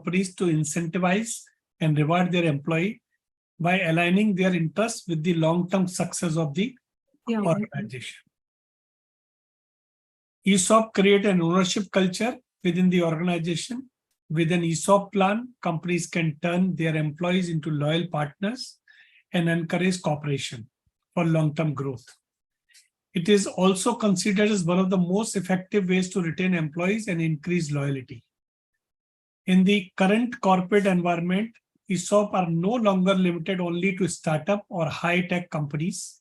companies to incentivize and reward their employee by aligning their interests with the long-term success of the organization. ESOP create an ownership culture within the organization. With an ESOP plan, companies can turn their employees into loyal partners and encourage cooperation for long-term growth. It is also considered as one of the most effective ways to retain employees and increase loyalty. In the current corporate environment, ESOP are no longer limited only to startup or high-tech companies.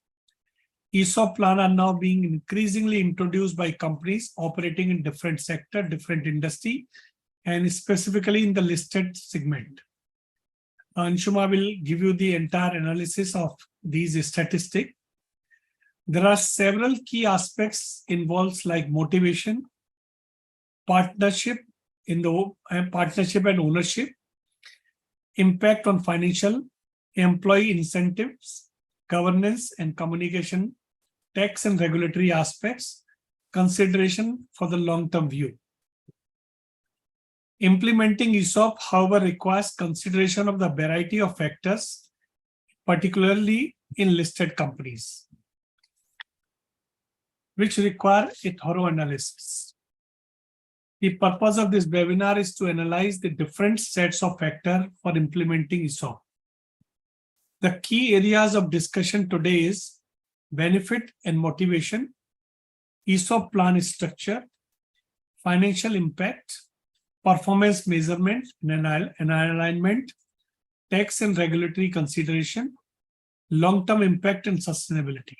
ESOP plans are now being increasingly introduced by companies operating in different sector, different industry, and specifically in the listed segment. Anshuma will give you the entire analysis of these statistics. There are several key aspects involved like motivation, partnership and ownership, impact on financial, employee incentives, governance and communication, tax and regulatory aspects, consideration for the long-term view. Implementing ESOP, however, requires consideration of the variety of factors, particularly in listed companies, which require a thorough analysis. The purpose of this webinar is to analyze the different sets of factors for implementing ESOP. The key areas of discussion today is benefit and motivation, ESOP plan structure, financial impact, performance measurement and alignment, tax and regulatory consideration, long-term impact and sustainability.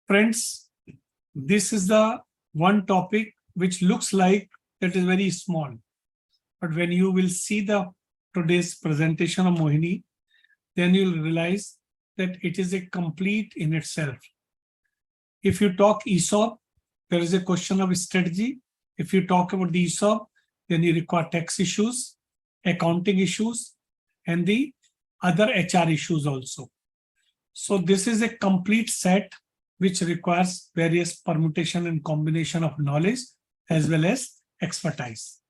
Friends, this is the one topic which looks like that is very small. But when you will see today's presentation of Mohini, then you'll realize that it is a complete in itself. If you talk ESOP, there is a question of strategy. If you talk about the ESOP, then you require tax issues, accounting issues, and the other HR issues also. So this is a complete set which requires various permutation and combination of knowledge as well as expertise.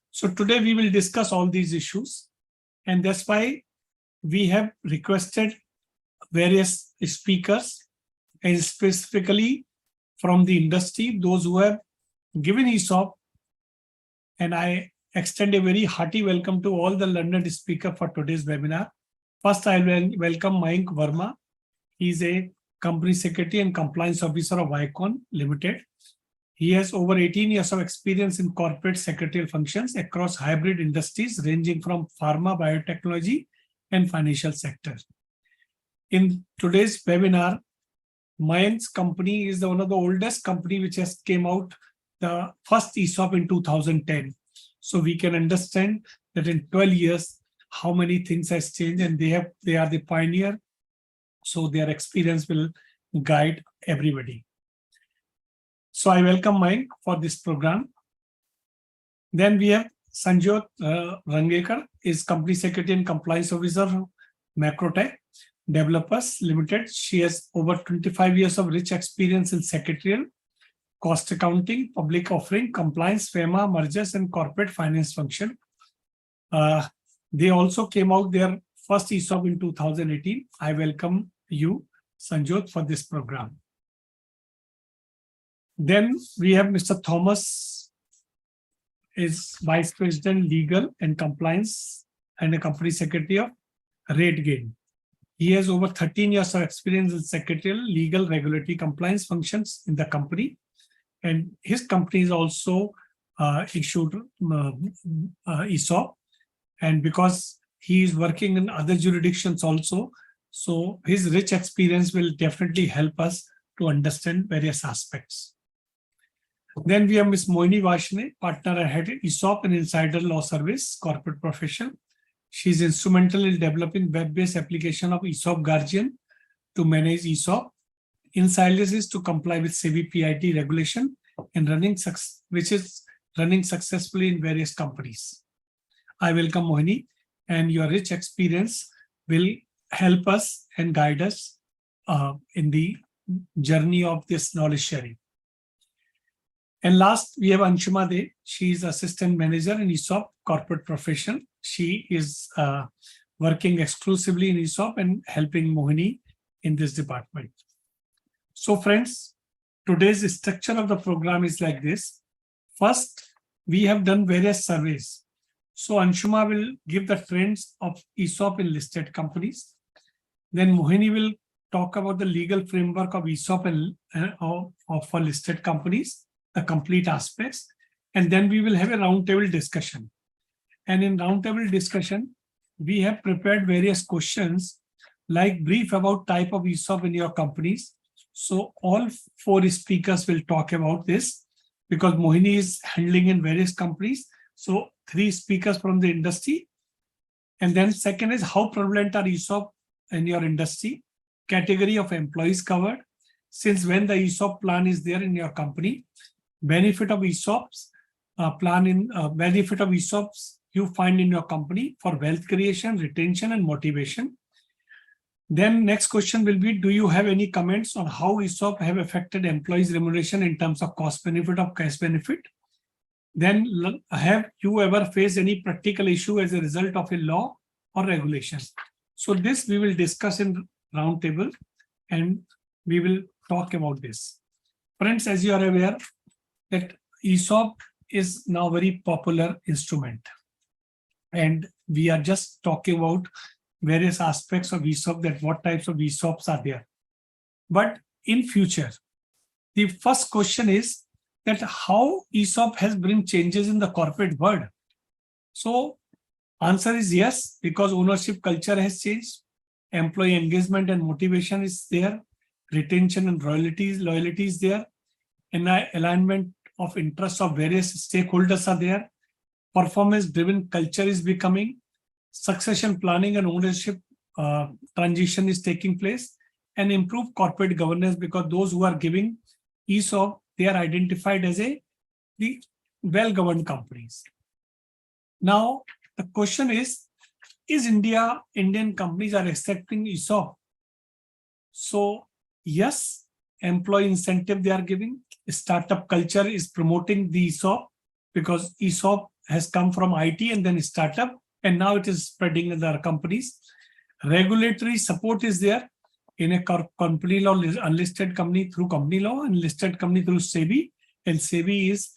So today we will discuss all these issues, and that's why we have requested various speakers, and specifically from the industry, those who have given ESOP, and I extend a very hearty welcome to all the learned speakers for today's webinar. First, I will welcome Mayank Verma. He is a Company Secretary and Compliance Officer of Vicon Limited. He has over 18 years of experience in corporate secretarial functions across hybrid industries ranging from pharma, biotechnology, and financial sector. In today's webinar, Mayank's company is one of the oldest company which has came out the first ESOP in 2010. So we can understand that in 12 years, how many things has changed, and they are the pioneer. So their experience will guide everybody. So I welcome Mayank for this program. Then we have Sanjot Rangekar, is Company Secretary and Compliance Officer of Macrotech Developers Limited. She has over 25 years of rich experience in secretarial, cost accounting, public offering, compliance, FEMA, mergers, and corporate finance function. They also came out their first ESOP in 2018. I welcome you, Sanjot, for this program. Then we have Mr. Thomas, is Vice President Legal and Compliance and a Company Secretary of RateGain. He has over 13 years of experience in secretarial, legal, regulatory compliance functions in the company. And his company is also issued ESOP. And because he is working in other jurisdictions also, so his rich experience will definitely help us to understand various aspects. Then we have Ms. Mohini Vashne, partner and head ESOP and Insider Law Service, corporate profession. She is instrumental in developing web-based application of ESOP Guardian to manage ESOP, Insiders is to comply with SEBI PIT regulation, and which is running successfully in various companies. I welcome Mohini, and your rich experience will help us and guide us in the journey of this knowledge sharing. And last, we have Anshuma De. She is assistant manager in ESOP corporate profession. She is working exclusively in ESOP and helping Mohini in this department. So friends, today's structure of the program is like this. First, we have done various surveys. So Anshuma will give the trends of ESOP in listed companies. Then Mohini will talk about the legal framework of ESOP and for listed companies, the complete aspects. And then we will have a roundtable discussion. And in roundtable discussion, we have prepared various questions like brief about type of ESOP in your companies. So all 4 speakers will talk about this because Mohini is handling in various companies. So 3 speakers from the industry. And then second is how prevalent are ESOP in your industry, category of employees covered, since when the ESOP plan is there in your company, benefit of ESOPs, benefit of ESOPs you find in your company for wealth creation, retention, and motivation. Then next question will be, do you have any comments on how ESOP have affected employees' remuneration in terms of cost benefit of cash benefit? Then have you ever faced any practical issue as a result of a law or regulation? So this we will discuss in roundtable and we will talk about this. Friends, as you are aware that ESOP is now a very popular instrument. And we are just talking about various aspects of ESOP, that what types of ESOPs are there. But in future, the first question is that how ESOP has bring changes in the corporate world. So answer is yes, because ownership culture has changed, employee engagement and motivation is there, retention and loyalty is there, and alignment of interests of various stakeholders are there, performance-driven culture is becoming, succession planning and ownership transition is taking place, and improved corporate governance because those who are giving ESOP, they are identified as the well-governed companies. Now, the question is Indian companies are accepting ESOP? So, yes, employee incentive they are giving. Startup culture is promoting the ESOP because ESOP has come from IT and then startup, and now it is spreading in other companies. Regulatory support is there in a company law, unlisted company through company law, and listed company through SEBI. And SEBI is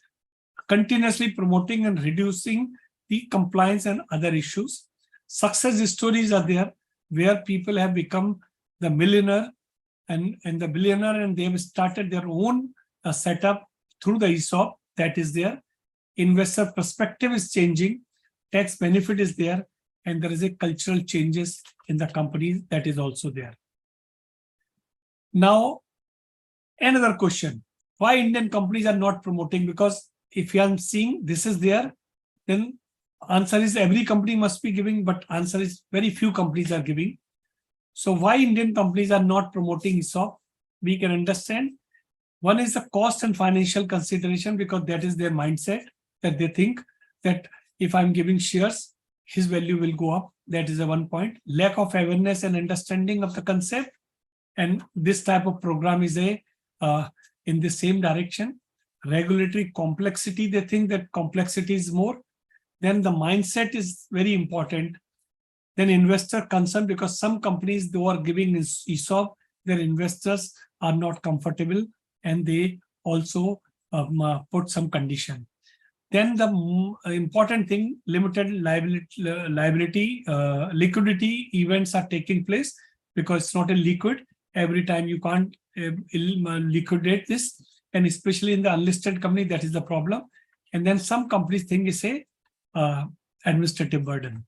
continuously promoting and reducing the compliance and other issues. Success stories are there where people have become the millionaire and the billionaire, and they have started their own setup through the ESOP that is there. Investor perspective is changing, tax benefit is there, and there is a cultural changes in the companies that is also there. Now, another question, why Indian companies are not promoting? Because if you are seeing this is there, then answer is every company must be giving, but answer is very few companies are giving. So why Indian companies are not promoting ESOP? We can understand. One is the cost and financial consideration, because that is their mindset, that they think that if I'm giving shares, his value will go up. That is the one point. Lack of awareness and understanding of the concept. And this type of program is in the same direction. Regulatory complexity, they think that complexity is more. Then the mindset is very important. Then investor concern, because some companies, though are giving ESOP, their investors are not comfortable and they also put some condition. Then the important thing, limited liquidity events are taking place because it's not a liquid. Every time you can't liquidate this, and especially in the unlisted company, that is the problem. And then some companies think it's a administrative burden.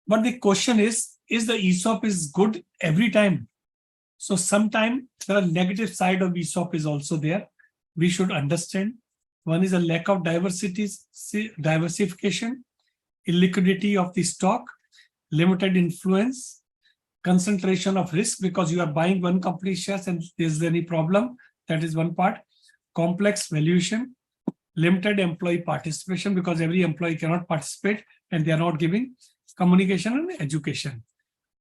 But the question is the ESOP is good every time? So sometimes the negative side of ESOP is also there. We should understand. One is a lack of diversification, illiquidity of the stock, limited influence, concentration of risk because you are buying one company shares and there's any problem. That is one part. Complex valuation, limited employee participation because every employee cannot participate and they are not giving. Communication and education.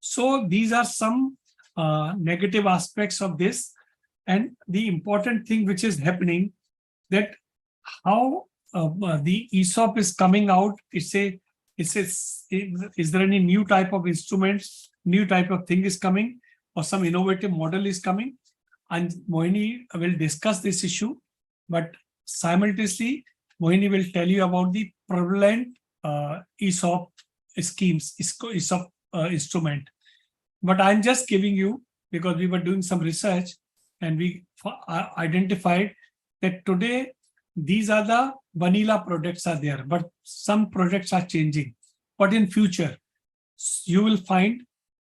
So these are some negative aspects of this. And the important thing which is happening, that how the ESOP is coming out. Is there any new type of instruments, new type of thing is coming, or some innovative model is coming? And Mohini will discuss this issue, but simultaneously, Mohini will tell you about the prevalent ESOP schemes, ESOP instrument. But I'm just giving you, because we were doing some research and we identified that today these are the vanilla products are there, but some products are changing. But in future, you will find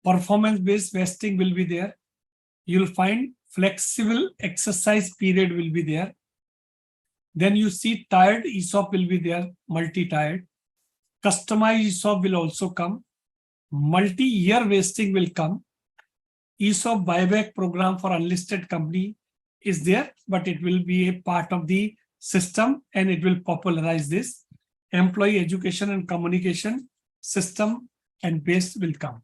performance-based vesting will be there. You'll find flexible exercise period will be there. Then you see tiered ESOP will be there, multi-tiered. Customized ESOP will also come. Multi-year vesting will come. ESOP buyback program for unlisted company is there, but it will be a part of the system and it will popularize this. Employee education and communication system and base will come.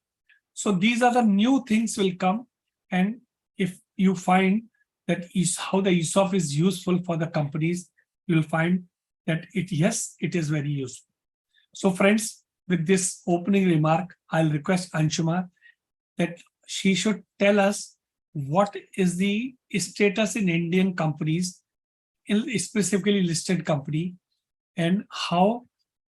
So these are the new things will come. And if you find that is how the ESOP is useful for the companies, you'll find that yes, it is very useful. So friends, with this opening remark, I'll request Anshuma that she should tell us what is the status in Indian companies, specifically listed company, and how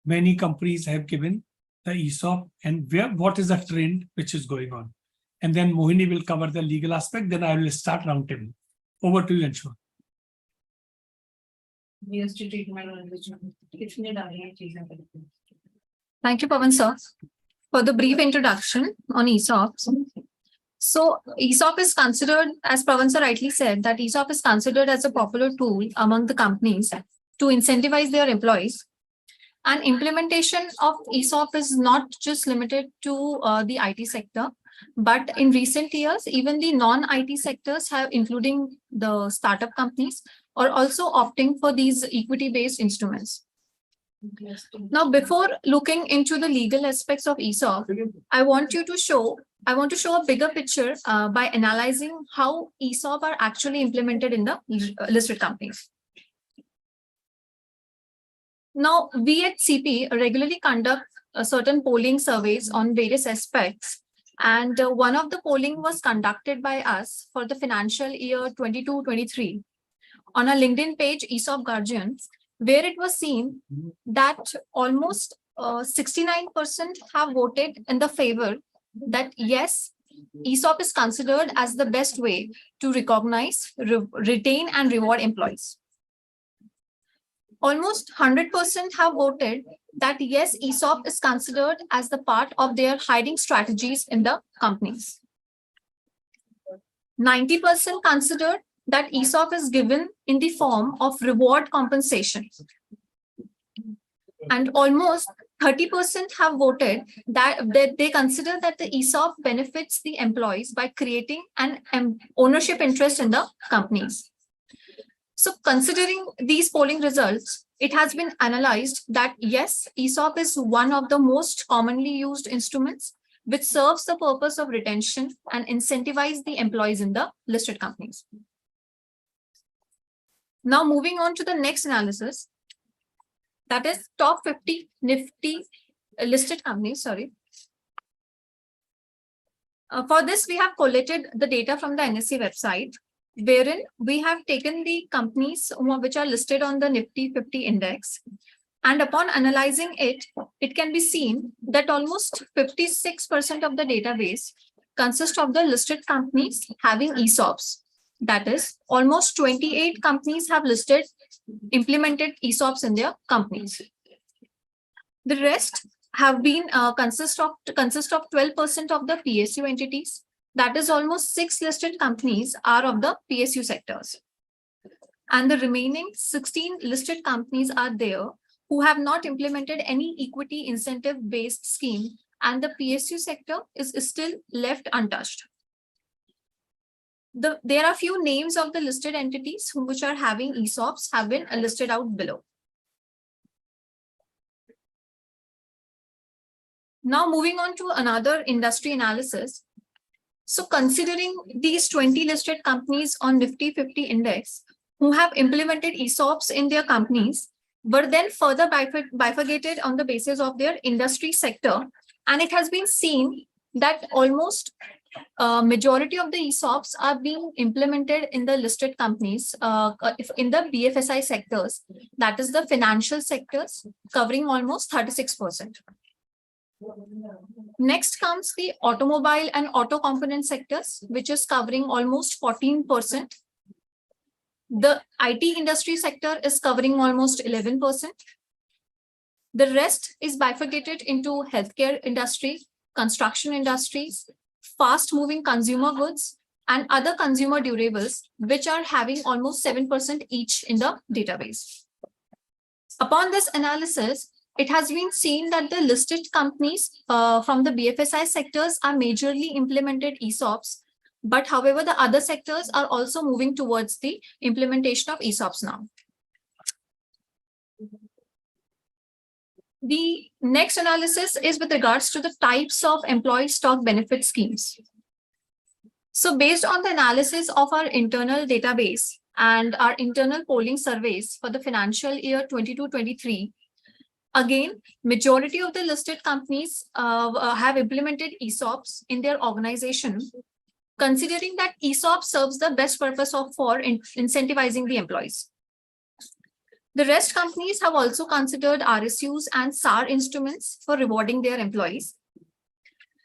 many companies have given the ESOP and what is the trend which is going on. And then Mohini will cover the legal aspect. Then I will start roundtable. Over to you, Anshuma. Thank you, Pawan sir, for the brief introduction on ESOPs. So ESOP is considered, as Pawan sir rightly said, that ESOP is considered as a popular tool among the companies to incentivize their employees. And implementation of ESOP is not just limited to the IT sector, but in recent years, even the non-IT sectors have, including the startup companies, are also opting for these equity-based instruments. Now, before looking into the legal aspects of ESOP, I want to show a bigger picture by analyzing how ESOP are actually implemented in the listed companies. Now, we at CP regularly conduct certain polling surveys on various aspects. And one of the polling was conducted by us for the financial year 22-23 on a LinkedIn page, ESOP Guardian, where it was seen that almost 69% have voted in the favor that yes, ESOP is considered as the best way to recognize, retain, and reward employees. Almost 100% have voted that yes, ESOP is considered as the part of their hiring strategies in the companies. 90% considered that ESOP is given in the form of reward compensation. And almost 30% have voted that they consider that the ESOP benefits the employees by creating an ownership interest in the companies. So considering these polling results, it has been analyzed that yes, ESOP is one of the most commonly used instruments which serves the purpose of retention and incentivize the employees in the listed companies. Now moving on to the next analysis, that is top 50 Nifty listed companies, For this, we have collated the data from the NSE website, wherein we have taken the companies which are listed on the Nifty 50 index. And upon analyzing it, it can be seen that almost 56% of the database consists of the listed companies having ESOPs. That is, almost 28 companies have implemented ESOPs in their companies. The rest have been consist of 12% of the PSU entities. That is, almost 6 listed companies are of the PSU sectors. And the remaining 16 listed companies are there who have not implemented any equity incentive-based scheme, and the PSU sector is still left untouched. There are few names of the listed entities which are having ESOPs have been listed out below. Now moving on to another industry analysis. So considering these 20 listed companies on Nifty 50 index, who have implemented ESOPs in their companies were then further bifurcated on the basis of their industry sector. And it has been seen that almost majority of the ESOPs are being implemented in the listed companies, in the BFSI sectors, that is the financial sectors, covering almost 36%. Next comes the automobile and auto component sectors, which is covering almost 14%. The IT industry sector is covering almost 11%. The rest is bifurcated into healthcare industry, construction industries, fast-moving consumer goods, and other consumer durables, which are having almost 7% each in the database. Upon this analysis, it has been seen that the listed companies from the BFSI sectors are majorly implemented ESOPs, but however, the other sectors are also moving towards the implementation of ESOPs now. The next analysis is with regards to the types of employee stock benefit schemes. So based on the analysis of our internal database and our internal polling surveys for the financial year 22-23, again, majority of the listed companies have implemented ESOPs in their organization, considering that ESOP serves the best purpose for incentivizing the employees. The rest companies have also considered RSUs and SAR instruments for rewarding their employees.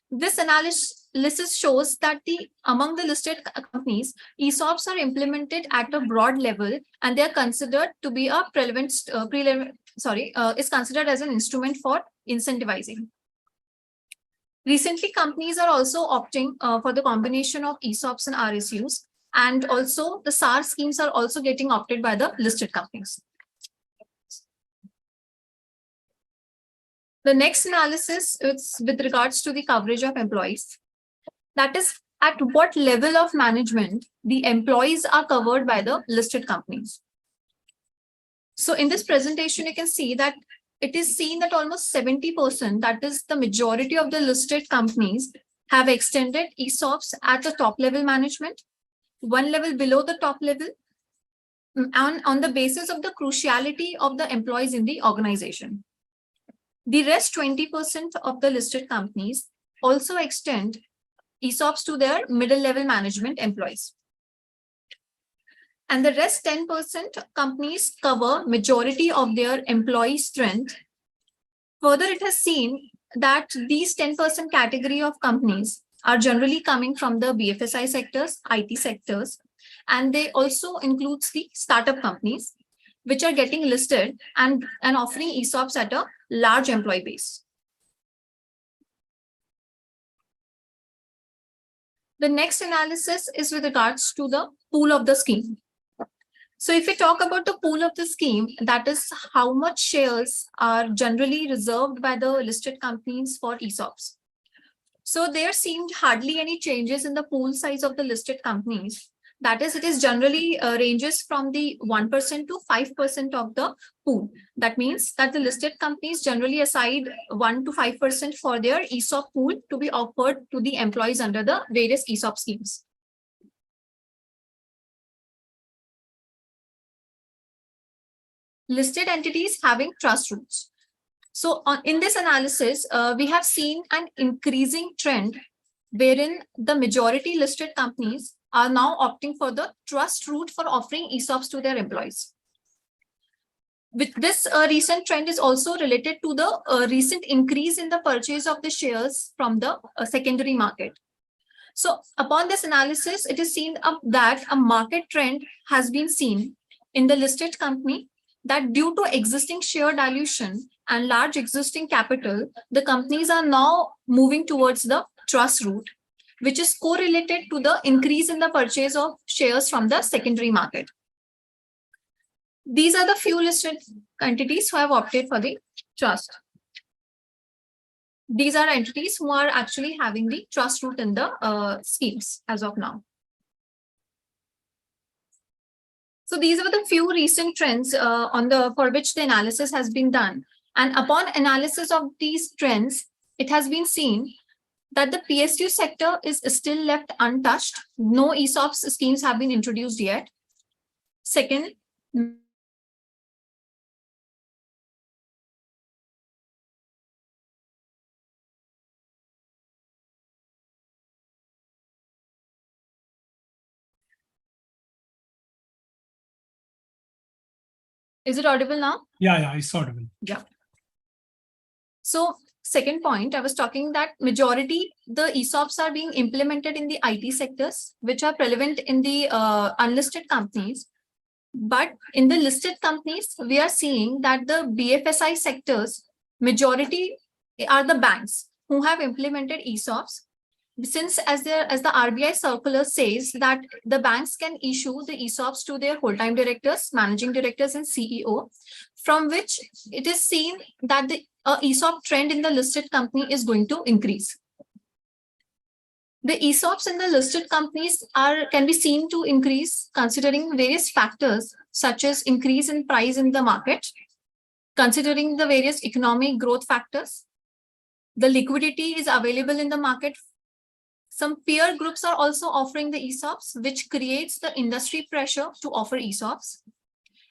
This analysis shows that among the listed companies, ESOPs are implemented at a broad level, and they are considered to be a is considered as an instrument for incentivizing. Recently, companies are also opting for the combination of ESOPs and RSUs, and also the SAR schemes are also getting opted by the listed companies. The next analysis is with regards to the coverage of employees. That is, at what level of management the employees are covered by the listed companies. So in this presentation, you can see that it is seen that almost 70%, that is the majority of the listed companies, have extended ESOPs at the top level management, one level below the top level, and on the basis of the cruciality of the employees in the organization. The rest 20% of the listed companies also extend ESOPs to their middle level management employees. And the rest 10% companies cover majority of their employee strength. Further, it has seen that these 10% category of companies are generally coming from the BFSI sectors, IT sectors, and they also include the startup companies, which are getting listed and offering ESOPs at a large employee base. The next analysis is with regards to the pool of the scheme. So if we talk about the pool of the scheme, that is how much shares are generally reserved by the listed companies for ESOPs. So there seemed hardly any changes in the pool size of the listed companies. That is, it is generally ranges from the 1% to 5% of the pool. That means that the listed companies generally aside 1 to 5% for their ESOP pool to be offered to the employees under the various ESOP schemes. Listed entities having trust roots. So in this analysis, we have seen an increasing trend wherein the majority listed companies are now opting for the trust route for offering ESOPs to their employees. With this recent trend is also related to the recent increase in the purchase of the shares from the secondary market. So upon this analysis, it is seen that a market trend has been seen in the listed company that due to existing share dilution and large existing capital, the companies are now moving towards the trust route, which is correlated to the increase in the purchase of shares from the secondary market. These are the few listed entities who have opted for the trust. These are entities who are actually having the trust route in the schemes as of now. So these are the few recent trends for which the analysis has been done. And upon analysis of these trends, it has been seen that the PSU sector is still left untouched. No ESOPs schemes have been introduced yet. Second, is it audible now? Yeah, it's audible. Yeah. So second point, I was talking that majority the ESOPs are being implemented in the IT sectors, which are prevalent in the unlisted companies. But in the listed companies, we are seeing that the BFSI sectors, majority are the banks who have implemented ESOPs. Since as the RBI circular says that the banks can issue the ESOPs to their whole-time directors, managing directors, and CEO, from which it is seen that the ESOP trend in the listed company is going to increase. The ESOPs in the listed companies can be seen to increase considering various factors such as increase in price in the market, considering the various economic growth factors. The liquidity is available in the market. Some peer groups are also offering the ESOPs, which creates the industry pressure to offer ESOPs.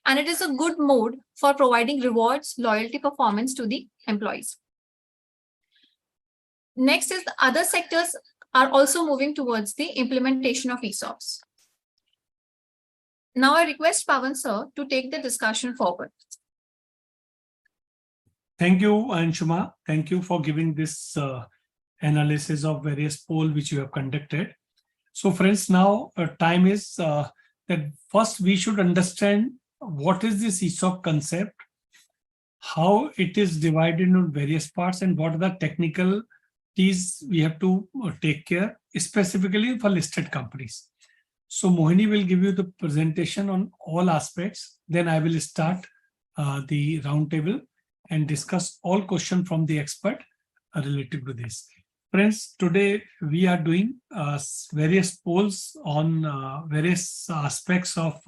And it is a good mode for providing rewards, loyalty, performance to the employees. Next is the other sectors are also moving towards the implementation of ESOPs. Now I request Pawan sir to take the discussion forward. Thank you, Anshuma. Thank you for giving this analysis of various polls which you have conducted. So friends, now time is that first we should understand what is this ESOP concept, how it is divided into various parts, and what are the technical keys we have to take care, specifically for listed companies. So Mohini will give you the presentation on all aspects. Then I will start the roundtable and discuss all questions from the expert related to this. Friends, today we are doing various polls on various aspects of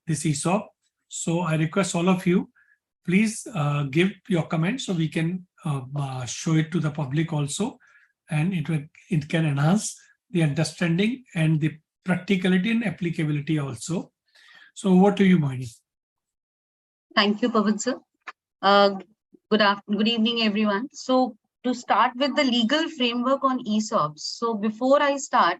this ESOP. So I request all of you, please give your comments so we can show it to the public also, and it can enhance the understanding and the practicality and applicability also. So over to you, Mohini. Thank you, Pawan sir. Good evening, everyone. So to start with the legal framework on ESOPs. So before I start,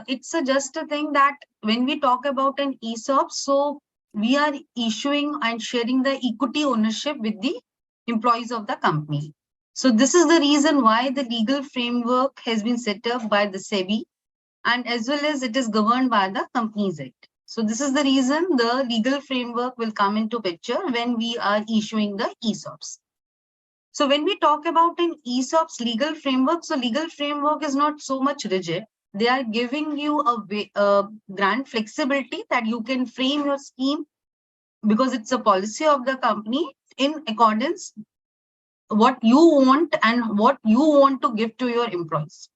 it's just a thing that when we talk about an ESOP, so we are issuing and sharing the equity ownership with the employees of the company. So this is the reason why the legal framework has been set up by the SEBI, and as well as it is governed by the Companies Act. So this is the reason the legal framework will come into picture when we are issuing the ESOPs. So when we talk about an ESOP's legal framework, so legal framework is not so much rigid. They are giving you a grand flexibility that you can frame your scheme because it's a policy of the company in accordance what you want and what you want to give to your employees.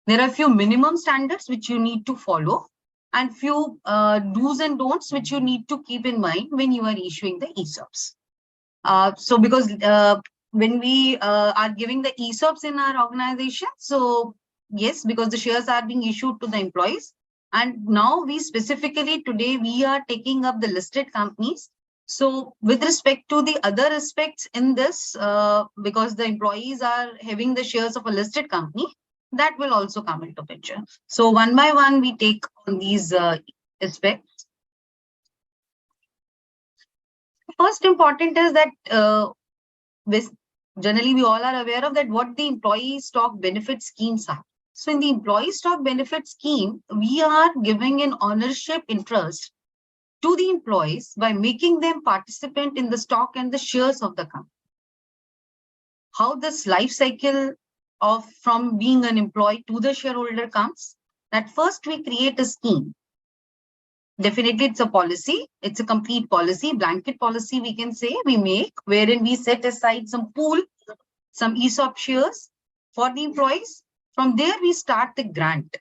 There are a few minimum standards which you need to follow and few do's and don'ts which you need to keep in mind when you are issuing the ESOPs. So because when we are giving the ESOPs in our organization, so yes, because the shares are being issued to the employees. And now we specifically today, we are taking up the listed companies. So with respect to the other aspects in this, because the employees are having the shares of a listed company, that will also come into picture. So one by one, we take on these aspects. First important is that generally we all are aware of that what the employee stock benefit schemes are. So in the employee stock benefit scheme, we are giving an ownership interest to the employees by making them participant in the stock and the shares of the company. How this life cycle of from being an employee to the shareholder comes, that first we create a scheme. Definitely it's a policy, it's a complete policy, blanket policy we can say we make, wherein we set aside some pool, some ESOP shares for the employees. From there we start the grant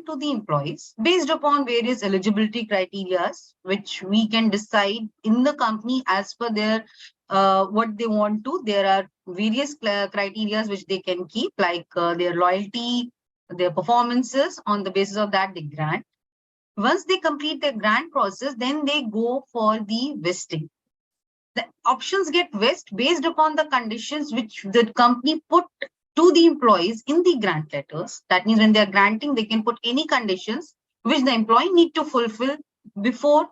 to the employees based upon various eligibility criteria, which we can decide in the company as per their what they want to. There are various criteria which they can keep, like their loyalty, their performances. On the basis of that, they grant. Once they complete their grant process, then they go for the vesting. The options get vested based upon the conditions which the company put to the employees in the grant letters. That means when they are granting, they can put any conditions which the employee need to fulfill before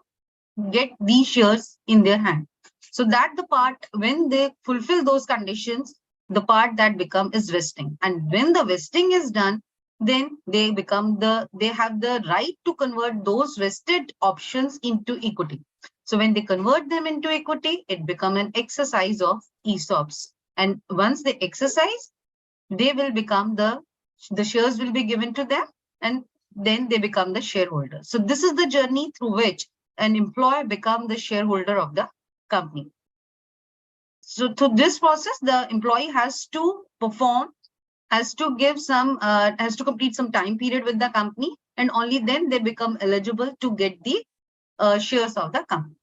get these shares in their hand. So that the part, when they fulfill those conditions, the part that is vesting. And when the vesting is done, then they have the right to convert those vested options into equity. So when they convert them into equity, it becomes an exercise of ESOPs. And once they exercise, they will become the shares will be given to them, and then they become the shareholder. So this is the journey through which an employee becomes the shareholder of the company. So through this process, the employee has to perform, has to give some, has to complete some time period with the company, and only then they become eligible to get the shares of the company.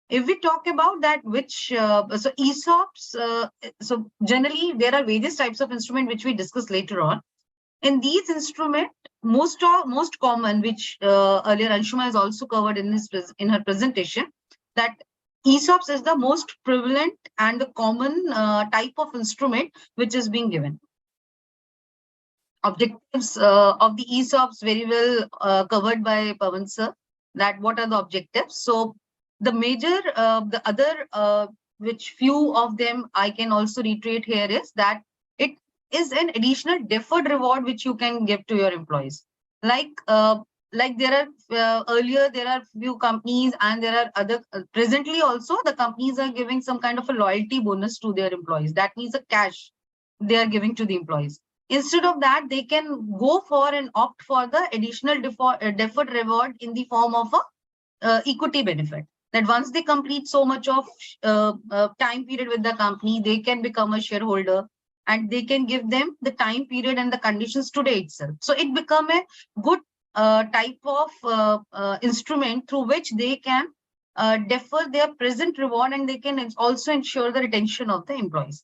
If we talk about that, so ESOPs, so generally there are various types of instrument which we discuss later on. In these instruments, most common, which earlier Anshuma has also covered in her presentation, that ESOPs is the most prevalent and the common type of instrument which is being given. Objectives of the ESOPs very well covered by Pawan sir, that what are the objectives. So the major, the other, which few of them I can also reiterate here is that it is an additional deferred reward which you can give to your employees. Like there are earlier there are few companies, and there are other presently also the companies are giving some kind of a loyalty bonus to their employees. That means the cash they are giving to the employees. Instead of that, they can go for and opt for the additional deferred reward in the form of a equity benefit. That once they complete so much of time period with the company, they can become a shareholder, and they can give them the time period and the conditions today itself. So it become a good type of instrument through which they can defer their present reward, and they can also ensure the retention of the employees.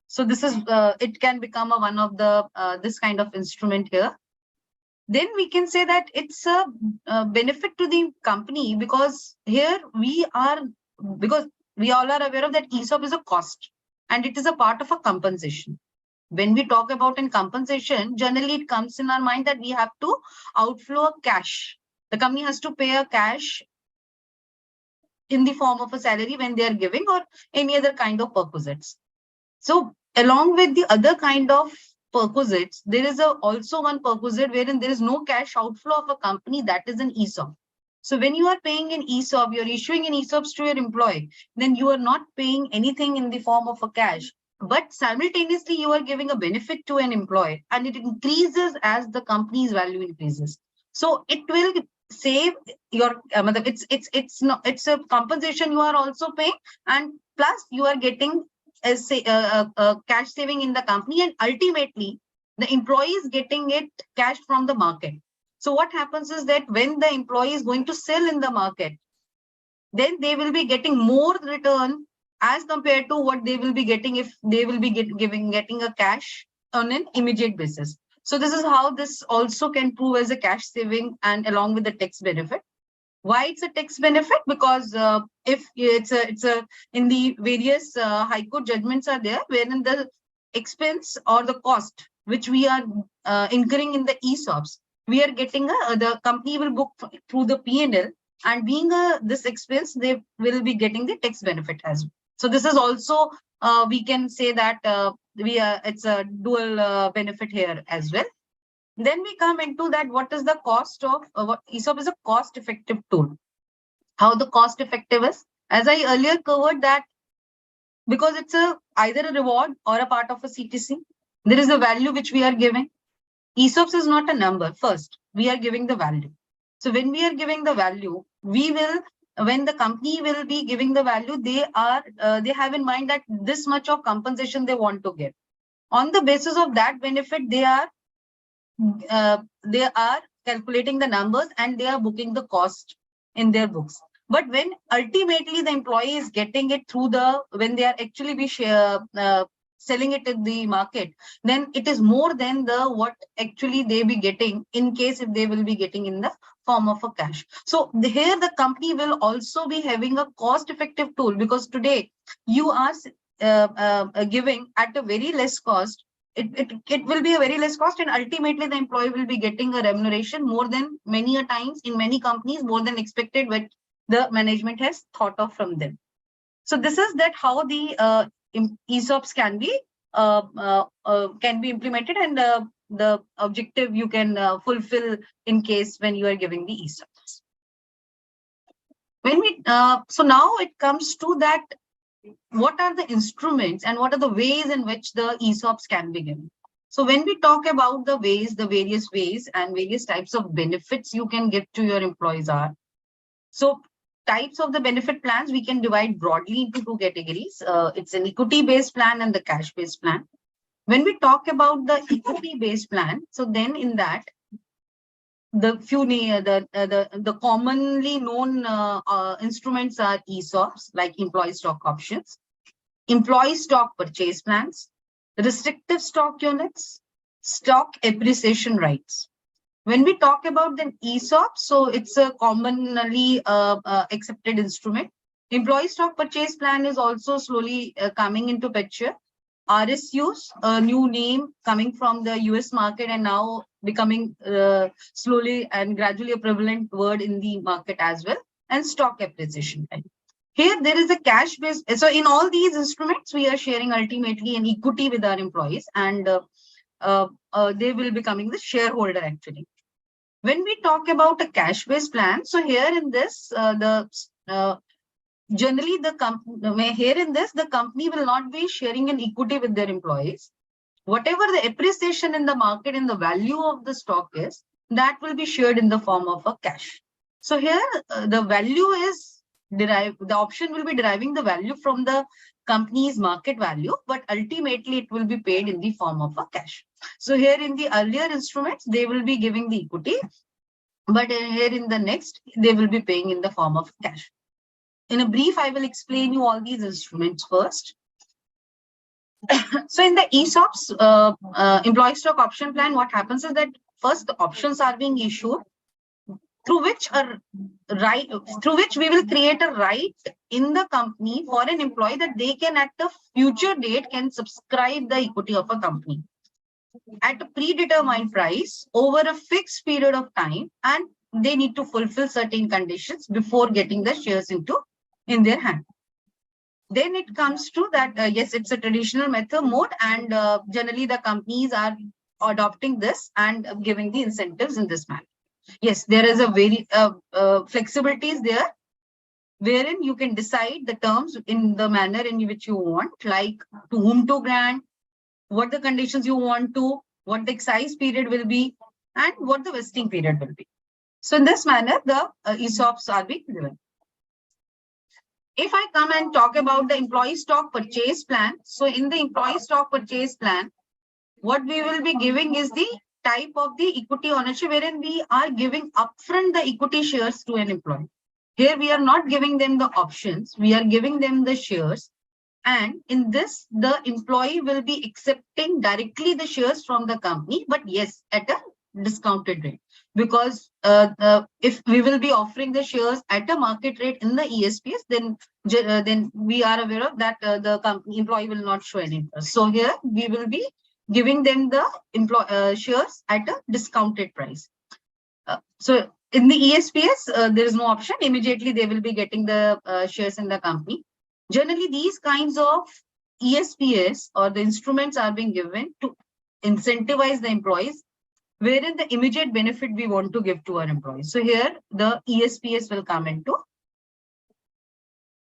So this is it can become one of the this kind of instrument here. Then we can say that it's a benefit to the company, because here because we all are aware of that ESOP is a cost and it is a part of a compensation. When we talk about in compensation, generally it comes in our mind that we have to outflow cash. The company has to pay a cash in the form of a salary when they are giving, or any other kind of perquisites. So along with the other kind of perquisites, there is also one perquisite wherein there is no cash outflow of a company, that is an ESOP. So when you are paying an ESOP, you're issuing an ESOPs to your employee, then you are not paying anything in the form of a cash, but simultaneously you are giving a benefit to an employee, and it increases as the company's value increases. So it will save your, it's a compensation you are also paying, and plus you are getting as cash saving in the company, and ultimately the employee is getting it cash from the market. So what happens is that when the employee is going to sell in the market, then they will be getting more return as compared to what they will be getting if they will be getting a cash on an immediate basis. So this is how this also can prove as a cash saving, and along with the tax benefit. Why it's a tax benefit? Because if it's a in the various high court judgments are there, wherein the expense or the cost which we are incurring in the ESOPs, we are getting the company will book through the P&L, and being this expense, they will be getting the tax benefit as well. So this is also we can say that it's a dual benefit here as well. Then we come into that what is the cost of what ESOP is a cost effective tool. How the cost effective is, as I earlier covered that, because it's either a reward or a part of a CTC, there is a value which we are giving. ESOPs is not a number. First, we are giving the value. So when we are giving the value, when the company will be giving the value, they have in mind that this much of compensation they want to give. On the basis of that benefit, they are calculating the numbers, and they are booking the cost in their books. But when ultimately the employee is getting it through when they are actually selling it in the market, then it is more than what actually they be getting, in case if they will be getting in the form of a cash. So here the company will also be having a cost-effective tool, because today you are giving at a very less cost. It will be a very less cost, and ultimately the employee will be getting a remuneration more than many a times in many companies, more than expected what the management has thought of from them. So this is that how the ESOPs can be implemented, and the objective you can fulfill in case when you are giving the ESOPs. When we so now it comes to that, what are the instruments and what are the ways in which the ESOPs can be given? So when we talk about the ways, the various ways and various types of benefits you can give to your employees are, so types of the benefit plans we can divide broadly into two categories. It's an equity-based plan and the cash-based plan. When we talk about the equity-based plan, so then in that, the commonly known instruments are ESOPs, like employee stock options, employee stock purchase plans, restrictive stock units, stock appreciation rights. When we talk about the ESOP, so it's a commonly accepted instrument. Employee stock purchase plan is also slowly coming into picture. RSUs, a new name coming from the US market and now becoming slowly and gradually a prevalent word in the market as well, and stock appreciation. Here there is a cash-based. So in all these instruments, we are sharing ultimately an equity with our employees, and they will be becoming the shareholder actually. When we talk about a cash-based plan, so here in this, generally the company will not be sharing an equity with their employees. Whatever the appreciation in the market and the value of the stock is, that will be shared in the form of a cash. So here the value is derived, the option will be deriving the value from the company's market value, but ultimately it will be paid in the form of a cash. So here in the earlier instruments, they will be giving the equity, but here in the next, they will be paying in the form of cash. In a brief, I will explain you all these instruments first. So in the ESOPs, employee stock option plan, what happens is that first the options are being issued, through which we will create a right in the company for an employee that they can at a future date can subscribe the equity of a company at a predetermined price over a fixed period of time, and they need to fulfill certain conditions before getting the shares in their hand. Then it comes to that, yes, it's a traditional mode, and generally the companies are adopting this and giving the incentives in this manner. Yes, there is a very flexibilities there, wherein you can decide the terms in the manner in which you want, like to whom to grant, what the conditions you want to, what the exercise period will be, and what the vesting period will be. So in this manner, the ESOPs are being given. If I come and talk about the employee stock purchase plan, so in the employee stock purchase plan, what we will be giving is the type of the equity ownership, wherein we are giving upfront the equity shares to an employee. Here we are not giving them the options, we are giving them the shares. And in this, the employee will be accepting directly the shares from the company, but yes, at a discounted rate. Because if we will be offering the shares at a market rate in the ESPs, then we are aware of that the employee will not show any interest. So here we will be giving them the shares at a discounted price. So in the ESPs, there is no option. Immediately they will be getting the shares in the company. Generally, these kinds of ESPs or the instruments are being given to incentivize the employees, wherein the immediate benefit we want to give to our employees. So here the ESPs will come into.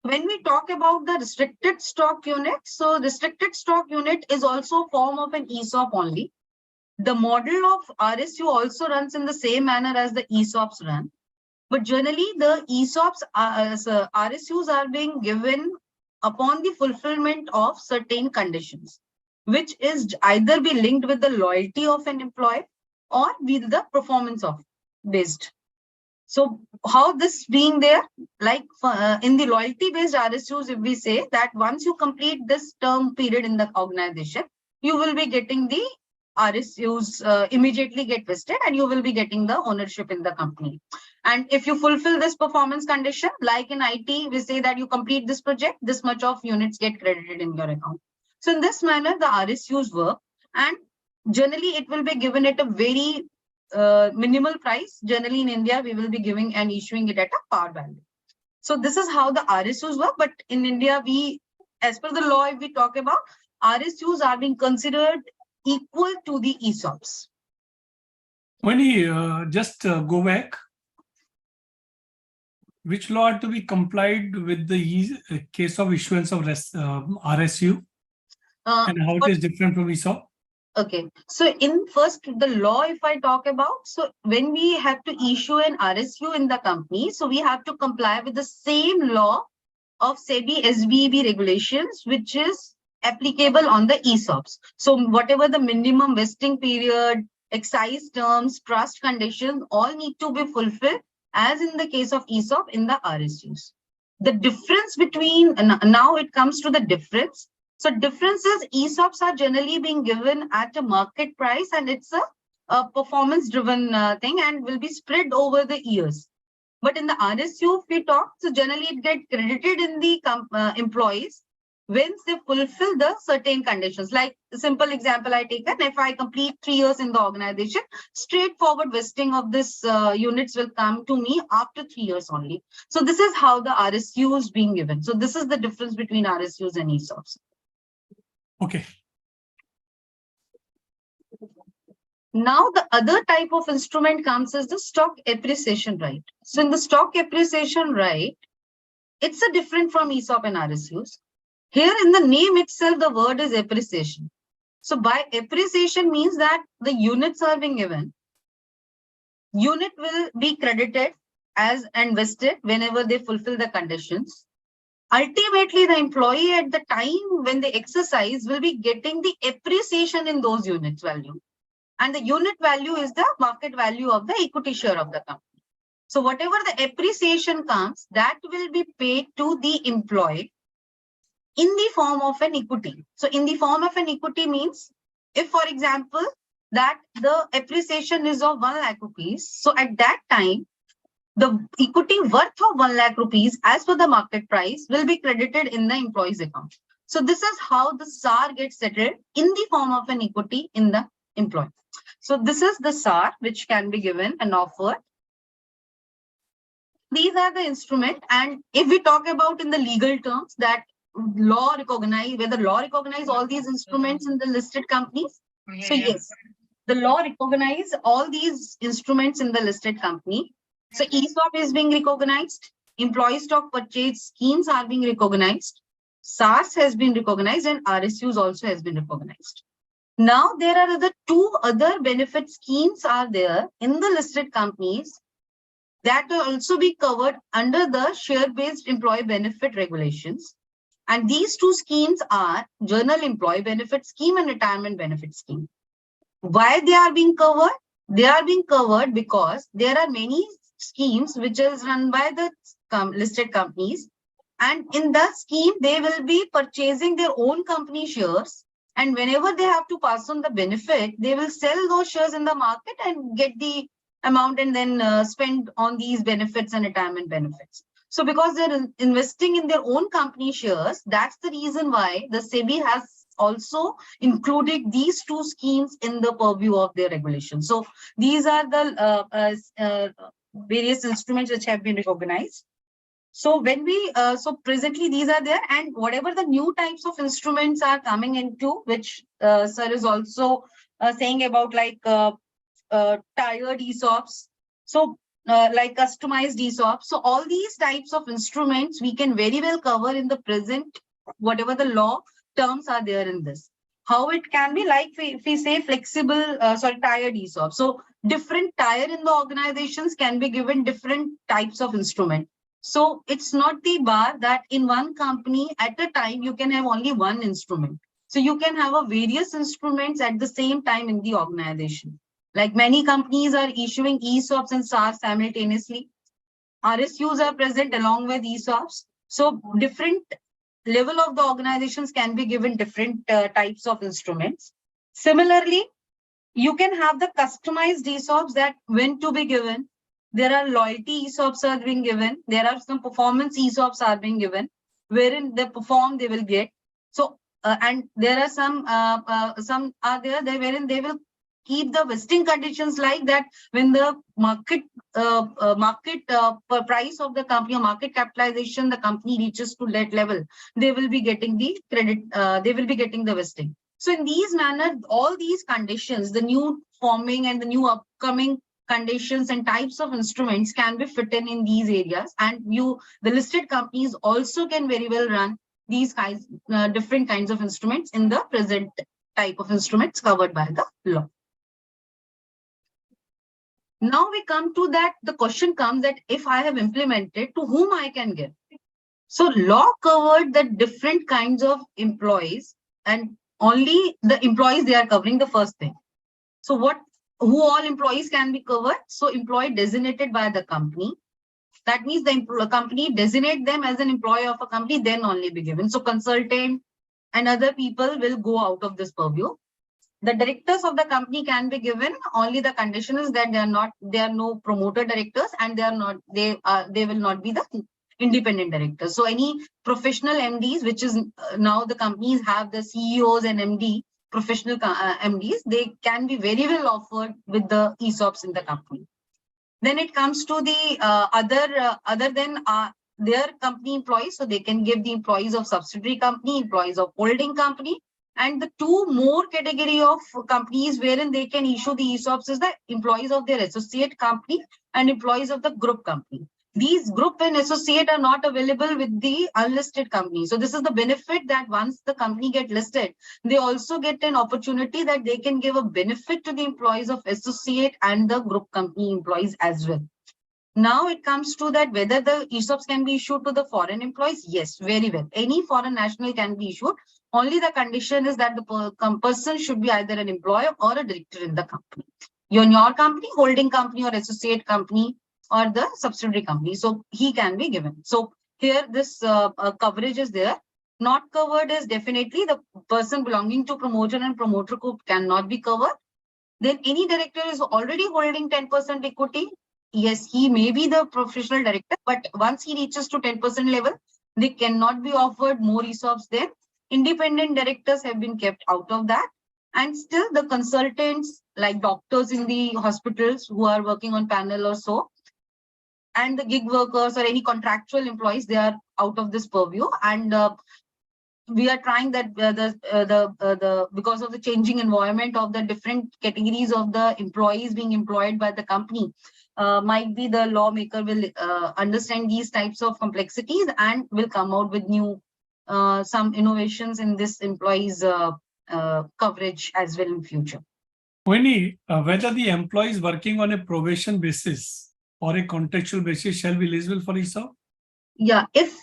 When we talk about the restricted stock unit, so restricted stock unit is also a form of an ESOP only. The model of RSU also runs in the same manner as the ESOPs run. But generally, the ESOPs, RSUs are being given upon the fulfillment of certain conditions, which is either be linked with the loyalty of an employee or with the performance of based. So how this being there, like in the loyalty based RSUs, if we say that once you complete this term period in the organization, you will be getting the RSUs immediately get vested and you will be getting the ownership in the company. And if you fulfill this performance condition, like in IT, we say that you complete this project, this much of units get credited in your account. So in this manner, the RSUs work, and generally it will be given at a very minimal price. Generally in India, we will be giving and issuing it at a par value. So this is how the RSUs work. But in India, as per the law, if we talk about, RSUs are being considered equal to the ESOPs. When you just go back, which law are to be complied with the case of issuance of RSU, and how it is different from ESOP? Okay, so in first the law, if I talk about, so when we have to issue an RSU in the company, so we have to comply with the same law of SEBI SBEB regulations, which is applicable on the ESOPs. So whatever the minimum vesting period, excise terms, trust conditions, all need to be fulfilled as in the case of ESOP in the RSUs. The difference between, now it comes to the difference. So difference is ESOPs are generally being given at a market price, and it's a performance driven thing and will be spread over the years. But in the RSU, if we talk, so generally it gets credited in the employees once they fulfill the certain conditions. Like a simple example I take, and if I complete 3 years in the organization, straightforward vesting of this units will come to me after 3 years only. So this is how the RSU is being given. So this is the difference between RSUs and ESOPs. Okay. Now, the other type of instrument comes as the stock appreciation right. So in the stock appreciation right, it's a different from ESOP and RSUs. Here in the name itself, the word is appreciation. So by appreciation means that the units are being given. Unit will be credited as and vested whenever they fulfill the conditions. Ultimately, the employee at the time when they exercise will be getting the appreciation in those units value. And the unit value is the market value of the equity share of the company. So whatever the appreciation comes, that will be paid to the employee in the form of an equity. So in the form of an equity means, if for example, that the appreciation is of 1 lakh rupees. So at that time, the equity worth of 1 lakh rupees as per the market price will be credited in the employee's account. So this is how the SAR gets settled in the form of an equity in the employee. So this is the SAR which can be given and offered. These are the instruments, and if we talk about in the legal terms that law recognize, whether law recognize all these instruments in the listed companies. So yes, the law recognize all these instruments in the listed company. So ESOP is being recognized, employee stock purchase schemes are being recognized, SARs has been recognized, and RSUs also has been recognized. Now there are two other benefit schemes are there in the listed companies that will also be covered under the share-based employee benefit regulations. And these two schemes are General Employee Benefit Scheme and Retirement Benefit Scheme. Why they are being covered? They are being covered because there are many schemes which is run by the listed companies. And in that scheme, they will be purchasing their own company shares. And whenever they have to pass on the benefit, they will sell those shares in the market and get the amount and then spend on these benefits and retirement benefits. So because they're investing in their own company shares, that's the reason why the SEBI has also included these two schemes in the purview of their regulation. So these are the various instruments which have been recognized. So when we, so presently these are there, and whatever the new types of instruments are coming into, which sir is also saying about, like tiered ESOPs, so like customized ESOPs. So all these types of instruments we can very well cover in the present, whatever the law terms are there in this. How it can be, like if we say flexible, tiered ESOP. So different tier in the organizations can be given different types of instrument. So it's not the bar that in one company at a time you can have only one instrument. So you can have a various instruments at the same time in the organization. Like many companies are issuing ESOPs and SARs simultaneously. RSUs are present along with ESOPs. So different level of the organizations can be given different types of instruments. Similarly, You can have the customized ESOPs that when to be given. There are loyalty ESOPs are being given. There are some performance ESOPs are being given, wherein they perform, they will get. So, and there are some are there wherein they will keep the vesting conditions like that when the market price of the company or market capitalization, the company reaches to that level, they will be getting the credit, they will be getting the vesting. So in these manner, all these conditions, the new forming and the new upcoming conditions and types of instruments can be fit in these areas, and the listed companies also can very well run these kinds, different kinds of instruments in the present type of instruments covered by the law. Now we come to that, the question comes that if I have implemented, to whom I can give. So law covered the different kinds of employees, and only the employees they are covering, the first thing. So who all employees can be covered? So employee designated by the company. That means the company designate them as an employee of a company, then only be given. So consultant and other people will go out of this purview. The directors of the company can be given. Only the condition is that they are no promoter directors, and they will not be the independent directors. So any professional MDs, which is now the companies have the CEOs and MD, professional MDs, they can be very well offered with the ESOPs in the company. Then it comes to the other than their company employees, so they can give the employees of subsidiary company, employees of holding company, and the two more category of companies wherein they can issue the ESOPs is the employees of their associate company and employees of the group company. These group and associate are not available with the unlisted company. So this is the benefit that once the company get listed, they also get an opportunity that they can give a benefit to the employees of associate and the group company employees as well. Now it comes to that whether the ESOPs can be issued to the foreign employees. Yes, very well. Any foreign national can be issued. Only the condition is that the person should be either an employer or a director in the company. In your company, holding company or associate company, or the subsidiary company. So he can be given. So here this coverage is there. Not covered is definitely the person belonging to promoter and promoter group cannot be covered. Then any director is already holding 10% equity. Yes, he may be the professional director, but once he reaches to 10% level, they cannot be offered more ESOPs there. Independent directors have been kept out of that. And still the consultants like doctors in the hospitals who are working on panel or so, and the gig workers or any contractual employees, they are out of this purview. And we are trying that because of the changing environment of the different categories of the employees being employed by the company, might be the lawmaker will understand these types of complexities and will come out with new some innovations in this employees coverage as well in future. Mohini, whether the employee is working on a probation basis or a contractual basis shall be eligible for ESOP? Yeah, if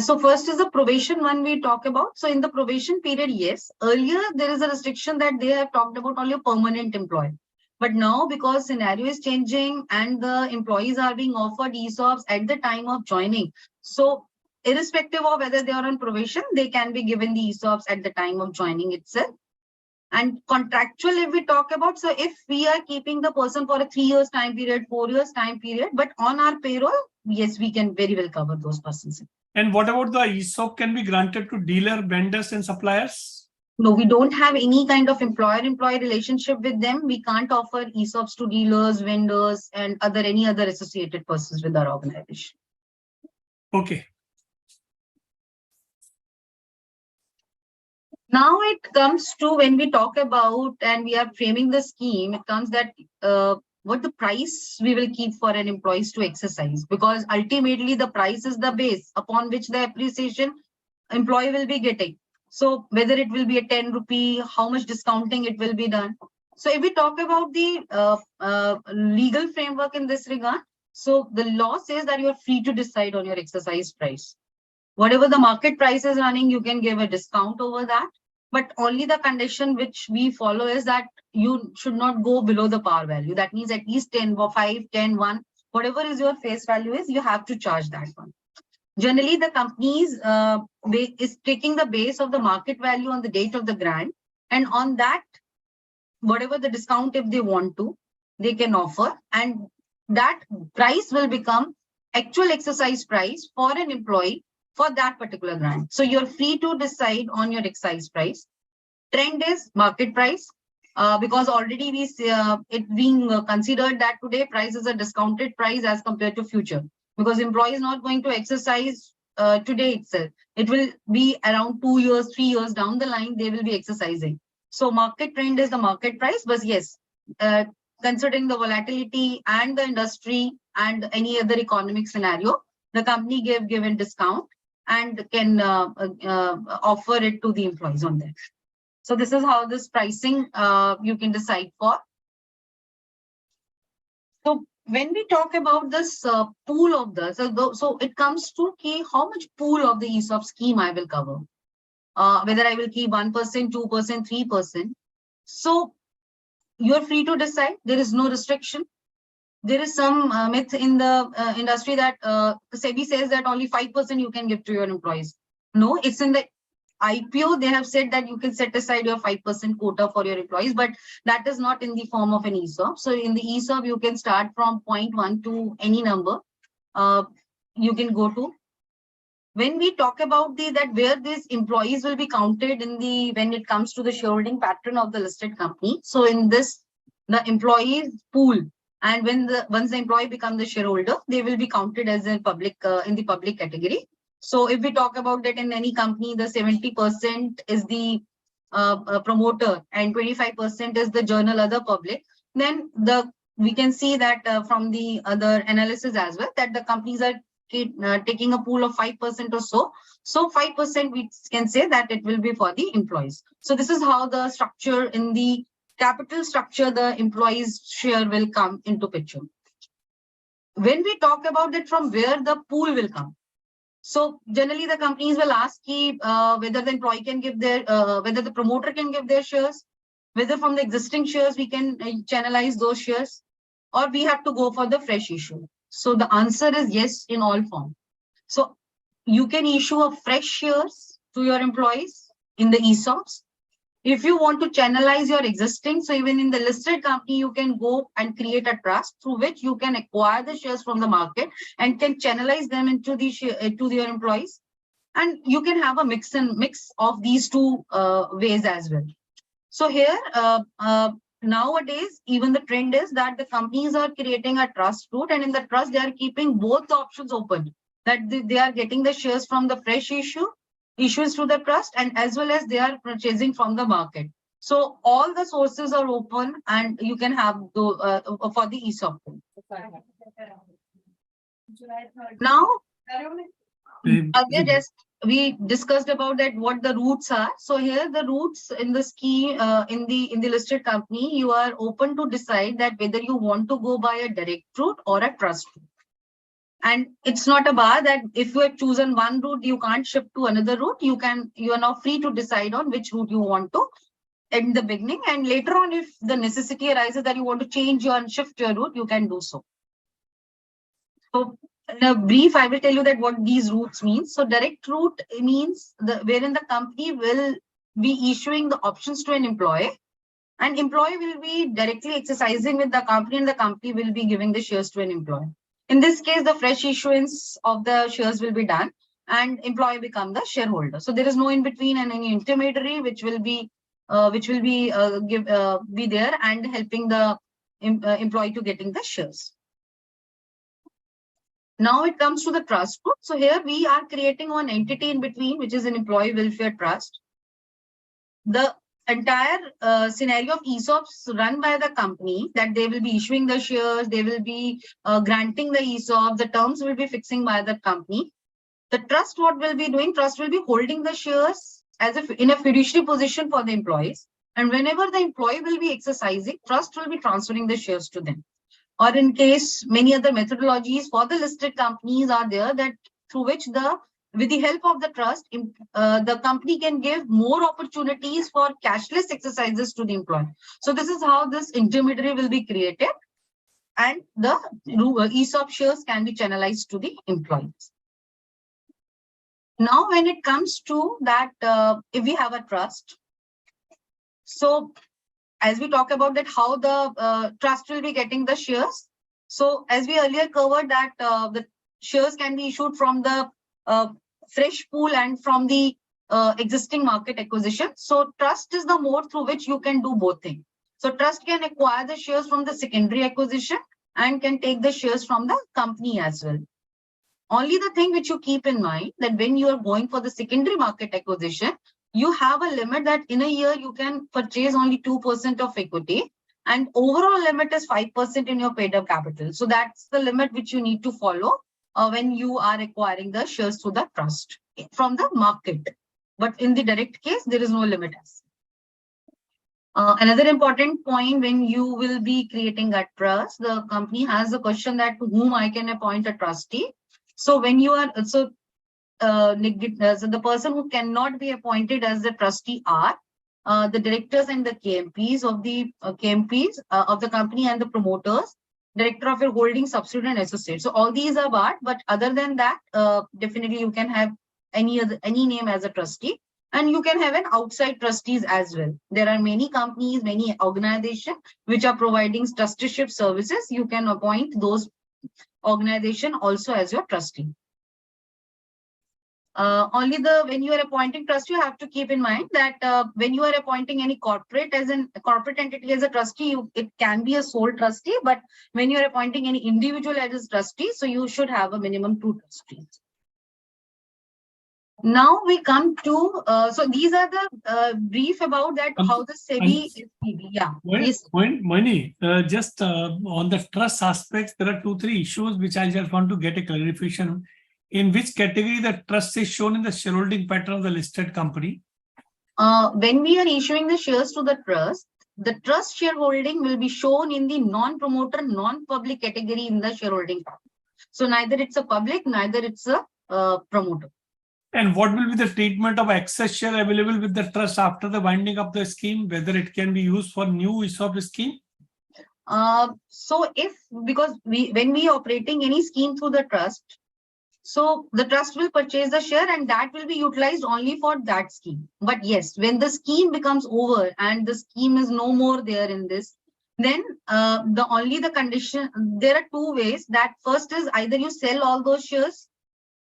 so first is the probation one we talk about. So in the probation period, yes. Earlier, there is a restriction that they have talked about only a permanent employee. But now, because scenario is changing and the employees are being offered ESOPs at the time of joining. So irrespective of whether they are on probation, they can be given the ESOPs at the time of joining itself. And contractual, if we talk about, so if we are keeping the person for a 3 years time period, 4 years time period, but on our payroll, yes, we can very well cover those persons. And what about the ESOP can be granted to dealer, vendors and suppliers? No, we don't have any kind of employer-employee relationship with them. We can't offer ESOPs to dealers, vendors, and any other associated persons with our organization. Okay. Now it comes to when we talk about and we are framing the scheme, it comes that what the price we will keep for an employees to exercise, because ultimately the price is the base upon which the appreciation employee will be getting. So whether it will be a 10 rupee, how much discounting it will be done. So if we talk about the legal framework in this regard, so the law says that you are free to decide on your exercise price. Whatever the market price is running, you can give a discount over that. But only the condition which we follow is that you should not go below the par value. That means at least 10, 5, 10, 1, whatever is your face value is, you have to charge that one. Generally, the companies is taking the base of the market value on the date of the grant. And on that, whatever the discount if they want to, they can offer, and that price will become actual exercise price for an employee for that particular grant. So you're free to decide on your exercise price. Trend is market price, because already we see, it being considered that today price is a discounted price as compared to future, because employee is not going to exercise today itself. It will be around 2 years, 3 years down the line, they will be exercising. So market trend is the market price, but yes, considering the volatility and the industry and any other economic scenario, the company gave given discount and can offer it to the employees on that. So this is how this pricing you can decide for. So when we talk about this pool of the, so it comes to key how much pool of the ESOP scheme I will cover, whether I will keep 1%, 2%, 3%. So you're free to decide. There is no restriction. There is some myth in the industry that SEBI says that only 5% you can give to your employees. No, it's in the IPO, they have said that you can set aside your 5% quota for your employees, but that is not in the form of an ESOP. So in the ESOP, you can start from 0.1 to any number you can go to. When we talk about that where these employees will be counted in the, when it comes to the shareholding pattern of the listed company. So in this, the employees pool, and when once the employee becomes the shareholder, they will be counted as a public in the public category. So if we talk about that in any company, the 70% is the promoter and 25% is the journal other public, then we can see that from the other analysis as well, that the companies are taking a pool of 5% or so. So 5% we can say that it will be for the employees. So this is how the structure in the capital structure, the employees share will come into picture. When we talk about it, from where the pool will come. So generally the companies will ask whether the employee can give their, whether the promoter can give their shares, whether from the existing shares we can channelize those shares, or we have to go for the fresh issue. So the answer is yes in all form. So you can issue a fresh shares to your employees in the ESOPs. If you want to channelize your existing, so even in the listed company, you can go and create a trust through which you can acquire the shares from the market and can channelize them into the to your employees. And you can have a mix of these two ways as well. So here, nowadays, even the trend is that the companies are creating a trust route, and in the trust, they are keeping both the options open, that they are getting the shares from the fresh issues to the trust, and as well as they are purchasing from the market. So all the sources are open, and you can have for the ESOP. Now, we discussed about that what the routes are. So here the routes in the scheme in the listed company, you are open to decide that whether you want to go by a direct route or a trust route. And it's not a bar that if you have chosen one route, you can't shift to another route. You are now free to decide on which route you want to in the beginning. And later on, if the necessity arises that you want to change and shift your route, you can do so. So in a brief, I will tell you that what these routes mean. So direct route means wherein the company will be issuing the options to an employee, and employee will be directly exercising with the company, and the company will be giving the shares to an employee. In this case, the fresh issuance of the shares will be done and employee become the shareholder. So there is no in between and any intermediary which will be there and helping the employee to getting the shares. Now it comes to the trust group. So here we are creating one entity in between, which is an employee welfare trust. The entire scenario of ESOPs run by the company, that they will be issuing the shares, they will be granting the ESOP, the terms will be fixing by the company. The trust, what will be doing, trust will be holding the shares as if in a fiduciary position for the employees. And whenever the employee will be exercising, trust will be transferring the shares to them. Or in case many other methodologies for the listed companies are there, that through which with the help of the trust, the company can give more opportunities for cashless exercises to the employee. So this is how this intermediary will be created, and the ESOP shares can be channelized to the employees. Now, when it comes to that, if we have a trust, so as we talk about that, how the trust will be getting the shares. So as we earlier covered that the shares can be issued from the fresh pool and from the existing market acquisition. So trust is the mode through which you can do both things. So trust can acquire the shares from the secondary acquisition and can take the shares from the company as well. Only the thing which you keep in mind that when you are going for the secondary market acquisition, you have a limit that in a year you can purchase only 2% of equity, and overall limit is 5% in your paid up capital. So that's the limit which you need to follow when you are acquiring the shares through the trust from the market. But in the direct case, there is no limit. Another important point, when you will be creating a trust, the company has a question that to whom I can appoint a trustee. So when you are so the person who cannot be appointed as the trustee are the directors and the KMPs of the of the company and the promoters, director of your holding subsidiary and associate. So all these are barred, but other than that, definitely you can have any name as a trustee, and you can have an outside trustees as well. There are many companies, many organizations which are providing trusteeship services. You can appoint those organization also as your trustee. Only when you are appointing trustee, you have to keep in mind that when you are appointing any corporate entity as a trustee, it can be a sole trustee. But when you are appointing any individual as a trustee, so you should have a minimum 2 trustees. Now we come to so these are the brief about that how the SEBI is. Yeah. Yes. Mani, just on the trust aspects, there are 2-3 issues which I just want to get a clarification. In which category the trust is shown in the shareholding pattern of the listed company? When we are issuing the shares to the trust shareholding will be shown in the non-promoter, non-public category in the shareholding pattern. So neither it's a public, neither it's a promoter. And what will be the treatment of excess share available with the trust after the winding up the scheme, whether it can be used for new ESOP scheme? So because when we are operating any scheme through the trust, so the trust will purchase the share and that will be utilized only for that scheme. But yes, when the scheme becomes over and the scheme is no more there in this, then the condition, there are 2 ways. That first is either you sell all those shares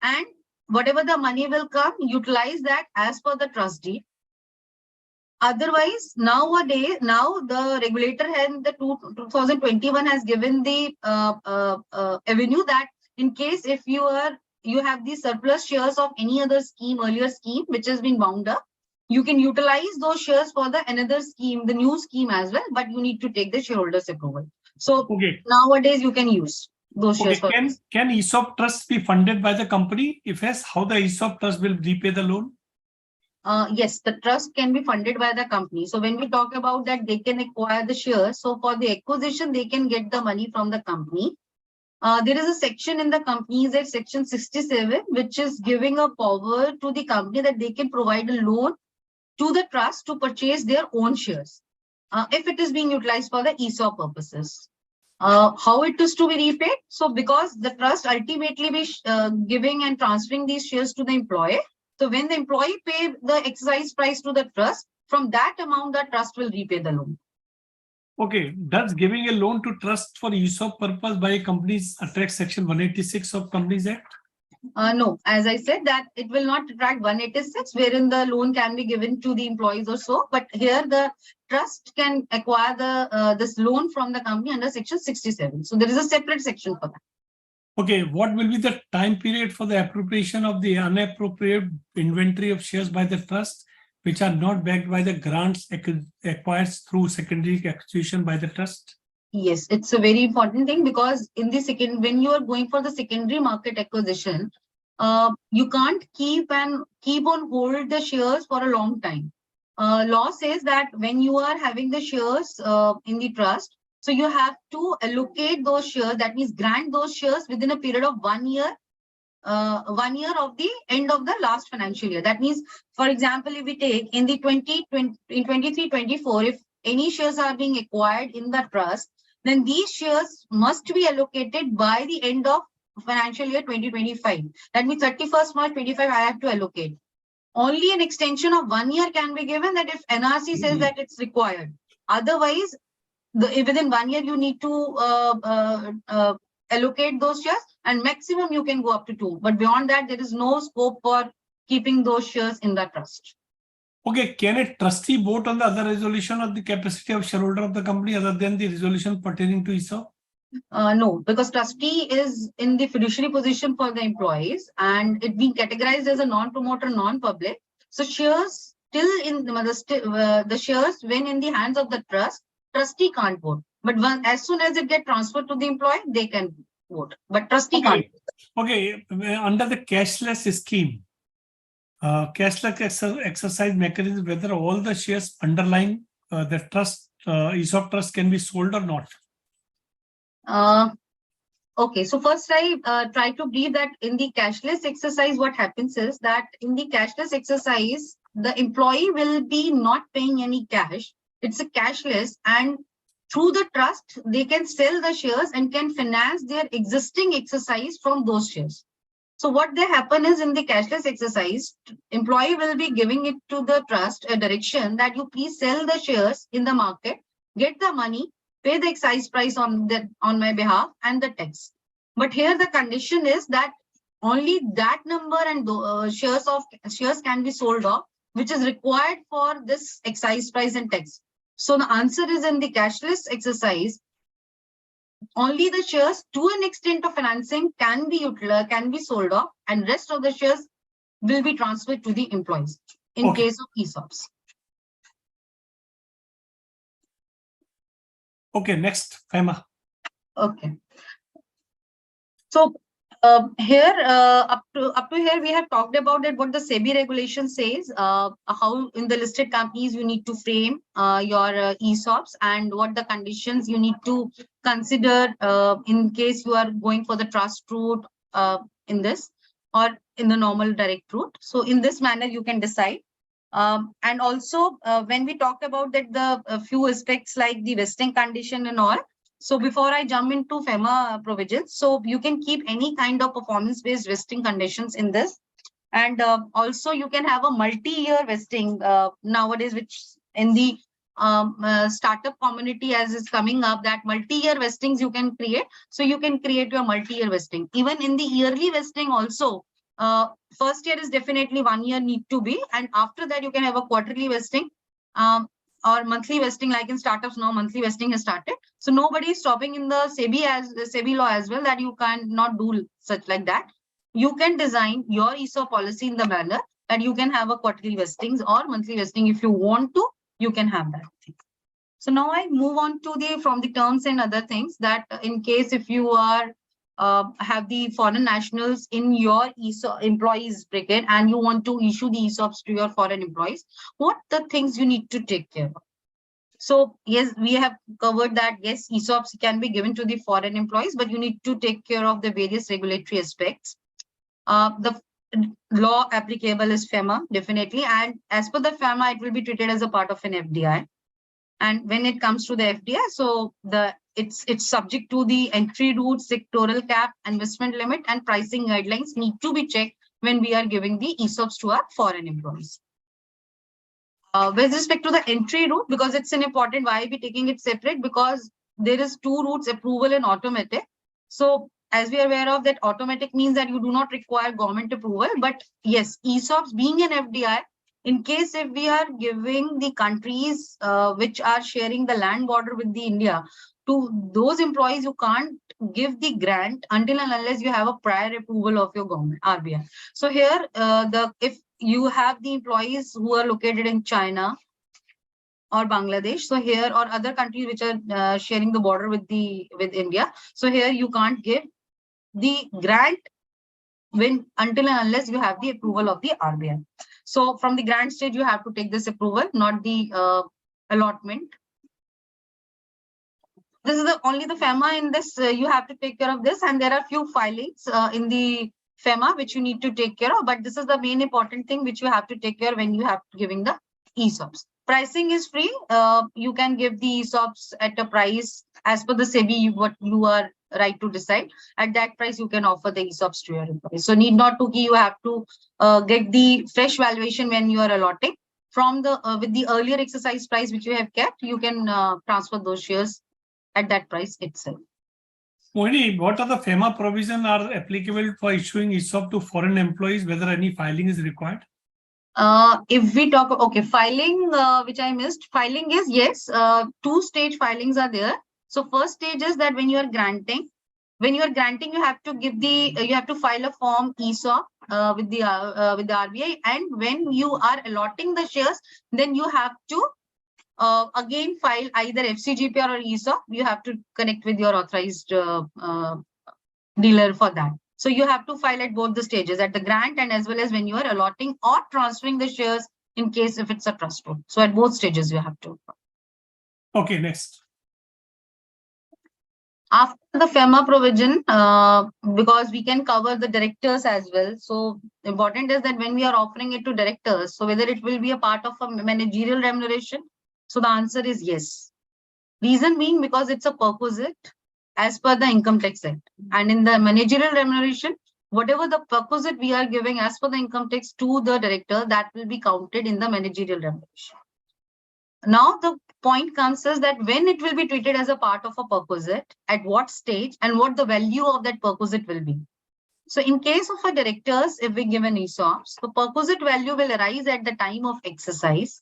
and whatever the money will come, utilize that as per the trust deed. Otherwise, nowadays, now the regulator and the 2021 has given the avenue that in case if you have the surplus shares of any other scheme, earlier scheme, which has been wound up, you can utilize those shares for the another scheme, the new scheme as well, but you need to take the shareholders approval. So nowadays you can use those shares. Can ESOP trust be funded by the company? If yes, how the ESOP trust will repay the loan? Yes, the trust can be funded by the company. So when we talk about that, they can acquire the shares. So for the acquisition, they can get the money from the company. There is a section in the Companies Act, section 67, which is giving a power to the company that they can provide a loan to the trust to purchase their own shares if it is being utilized for the ESOP purposes. How it is to be repaid? So because the trust ultimately be giving and transferring these shares to the employee. So when the employee pay the exercise price to the trust, from that amount, the trust will repay the loan. Okay, does giving a loan to trust for ESOP purpose by companies attract section 186 of Companies Act? No, as I said that it will not attract 186, wherein the loan can be given to the employees or so. But here the trust can acquire the this loan from the company under section 67. So there is a separate section for that. Okay, what will be the time period for the appropriation of the unappropriated inventory of shares by the trust, which are not backed by the grants acquired through secondary acquisition by the trust? Yes, it's a very important thing because in the when you are going for the secondary market acquisition, you can't keep on hold the shares for a long time. Law says that when you are having the shares in the trust, so you have to allocate those shares, that means grant those shares within a period of 1 year. 1 year of the end of the last financial year. That means, for example, if we take in the 23-24, if any shares are being acquired in the trust, then these shares must be allocated by the end of financial year 2025. That means 31st March 25, I have to allocate. Only an extension of 1 year can be given that if NRC says that it's required. Otherwise, within 1 year, you need to allocate those shares, and maximum you can go up to 2. But beyond that, there is no scope for keeping those shares in the trust. Okay, can a trustee vote on the other resolution of the capacity of shareholder of the company other than the resolution pertaining to ESOP? No, because trustee is in the fiduciary position for the employees, and it being categorized as a non-promoter, non-public. So shares still in the shares when in the hands of the trustee can't vote. But as soon as it get transferred to the employee, they can vote. But trustee can't. Okay, under the cashless scheme, cashless exercise mechanism, whether all the shares underlying the trust, ESOP trust can be sold or not? Okay, so first I try to brief that in the cashless exercise, what happens is that in the cashless exercise, the employee will be not paying any cash. It's a cashless, and through the trust, they can sell the shares and can finance their existing exercise from those shares. So what they happen is in the cashless exercise, employee will be giving it to the trust a direction that you please sell the shares in the market, get the money, pay the excise price on my behalf and the tax. But here the condition is that only that number and shares can be sold off, which is required for this excise price and tax. So the answer is in the cashless exercise, only the shares to an extent of financing can be sold off, and rest of the shares will be transferred to the employees in case of ESOPs. Okay, next, Faima. Okay. So here up to here we have talked about it, what the SEBI regulation says, how in the listed companies you need to frame your ESOPs, and what the conditions you need to consider in case you are going for the trust route in this or in the normal direct route. So in this manner you can decide. And also when we talk about that, the few aspects like the vesting condition and all. So before I jump into FEMA provisions, so you can keep any kind of performance-based vesting conditions in this. And also you can have a multi-year vesting nowadays, which in the startup community as is coming up, that multi-year vestings you can create. So you can create your multi-year vesting. Even in the yearly vesting also, first year is definitely 1 year need to be. And after that, you can have a quarterly vesting. Or monthly vesting, like in startups now, monthly vesting has started. So nobody is stopping in the SEBI law as well that you can not do such like that. You can design your ESOP policy in the manner that you can have a quarterly vestings or monthly vesting. If you want to, you can have that. So now I move on to from the terms and other things, that in case if you are have the foreign nationals in your ESOP employees bracket and you want to issue the ESOPs to your foreign employees, what the things you need to take care of. So yes, we have covered that. Yes, ESOPs can be given to the foreign employees, but you need to take care of the various regulatory aspects. The law applicable is FEMA, definitely. And as per the FEMA, it will be treated as a part of an FDI. And when it comes to the FDI, so it's subject to the entry route, sectoral cap, investment limit, and pricing guidelines need to be checked when we are giving the ESOPs to our foreign employees. With respect to the entry route, because it's an important, why are we taking it separate? Because there is two routes, approval and automatic. So as we are aware of that, automatic means that you do not require government approval. But yes, ESOPs being an FDI, in case if we are giving the countries which are sharing the land border with the India, to those employees, you can't give the grant until and unless you have a prior approval of your government, RBI. So here, if you have the employees who are located in China or Bangladesh, so here or other countries which are sharing the border with India, so here you can't give the grant until and unless you have the approval of the RBI. So from the grant stage, you have to take this approval, not the allotment. This is only the FEMA in this, you have to take care of this. And there are few filings in the FEMA which you need to take care of. But this is the main important thing which you have to take care when you have giving the ESOPs. Pricing is free. You can give the ESOPs at a price as per the SEBI, what you are right to decide. At that price, you can offer the ESOPs to your employees. So need not to you have to get the fresh valuation when you are allotting. from the with the earlier exercise price which you have kept, you can transfer those shares at that price itself. Mohini, what are the FEMA provision are applicable for issuing ESOP to foreign employees, whether any filing is required? If we talk, okay, filing, which I missed, filing is, yes, two-stage filings are there. So first stage is that when you are granting, you have to give the, you have to file a form ESOP with the RBI, and when you are allotting the shares, then you have to again file either FCGPR or ESOP. You have to connect with your authorized dealer for that. So you have to file at both the stages, at the grant and as well as when you are allotting or transferring the shares in case if it's a trust fund. So at both stages you have to. Okay, next. After the FEMA provision, because we can cover the directors as well. So important is that when we are offering it to directors, so whether it will be a part of a managerial remuneration. So the answer is yes. Reason being because it's a perquisite as per the Income Tax Act. And in the managerial remuneration, whatever the perquisite we are giving as per the income tax to the director, that will be counted in the managerial remuneration. Now the point comes is that when it will be treated as a part of a perquisite, at what stage and what the value of that perquisite will be. So in case of a directors, if we give an ESOPs, the perquisite value will arise at the time of exercise.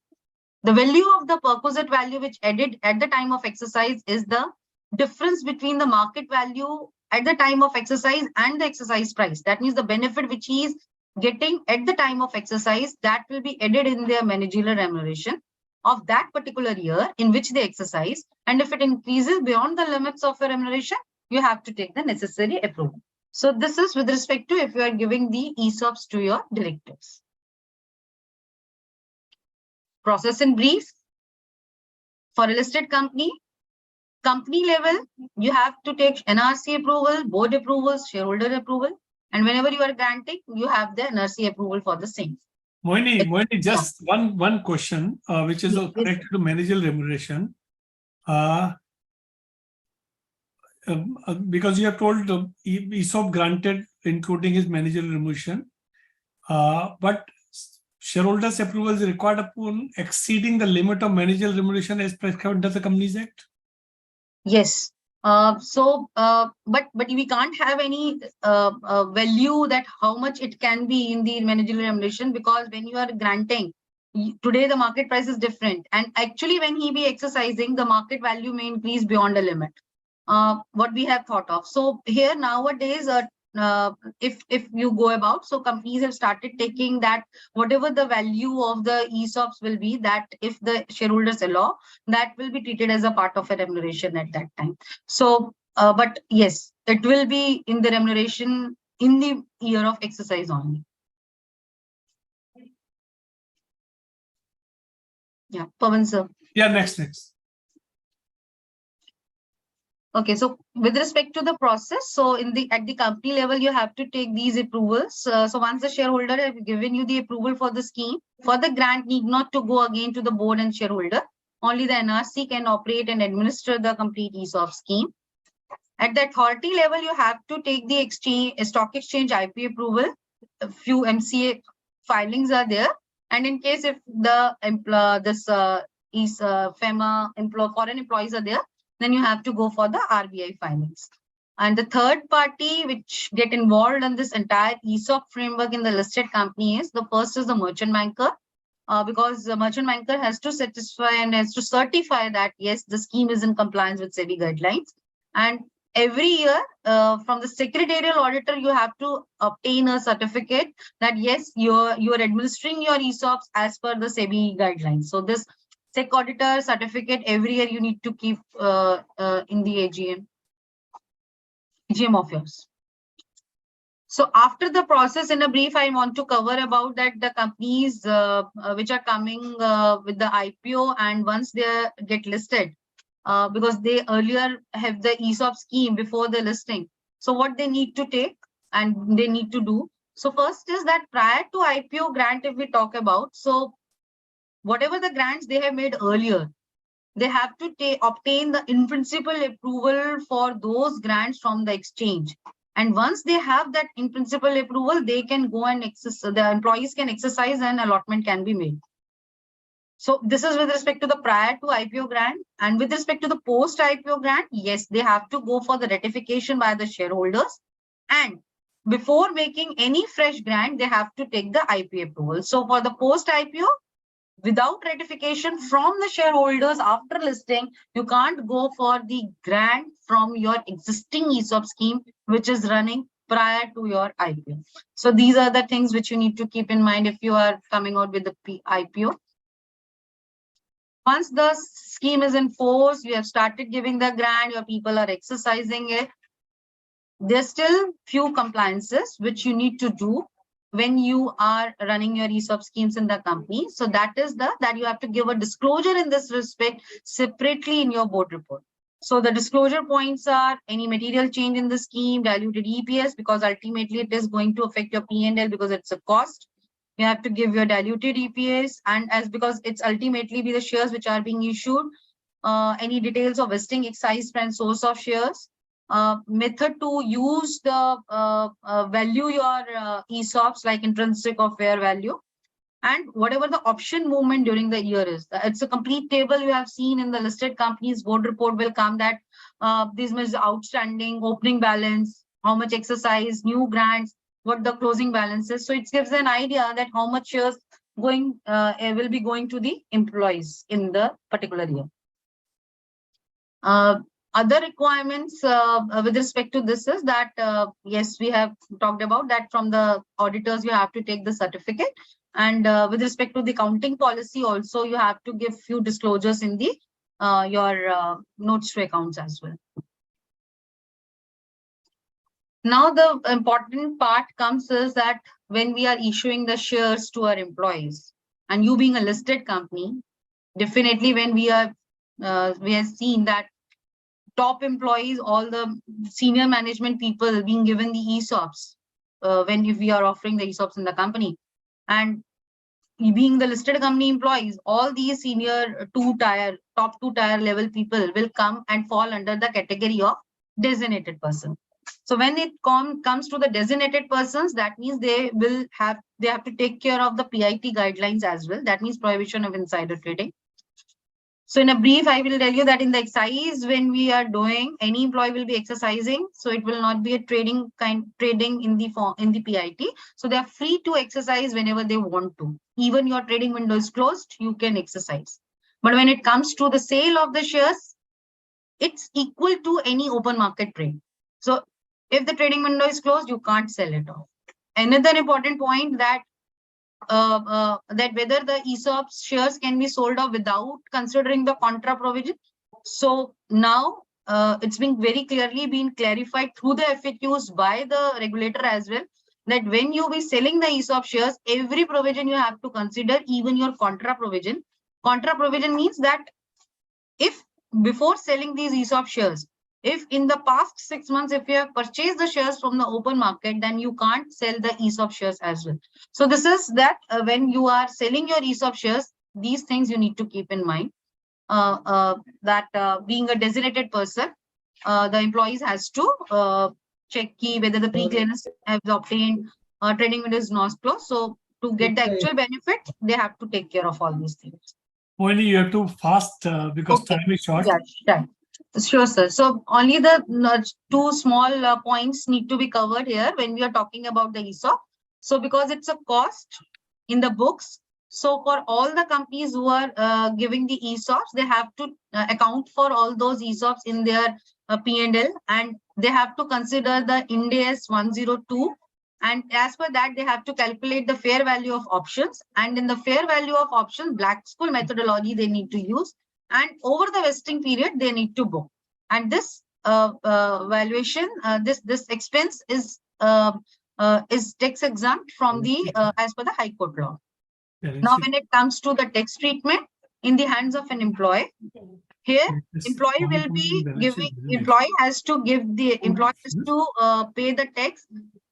The value of the perquisite value which added at the time of exercise is the difference between the market value at the time of exercise and the exercise price. That means the benefit which he is getting at the time of exercise, that will be added in their managerial remuneration of that particular year in which they exercise. And if it increases beyond the limits of your remuneration, you have to take the necessary approval. So this is with respect to if you are giving the ESOPs to your directors. Process in brief. For a listed company level, you have to take NRC approval, board approvals, shareholder approval. And whenever you are granting, you have the NRC approval for the same. Mohini, just one question, which is connected to managerial remuneration. Because you have told ESOP granted, including his managerial remuneration, but shareholders' approval is required upon exceeding the limit of managerial remuneration as prescribed under the Companies Act? Yes. But we can't have any value that how much it can be in the managerial remuneration, because when you are granting, today the market price is different. And actually when he be exercising, the market value may increase beyond a limit. What we have thought of. So here nowadays, if you go about, so companies have started taking that whatever the value of the ESOPs will be, that if the shareholders allow, that will be treated as a part of a remuneration at that time. So, but yes, it will be in the remuneration in the year of exercise only. Yeah, Pawan sir. Yeah, next. Okay, so with respect to the process, so at the company level, you have to take these approvals. So once the shareholder has given you the approval for the scheme, for the grant need not to go again to the board and shareholder. Only the NRC can operate and administer the complete ESOP scheme. At the authority level, you have to take the stock exchange IP approval. A few MCA filings are there, and in case if the FEMA foreign employees are there, then you have to go for the RBI filings. And the third party which get involved in this entire ESOP framework in the listed company is, the first is the merchant banker, because the merchant banker has to satisfy and has to certify that yes, the scheme is in compliance with SEBI guidelines. And every year from the secretarial auditor, you have to obtain a certificate that yes, you are administering your ESOPs as per the SEBI guidelines. So this SEC auditor certificate every year you need to keep in the AGM of yours. So after the process, in a brief, I want to cover about that the companies which are coming with the IPO, and once they get listed, because they earlier have the ESOP scheme before the listing. So what they need to take and they need to do. So first is that prior to IPO grant, if we talk about, so whatever the grants they have made earlier, they have to obtain the in principle approval for those grants from the exchange. And once they have that in principle approval, they can go and the employees can exercise and allotment can be made. So this is with respect to the prior to IPO grant, and with respect to the post IPO grant, yes, they have to go for the ratification by the shareholders, and before making any fresh grant, they have to take the IP approval. So for the post IPO, without ratification from the shareholders after listing, you can't go for the grant from your existing ESOP scheme, which is running prior to your IPO. So these are the things which you need to keep in mind if you are coming out with the IPO. Once the scheme is in force, you have started giving the grant, your people are exercising it. There's still few compliances which you need to do when you are running your ESOP schemes in the company. So that is that you have to give a disclosure in this respect separately in your board report. So the disclosure points are any material change in the scheme, diluted EPS, because ultimately it is going to affect your P&L because it's a cost. You have to give your diluted EPS, and as because it's ultimately be the shares which are being issued, any details of vesting, exercise, and source of shares, method to use the value your ESOPs like intrinsic or fair value, and whatever the option movement during the year is. It's a complete table you have seen in the listed companies board report will come that this is outstanding, opening balance, how much exercise, new grants, what the closing balance is. So it gives an idea that how much shares going will be going to the employees in the particular year. Other requirements with respect to this is that, yes, we have talked about that from the auditors, you have to take the certificate. And with respect to the accounting policy also, you have to give few disclosures in the your notes to accounts as well. Now, the important part comes is that when we are issuing the shares to our employees, and you being a listed company, definitely when we have seen that top employees, all the senior management people being given the ESOPs when we are offering the ESOPs in the company, and being the listed company employees, all these senior top two tier level people will come and fall under the category of designated person. So when it comes to the designated persons, that means they have to take care of the PIT guidelines as well. That means prohibition of insider trading. So in a brief, I will tell you that in the exercise, when we are doing, any employee will be exercising. So it will not be a trading in the PIT. So they are free to exercise whenever they want to. Even your trading window is closed, you can exercise. But when it comes to the sale of the shares, it's equal to any open market trade. So if the trading window is closed, you can't sell it off. Another important point that whether the ESOP shares can be sold off without considering the contra provision. So now it's been very clearly been clarified through the FAQs by the regulator as well, that when you be selling the ESOP shares, every provision you have to consider, even your contra provision. Contra provision means that if before selling these ESOP shares, if in the past 6 months, if you have purchased the shares from the open market, then you can't sell the ESOP shares as well. So this is that when you are selling your ESOP shares, these things you need to keep in mind. Being a designated person, the employees has to check whether the pre-clearance has obtained, trading window is not closed. So to get the actual benefit, they have to take care of all these things. Only you have to fast because time is short. Yeah, done. Sure, sir. So only the two small points need to be covered here when we are talking about the ESOP. So because it's a cost in the books, so for all the companies who are giving the ESOPs, they have to account for all those ESOPs in their P&L, and they have to consider the Ind AS 102. And as per that, they have to calculate the fair value of options. And in the fair value of options, Black School methodology they need to use. And over the vesting period, they need to book. And this valuation, this expense is tax exempt from the as per the High Court law. Now, when it comes to the tax treatment in the hands of an employee, here employee will be giving. Employee has to pay the tax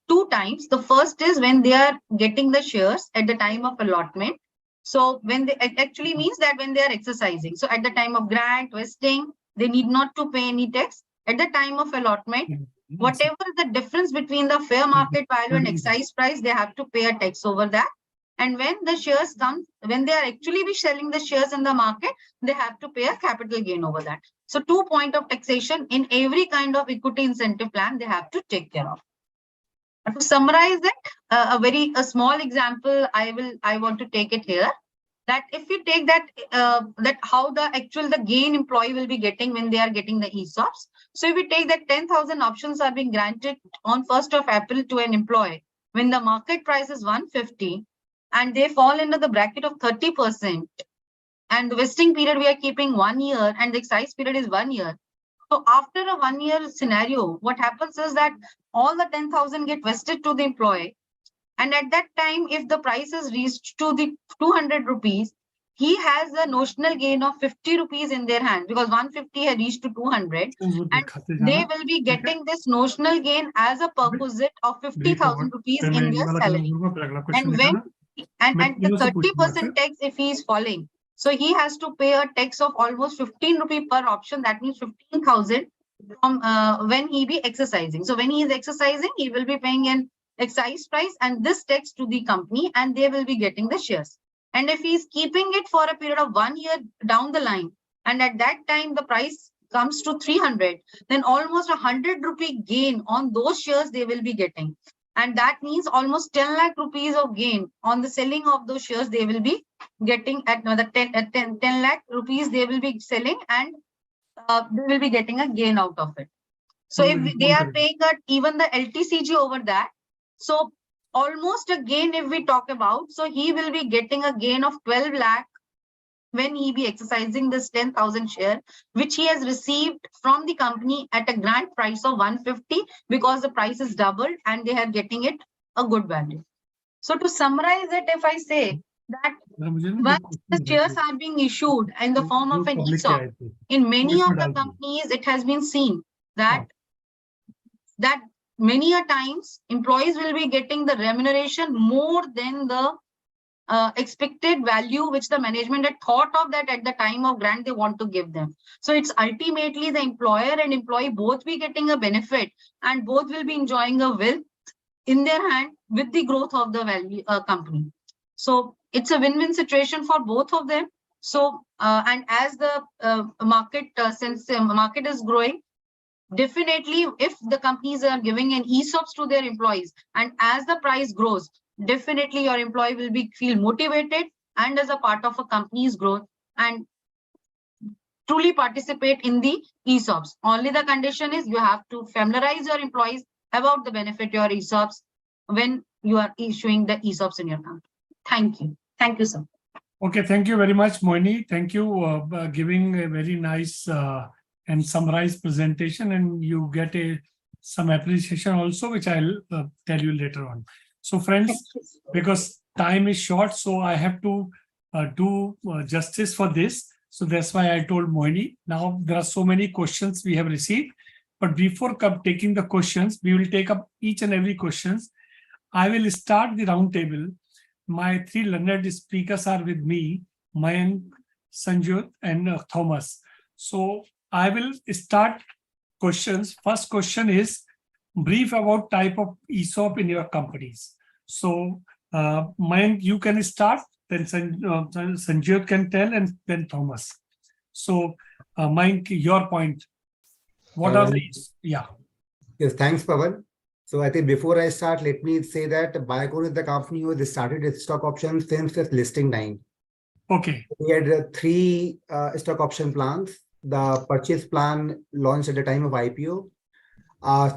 2 times. The first is when they are getting the shares at the time of allotment. So when it actually means that when they are exercising. So at the time of grant, vesting, they need not to pay any tax. At the time of allotment, whatever the difference between the fair market value and excise price, they have to pay a tax over that. And when the shares come, when they are actually be selling the shares in the market, they have to pay a capital gain over that. So 2 points of taxation in every kind of equity incentive plan they have to take care of. To summarize it, a small example I want to take it here. That if you take that how the gain employee will be getting when they are getting the ESOPs. So if we take that 10,000 options are being granted on 1st of April to an employee when the market price is 150 and they fall into the bracket of 30%, and the vesting period we are keeping 1 year and the exercise period is 1 year. So after a 1 year scenario, what happens is that all the 10,000 get vested to the employee. And at that time, if the price is reached to the 200 rupees, he has a notional gain of 50 rupees in their hand because 150 had reached to 200. And they will be getting this notional gain as a perquisite of 50,000 rupees in their salary. And when and the 30% tax if he is falling, so he has to pay a tax of almost 15 rupee per option. That means 15,000 from when he be exercising. So when he is exercising, he will be paying an excise price and this tax to the company, and they will be getting the shares. And if he is keeping it for a period of 1 year down the line, and at that time the price comes to 300, then almost 100 rupee gain on those shares they will be getting. And that means almost 10 lakh rupees of gain on the selling of those shares they will be getting at another 10 lakh rupees they will be selling, and they will be getting a gain out of it. So if they are paying even the LTCG over that, so almost a gain if we talk about, so he will be getting a gain of 12 lakh when he be exercising this 10,000 share, which he has received from the company at a grant price of 150 because the price is doubled and they are getting it a good value. So to summarize it, if I say that once the shares are being issued in the form of an ESOP, in many of the companies, it has been seen that many a times employees will be getting the remuneration more than the expected value which the management had thought of that at the time of grant they want to give them. So it's ultimately the employer and employee both be getting a benefit and both will be enjoying a wealth in their hand with the growth of the value company. So it's a win-win situation for both of them. So and as the market since the market is growing, definitely if the companies are giving an ESOPs to their employees and as the price grows, definitely your employee will be feel motivated and as a part of a company's growth and truly participate in the ESOPs. Only the condition is you have to familiarize your employees about the benefit your ESOPs when you are issuing the ESOPs in your company. Thank you. Thank you, sir. Okay, thank you very much, Moini. Thank you giving a very nice and summarized presentation, and you get some appreciation also, which I'll tell you later on. So friends, because time is short, so I have to do justice for this. So that's why I told Moini. Now there are so many questions we have received, but before taking the questions, we will take up each and every questions. I will start the round table. My three learned speakers are with me, Mayank, Sanjot, and Thomas. So I will start questions. First question is brief about type of ESOP in your companies. So Mayank, you can start, then Sanjot can tell, and then Thomas. So Mayank, your point. What are these? Yeah. Yes, thanks, Pawan. So I think before I start, let me say that Biocon is the company who started its stock options since its listing time. Okay. We had three stock option plans. The purchase plan launched at the time of IPO.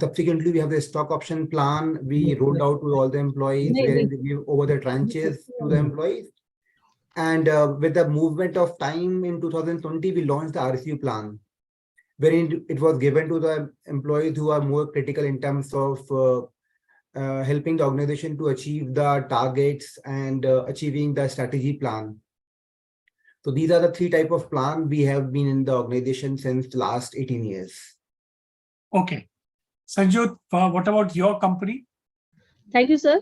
Subsequently, we have the stock option plan we rolled out to all the employees, wherein we give over the tranches to the employees. And with the movement of time in 2020, we launched the RSU plan, wherein it was given to the employees who are more critical in terms of helping the organization to achieve the targets and achieving the strategy plan. So these are the three types of plan we have been in the organization since the last 18 years. Okay. Sanjot, what about your company? Thank you, sir.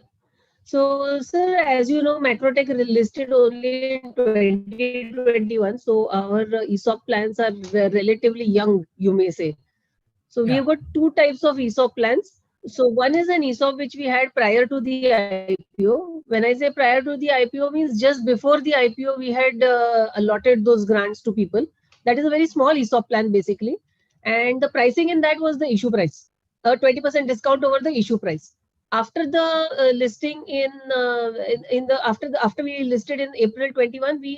So, sir, as you know, Macrotech listed only in 2021. So our ESOP plans are relatively young, you may say. So we have got two types of ESOP plans. So one is an ESOP which we had prior to the IPO. When I say prior to the IPO means just before the IPO, we had allotted those grants to people. That is a very small ESOP plan basically. And the pricing in that was the issue price, a 20% discount over the issue price. After the listing after we listed in April 21, we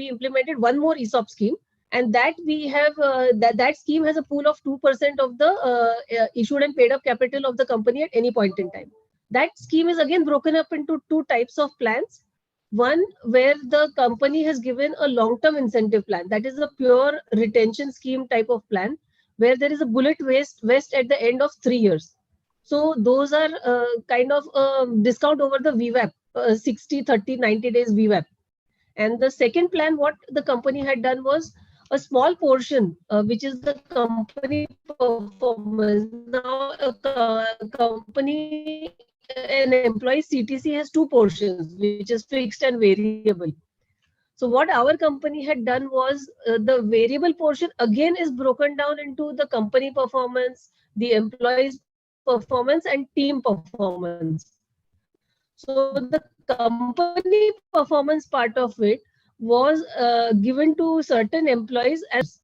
implemented one more ESOP scheme, and that we have that scheme has a pool of 2% of the issued and paid up capital of the company at any point in time. That scheme is again broken up into two types of plans. One where the company has given a long-term incentive plan, that is a pure retention scheme type of plan, where there is a bullet vest at the end of 3 years. So those are kind of discount over the VWAP, 60, 30, 90 days VWAP. And the second plan, what the company had done was a small portion, which is the company performance. Now, an employee CTC has two portions, which is fixed and variable. So what our company had done was the variable portion again is broken down into the company performance, the employees performance, and team performance. So the company performance part of it was given to certain employees as.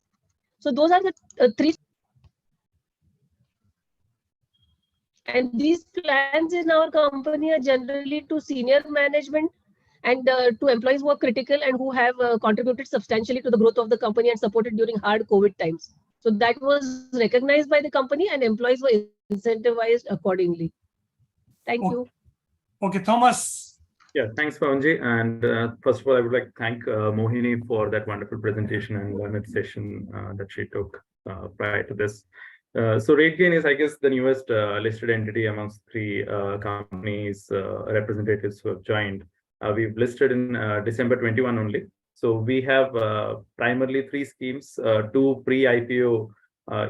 So those are the three. And these plans in our company are generally to senior management and to employees who are critical and who have contributed substantially to the growth of the company and supported during hard COVID times. So that was recognized by the company and employees were incentivized accordingly. Thank you. Okay, Thomas. Yeah, thanks, Pawanji. And first of all, I would like to thank Mohini for that wonderful presentation and learned session that she took prior to this. So RateGain is, I guess, the newest listed entity amongst three companies, representatives who have joined. We've listed in December 21 only. So we have primarily three schemes, two pre-IPO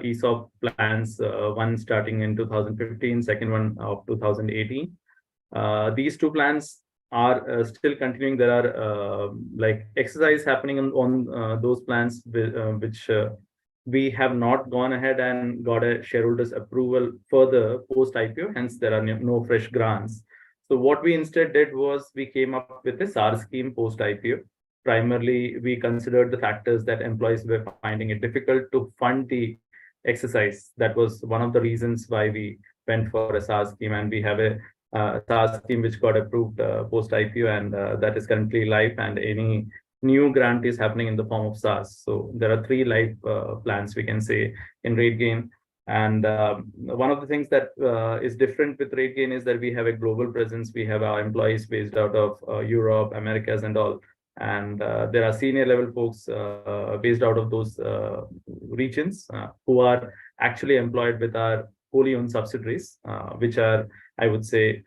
ESOP plans, one starting in 2015, second one of 2018. These two plans are still continuing. There are like exercise happening on those plans, which we have not gone ahead and got a shareholders approval further post IPO. Hence, there are no fresh grants. So what we instead did was we came up with a SAR scheme post IPO. Primarily, we considered the factors that employees were finding it difficult to fund the exercise. That was one of the reasons why we went for a SAR scheme, and we have a SAR scheme which got approved post IPO, and that is currently live, and any new grant is happening in the form of SARs. So there are three live plans, we can say, in RateGain. And one of the things that is different with RateGain is that we have a global presence. We have our employees based out of Europe, Americas, and all. And there are senior level folks based out of those regions who are actually employed with our wholly owned subsidiaries, which are, I would say,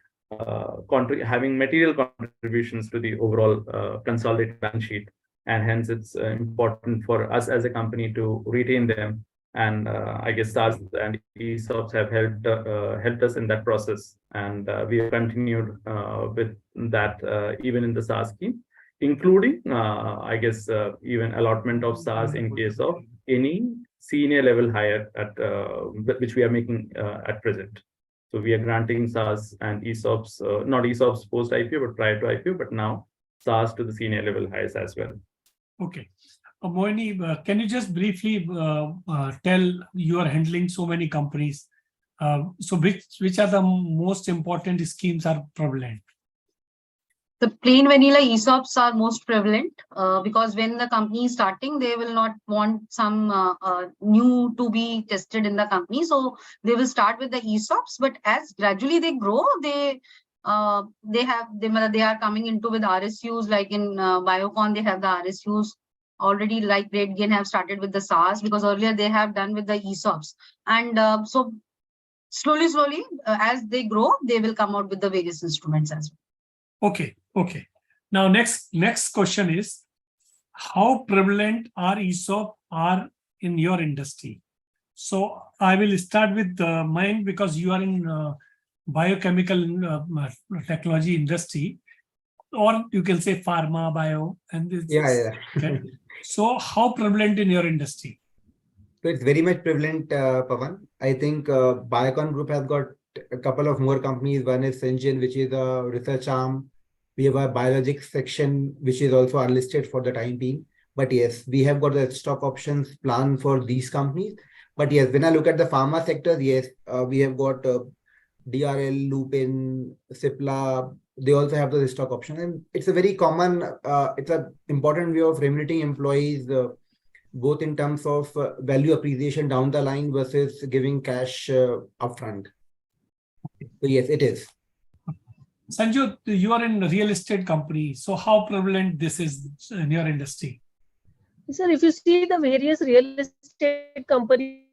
having material contributions to the overall consolidated balance sheet. And hence, it's important for us as a company to retain them. And I guess SARs and ESOPs have helped us in that process. And we have continued with that even in the SARs scheme, including, I guess, even allotment of SARs in case of any senior level hire at which we are making at present. So we are granting SARs and ESOPs, not ESOPs post IPO, but prior to IPO, but now SARs to the senior level hires as well. Okay. Mohini, can you just briefly tell, you are handling so many companies. So which are the most important schemes are prevalent? The plain vanilla ESOPs are most prevalent because when the company is starting, they will not want some new to be tested in the company. So they will start with the ESOPs, but as gradually they grow, they are coming into with RSUs. Like in Biocon, they have the RSUs already. Like RateGain have started with the SARs, because earlier they have done with the ESOPs. And so slowly, as they grow, they will come out with the various instruments as well. Okay. Now, next question is, how prevalent are ESOP are in your industry? So I will start with mine, because you are in biochemical technology industry, or you can say pharma, bio, and Yeah. Okay. So how prevalent in your industry? So it's very much prevalent, Pawan. I think Biocon Group has got a couple of more companies. One is Syngene, which is a research arm. We have a biologics section, which is also unlisted for the time being. But yes, we have got the stock options plan for these companies. But yes, when I look at the pharma sector, yes, we have got DRL, Lupin, Cipla. They also have the stock option, and it's a very common, it's an important way of remunerating employees, both in terms of value appreciation down the line versus giving cash upfront. So yes, it is. Sanju, you are in real estate company. So how prevalent this is in your industry? Sir, if you see the various real estate companies,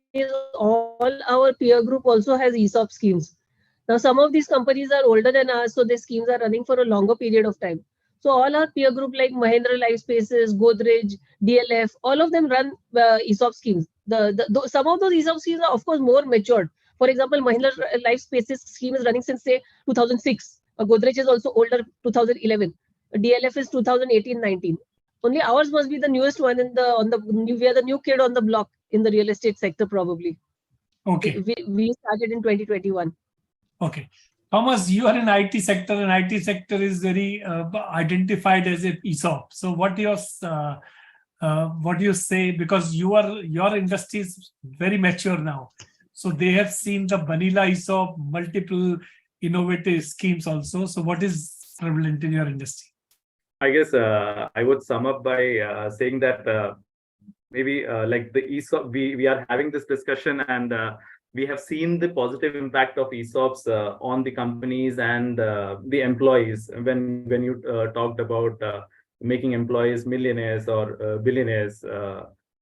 all our peer group also has ESOP schemes. Now, some of these companies are older than us, so their schemes are running for a longer period of time. So all our peer group like Mahindra Life Spaces, Godrej, DLF, all of them run ESOP schemes. Some of those ESOP schemes are of course more matured. For example, Mahindra Life Spaces scheme is running since say 2006. Godrej is also older, 2011. DLF is 2018-19. Only ours must be the newest one we are the new kid on the block in the real estate sector probably. Okay. We started in 2021. Okay. Thomas, you are in IT sector, and IT sector is very identified as an ESOP. So what do you say? Because your industry is very mature now. So they have seen the vanilla ESOP, multiple innovative schemes also. So what is prevalent in your industry? I guess I would sum up by saying that maybe like the ESOP, we are having this discussion, and we have seen the positive impact of ESOPs on the companies and the employees. When you talked about making employees millionaires or billionaires,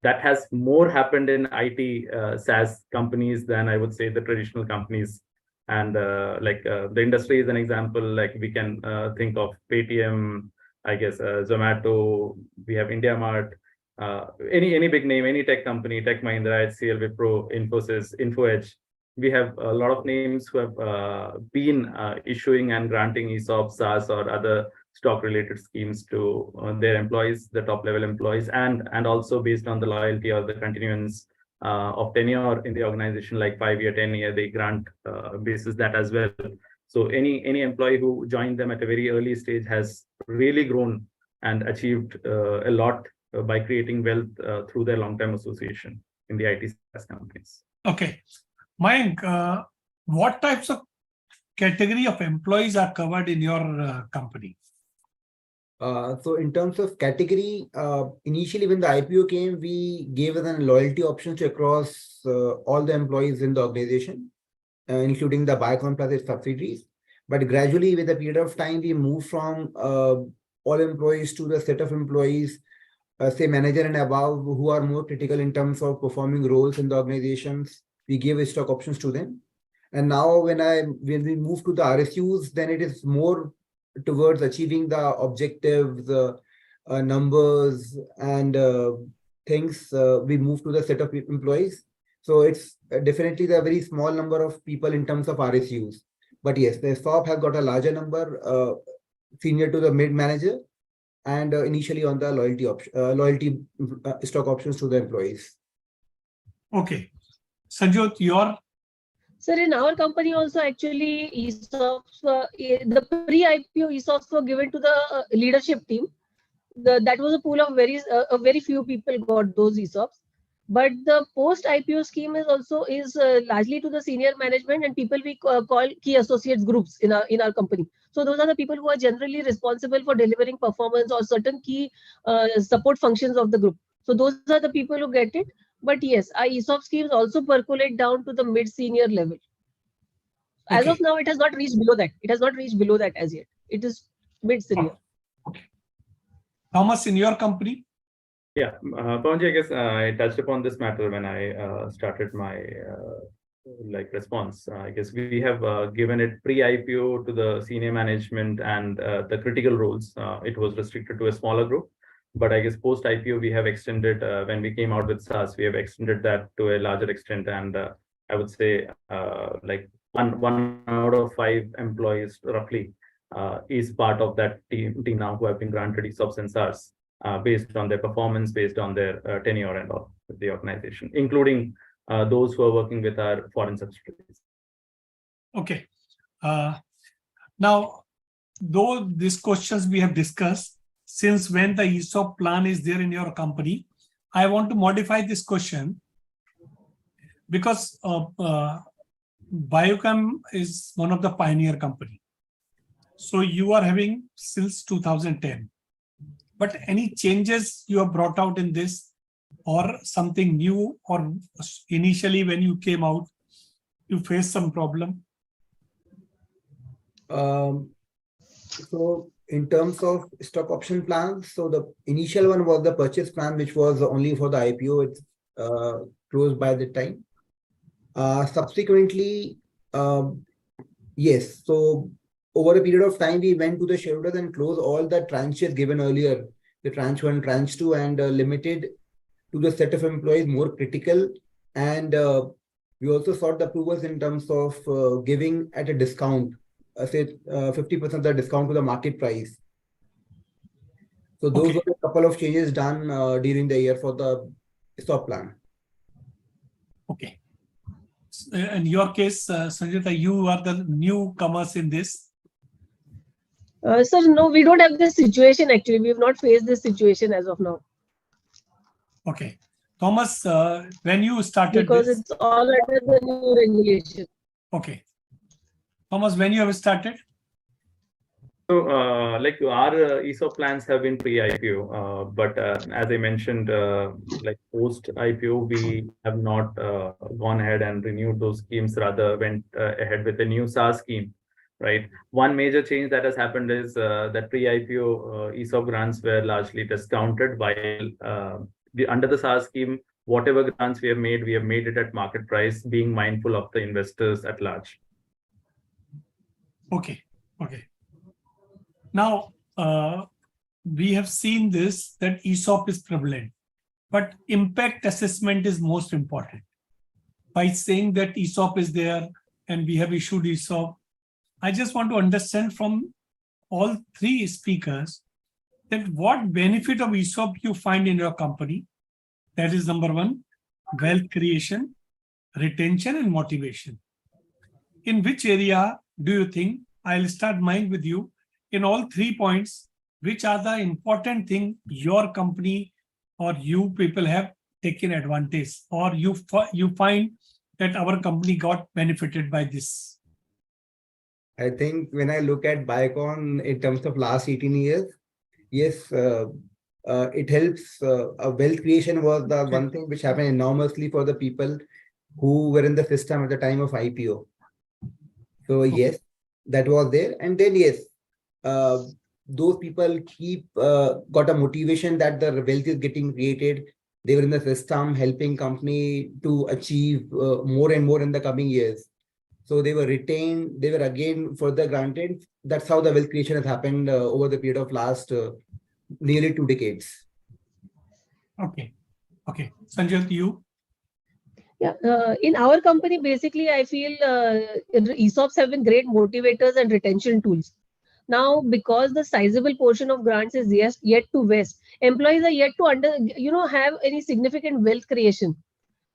that has more happened in IT SaaS companies than I would say the traditional companies. And the industry is an example. Like we can think of Paytm, I guess Zomato. We have IndiaMart. Any big name, any tech company, Tech Mahindra, HCL, Wipro, Infosys, InfoEdge. We have a lot of names who have been issuing and granting ESOPs, SaaS, or other stock-related schemes to their employees, the top-level employees, and also based on the loyalty or the continuance of tenure in the organization, like 5-year, 10-year, they grant basis that as well. So any employee who joined them at a very early stage has really grown and achieved a lot by creating wealth through their long-term association in the IT SaaS companies. Okay. Mayank, what types of category of employees are covered in your company? So in terms of category, initially when the IPO came, we gave a loyalty option to across all the employees in the organization, including the Biocon plus its subsidiaries. But gradually, with a period of time, we moved from all employees to the set of employees, say manager and above, who are more critical in terms of performing roles in the organizations. We gave stock options to them. And now when we move to the RSUs, then it is more towards achieving the objectives, numbers, and things. We move to the set of employees. So it's definitely the very small number of people in terms of RSUs. But yes, the ESOP has got a larger number, senior to the mid manager, and initially on the loyalty stock options to the employees. Okay. Sanjot, your? Sir, in our company also actually ESOPs, the pre-IPO ESOPs were given to the leadership team. That was a pool of very few people got those ESOPs. But the post-IPO scheme is largely to the senior management and people we call key associates groups in our company. So those are the people who are generally responsible for delivering performance or certain key support functions of the group. So those are the people who get it. But yes, our ESOP schemes also percolate down to the mid-senior level. As of now, it has not reached below that. It has not reached below that as yet. It is mid-senior. Okay. Thomas, in your company? Yeah, Pawanji, I guess I touched upon this matter when I started my response. I guess we have given it pre-IPO to the senior management and the critical roles. It was restricted to a smaller group. But I guess post-IPO, we have extended, when we came out with SaaS, we have extended that to a larger extent. And I would say one out of 5 employees roughly is part of that team now who have been granted ESOPs and SaaS based on their performance, based on their tenure and all with the organization, including those who are working with our foreign subsidiaries. Okay. Now, though these questions we have discussed, since when the ESOP plan is there in your company, I want to modify this question because Biochem is one of the pioneer company. So you are having since 2010. But any changes you have brought out in this or something new, or initially when you came out, you faced some problem? So in terms of stock option plans, so the initial one was the purchase plan, which was only for the IPO. It's closed by the time. Subsequently, yes. So over a period of time, we went to the shareholders and closed all the tranches given earlier, the tranche 1, tranche 2, and limited to the set of employees more critical. And we also sought the approvals in terms of giving at a discount, say 50% of the discount to the market price. So those were a couple of changes done during the year for the ESOP plan. Okay. In your case, Sanjita, you are the newcomers in this. Sir, no, we don't have this situation actually. We have not faced this situation as of now. Okay. Thomas, when you started Because this, it's all under the new regulation. okay. Thomas, when you have started? So, like our ESOP plans have been pre-IPO, but as I mentioned, like post-IPO, we have not gone ahead and renewed those schemes, rather went ahead with the new SaaS scheme, right? One major change that has happened is that pre-IPO ESOP grants were largely discounted, while under the SaaS scheme, whatever grants we have made it at market price, being mindful of the investors at large. Okay. Okay. Now, we have seen this, that ESOP is prevalent, but impact assessment is most important. By saying that ESOP is there and we have issued ESOP, I just want to understand from all three speakers that what benefit of ESOP you find in your company. That is number one, wealth creation, retention, and motivation. In which area do you think, I'll start mine with you, in all 3 points, which are the important thing your company or you people have taken advantage, or you find that our company got benefited by this? I think when I look at Biocon in terms of last 18 years, yes, it helps. Wealth creation was the one thing which happened enormously for the people who were in the system at the time of IPO. So yes, that was there. And then yes, those people got a motivation that the wealth is getting created. They were in the system helping company to achieve more and more in the coming years. So they were retained, they were again further granted. That's how the wealth creation has happened over the period of last nearly 2 decades. Okay. Okay. Sanjay, you? Yeah, in our company, basically, I feel ESOPs have been great motivators and retention tools. Now, because the sizable portion of grants is yet to vest, employees are yet to have any significant wealth creation.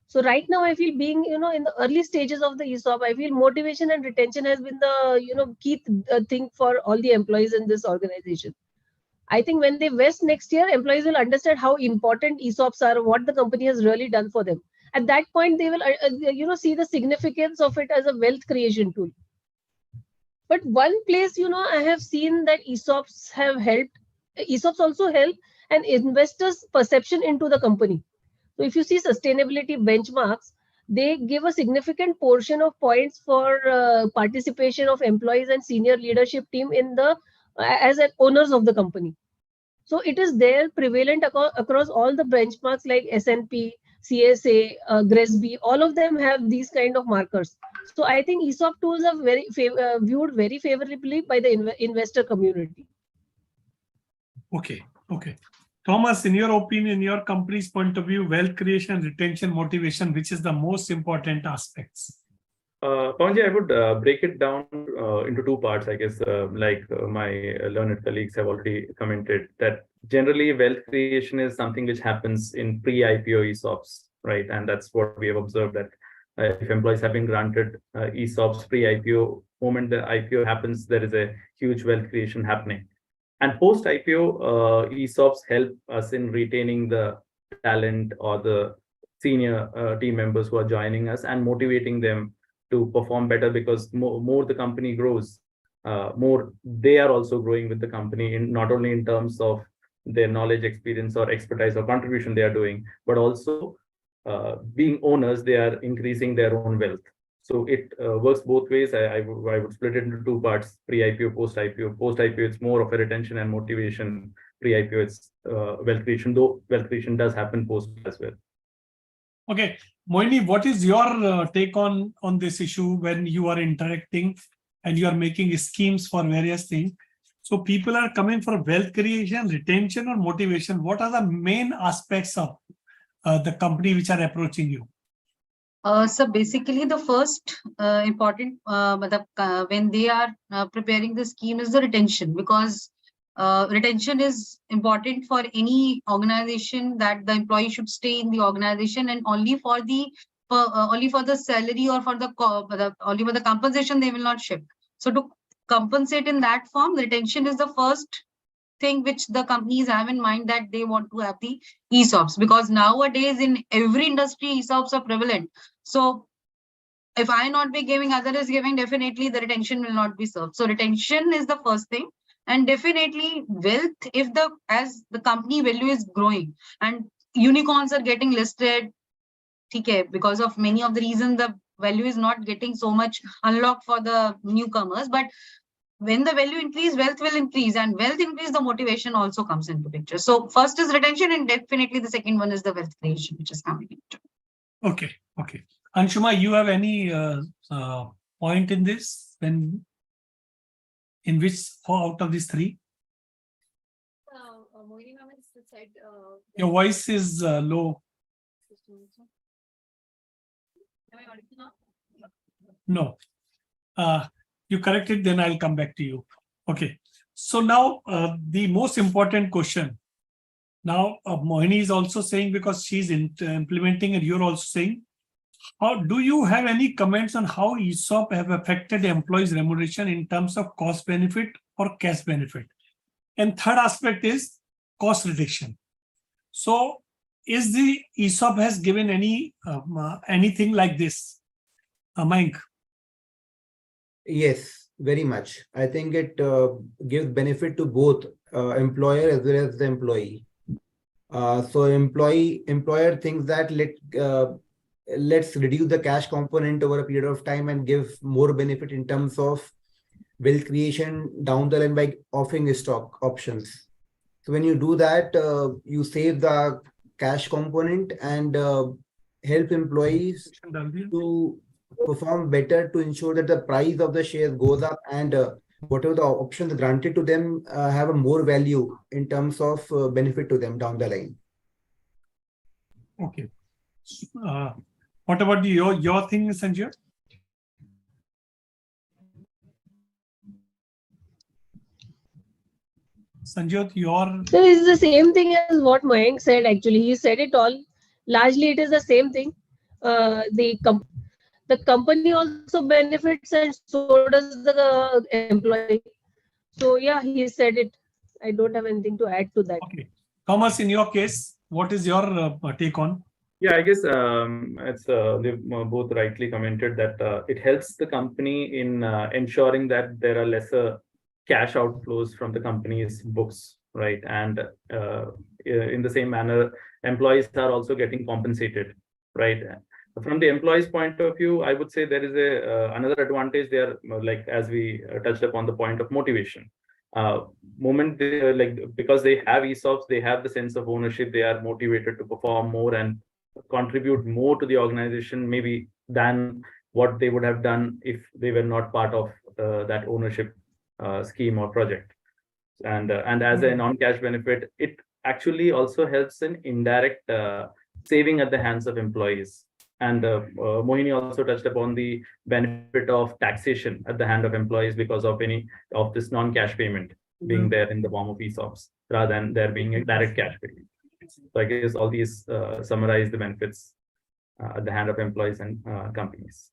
So right now, I feel being, in the early stages of the ESOP, I feel motivation and retention has been the, key thing for all the employees in this organization. I think when they vest next year, employees will understand how important ESOPs are, what the company has really done for them. At that point, they will, see the significance of it as a wealth creation tool. But one place, I have seen that ESOPs have helped. ESOPs also help an investor's perception into the company. So if you see sustainability benchmarks, they give a significant portion of points for participation of employees and senior leadership team in the as owners of the company. So it is there prevalent across all the benchmarks like S&P, CSA, GRESB. All of them have these kind of markers. So I think ESOP tools are viewed very favorably by the investor community. Okay. Okay. Thomas, in your opinion, your company's point of view, wealth creation, retention, motivation, which is the most important aspects? Pawanji, I would break it down into 2 parts, I guess. My learned colleagues have already commented that generally wealth creation is something which happens in pre-IPO ESOPs, right? And that's what we have observed, that if employees have been granted ESOPs pre-IPO, moment the IPO happens, there is a huge wealth creation happening. And post-IPO, ESOPs help us in retaining the talent or the senior team members who are joining us and motivating them to perform better, because more the company grows, more they are also growing with the company, in not only in terms of their knowledge, experience, or expertise or contribution they are doing, but also being owners, they are increasing their own wealth. So it works both ways. I would split it into two parts: pre-IPO, post-IPO. Post-IPO, it's more of a retention and motivation. Pre-IPO, it's wealth creation, though wealth creation does happen post as well. Okay, Mohini, what is your take on this issue when you are interacting and you are making schemes for various things? So people are coming for wealth creation, retention, or motivation. What are the main aspects of the company which are approaching you? So basically, the first important when they are preparing the scheme is the retention, because retention is important for any organization, that the employee should stay in the organization, and only for the salary or for only for the compensation they will not shift. So to compensate in that form, retention is the first thing which the companies have in mind, that they want to have the ESOPs, because nowadays in every industry ESOPs are prevalent. So if I not be giving, other is giving, definitely the retention will not be served. So retention is the first thing. And definitely wealth, as the company value is growing and unicorns are getting listed, okay, because of many of the reasons, the value is not getting so much unlocked for the newcomers. But when the value increase, wealth will increase, and wealth increase, the motivation also comes into picture. So first is retention, and definitely the second one is the wealth creation, which is coming into. Okay. Anshuma, you have any point in this? In which out of these three? Your voice is low. No. You correct it, then I'll come back to you. Okay. So now the most important question. Now Mohini is also saying, because she's implementing, and you're also saying, how do you have any comments on how ESOP have affected employees' remuneration in terms of cost benefit or cash benefit? And third aspect is cost reduction. So is the ESOP has given any anything like this? Mayank? Yes, very much. I think it gives benefit to both employer as well as the employee. So employer thinks that let's reduce the cash component over a period of time and give more benefit in terms of wealth creation down the line by offering stock options. So when you do that, you save the cash component and help employees to perform better, to ensure that the price of the shares goes up, and whatever the options granted to them have a more value in terms of benefit to them down the line. Okay. What about your thing, Sanjay? Sanjay, your... So it's the same thing as what Mayank said. Actually, he said it all. Largely, it is the same thing. The company also benefits, and so does the employee. So yeah, he said it. I don't have anything to add to that. Okay. Thomas, in your case, what is your take on? Yeah, I guess it's they've both rightly commented that it helps the company in ensuring that there are lesser cash outflows from the company's books, right? And in the same manner, employees are also getting compensated, right? From the employee's point of view, I would say there is another advantage there, like as we touched upon the point of motivation. Moment they because they have ESOPs, they have the sense of ownership, they are motivated to perform more and contribute more to the organization, maybe than what they would have done if they were not part of that ownership scheme or project. And as a non-cash benefit, it actually also helps in indirect saving at the hands of employees. And Mohini also touched upon the benefit of taxation at the hand of employees because of any of this non-cash payment being there in the form of ESOPs, rather than there being a direct cash payment. So I guess all these summarize the benefits at the hand of employees and companies.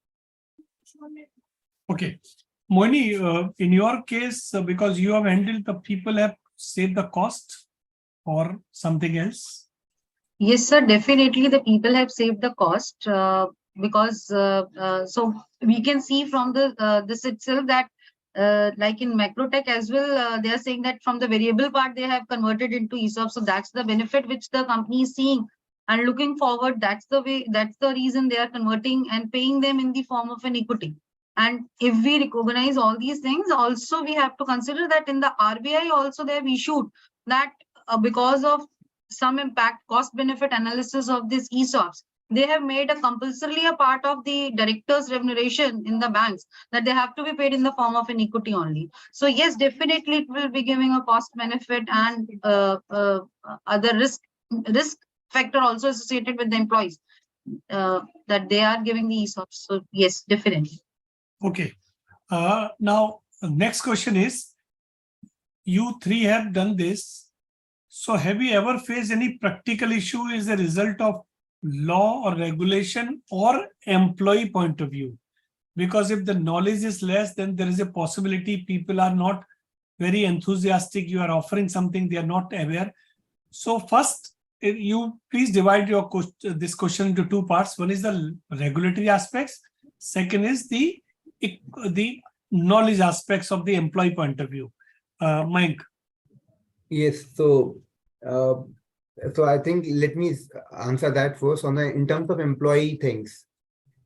Okay. Mohini, in your case, because you have handled, the people have saved the cost or something else? Yes, sir, definitely the people have saved the cost because so we can see from the this itself that like in Macrotech as well, they are saying that from the variable part they have converted into ESOP. So that's the benefit which the company is seeing and looking forward. That's the way, that's the reason they are converting and paying them in the form of an equity. And if we recognize all these things, also we have to consider that in the RBI also they have issued that because of some impact cost benefit analysis of these ESOPs, they have made a compulsorily a part of the director's remuneration in the banks that they have to be paid in the form of an equity only. So yes, definitely it will be giving a cost benefit and other risk factor also associated with the employees that they are giving the ESOPs. So yes, definitely. Okay. Now, next question is, you three have done this. So have you ever faced any practical issue as a result of law or regulation or employee point of view? Because if the knowledge is less, then there is a possibility people are not very enthusiastic. You are offering something they are not aware. So first, you please divide your this question into two parts. One is the regulatory aspects. Second is the knowledge aspects of the employee point of view. Mayank. Yes, so I think let me answer that first on the in terms of employee things.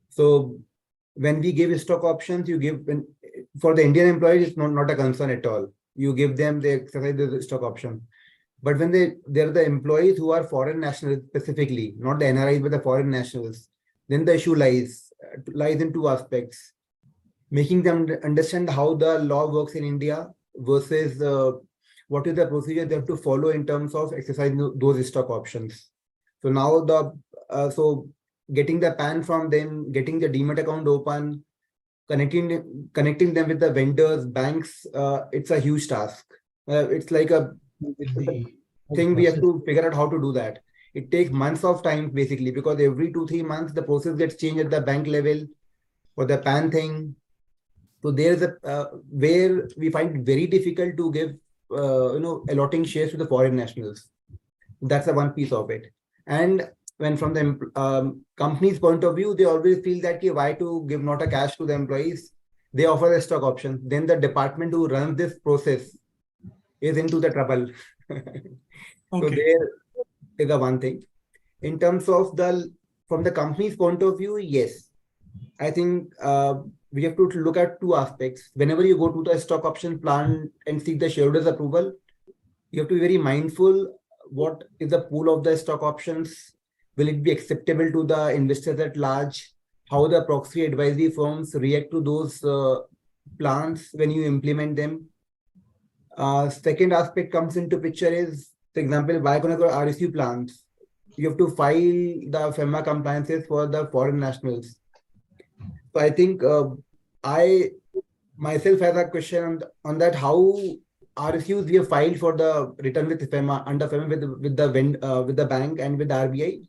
So when we give stock options, you give for the Indian employees, it's not a concern at all. You give them, they exercise the stock option. But when they're the employees who are foreign nationals specifically, not the NRIs, but the foreign nationals, then the issue lies in two aspects: making them understand how the law works in India versus what is the procedure they have to follow in terms of exercising those stock options. So now so getting the PAN from them, getting the demat account open, connecting them with the vendors, banks, it's a huge task. It's like a thing we have to figure out how to do that. It takes months of time basically, because every 2-3 months the process gets changed at the bank level for the PAN thing. So there's a where we find it very difficult to give allotting shares to the foreign nationals. That's the one piece of it. And when from the company's point of view, they always feel that why to give not a cash to the employees, they offer a stock option. Then the department who runs this process is into the trouble. So there is the one thing. In terms of from the company's point of view, yes, I think we have to look at two aspects. Whenever you go to the stock option plan and seek the shareholders' approval, you have to be very mindful what is the pool of the stock options. Will it be acceptable to the investors at large? How the proxy advisory firms react to those plans when you implement them? Second aspect comes into picture is, for example, why going to go RSU plans? You have to file the FEMA compliances for the foreign nationals. So I think I myself have a question on that, how RSUs we have filed for the return with FEMA, under FEMA with the bank and with the RBI.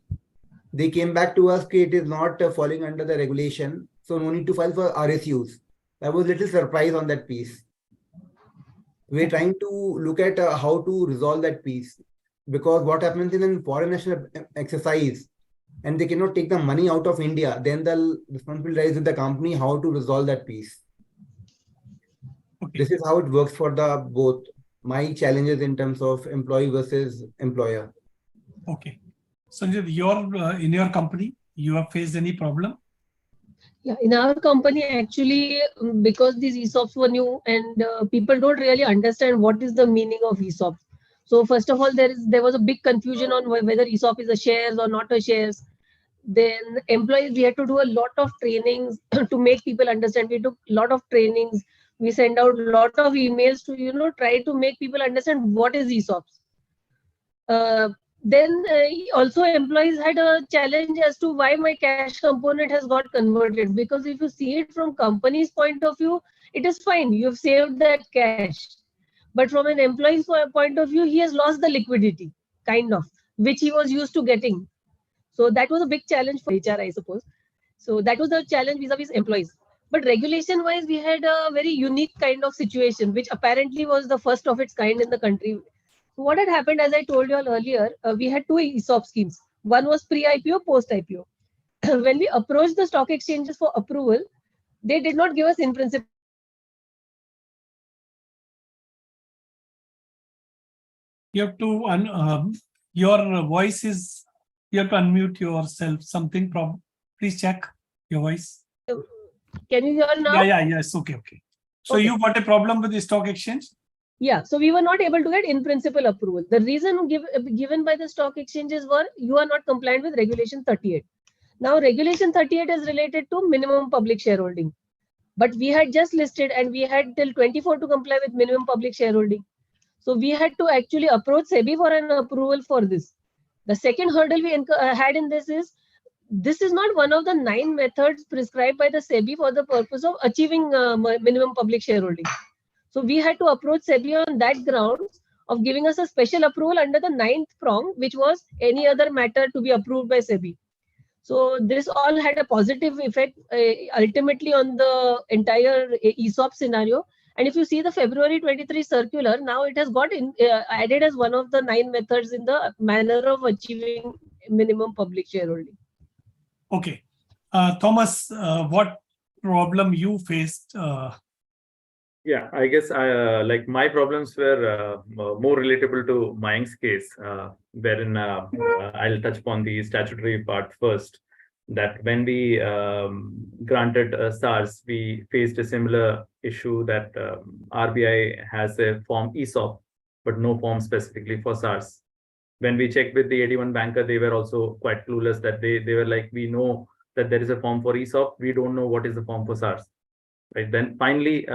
They came back to us that it is not falling under the regulation, so no need to file for RSUs. I was a little surprised on that piece. We're trying to look at how to resolve that piece, because what happens in a foreign national exercise and they cannot take the money out of India, then the responsibility lies with the company how to resolve that piece. Okay. This is how it works for the both my challenges in terms of employee versus employer. Okay. Sanjay, in your company, you have faced any problem? Yeah, in our company, actually, because these ESOPs were new and people don't really understand what is the meaning of ESOP. So first of all, there was a big confusion on whether ESOP is a shares or not a shares. Then employees, we had to do a lot of trainings to make people understand. We took a lot of trainings. We send out a lot of emails to, try to make people understand what is ESOPs. Then also employees had a challenge as to why my cash component has got converted, because if you see it from company's point of view, it is fine, you've saved that cash, but from an employee's point of view, he has lost the liquidity kind of, which he was used to getting. So that was a big challenge for HR, I suppose. So that was the challenge vis-a-vis employees. But regulation wise, we had a very unique kind of situation, which apparently was the first of its kind in the country. So what had happened, as I told you all earlier, we had two ESOP schemes. One was pre-IPO, post-IPO. When we approached the stock exchanges for approval, they did not give us in principle. You have to, your voice is, you have to unmute yourself. Something problem. Please check your voice. Can you hear now? Yes. Okay. So Okay. you got a problem with the stock exchange? Yeah, so we were not able to get in principle approval. The reason given by the stock exchanges were you are not compliant with regulation 38. Now regulation 38 is related to minimum public shareholding. But we had just listed and we had till 24 to comply with minimum public shareholding. So we had to actually approach SEBI for an approval for this. The second hurdle we had in this is not one of the 9 methods prescribed by the SEBI for the purpose of achieving minimum public shareholding. So we had to approach SEBI on that grounds of giving us a special approval under the 9th prong, which was any other matter to be approved by SEBI. So this all had a positive effect ultimately on the entire ESOP scenario. And if you see the February 23 circular, now it has got added as one of the 9 methods in the manner of achieving minimum public shareholding. Okay. Thomas, what problem you faced? Yeah, I guess like my problems were more relatable to Mayank's case, wherein I'll touch upon the statutory part first. That when we granted SARS, we faced a similar issue that RBI has a form ESOP, but no form specifically for SARS. When we checked with the 81 banker, they were also quite clueless that they were like, we know that there is a form for ESOP, we don't know what is the form for SARS. Right. Then finally,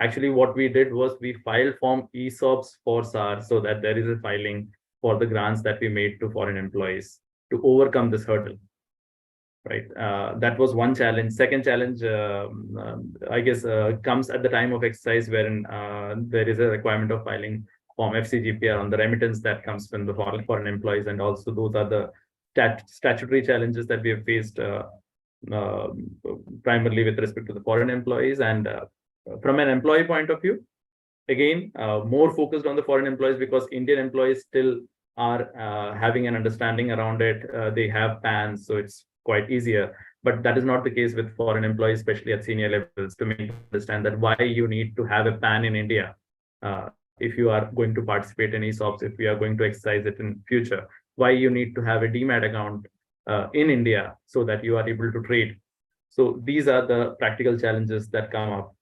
actually what we did was we filed form ESOPs for SARS so that there is a filing for the grants that we made to foreign employees to overcome this hurdle. Right. That was one challenge. Second challenge, I guess, comes at the time of exercise wherein there is a requirement of filing form FCGPR on the remittance that comes from the foreign employees. And also those are the statutory challenges that we have faced primarily with respect to the foreign employees. And from an employee point of view, again, more focused on the foreign employees because Indian employees still are having an understanding around it. They have PANs, so it's quite easier. But that is not the case with foreign employees, especially at senior levels, to make them understand that why you need to have a PAN in India if you are going to participate in ESOPs, if we are going to exercise it in future, why you need to have a demat account in India so that you are able to trade. So these are the practical challenges that come up.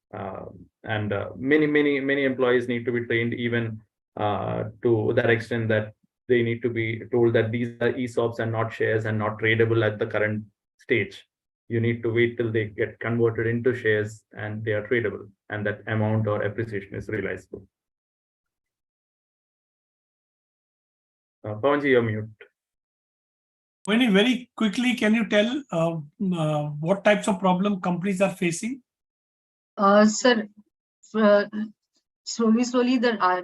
And many employees need to be trained even to that extent that they need to be told that these are ESOPs and not shares and not tradable at the current stage. You need to wait till they get converted into shares and they are tradable and that amount or appreciation is realizable. Pawanji, you're mute. Very quickly, can you tell what types of problem companies are facing? Sir, slowly,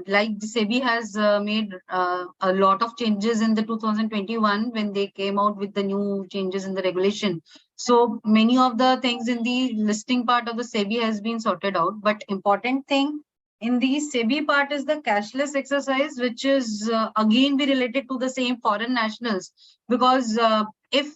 like SEBI has made a lot of changes in the 2021 when they came out with the new changes in the regulation. So many of the things in the listing part of the SEBI has been sorted out. But important thing in the SEBI part is the cashless exercise, which is again be related to the same foreign nationals, because if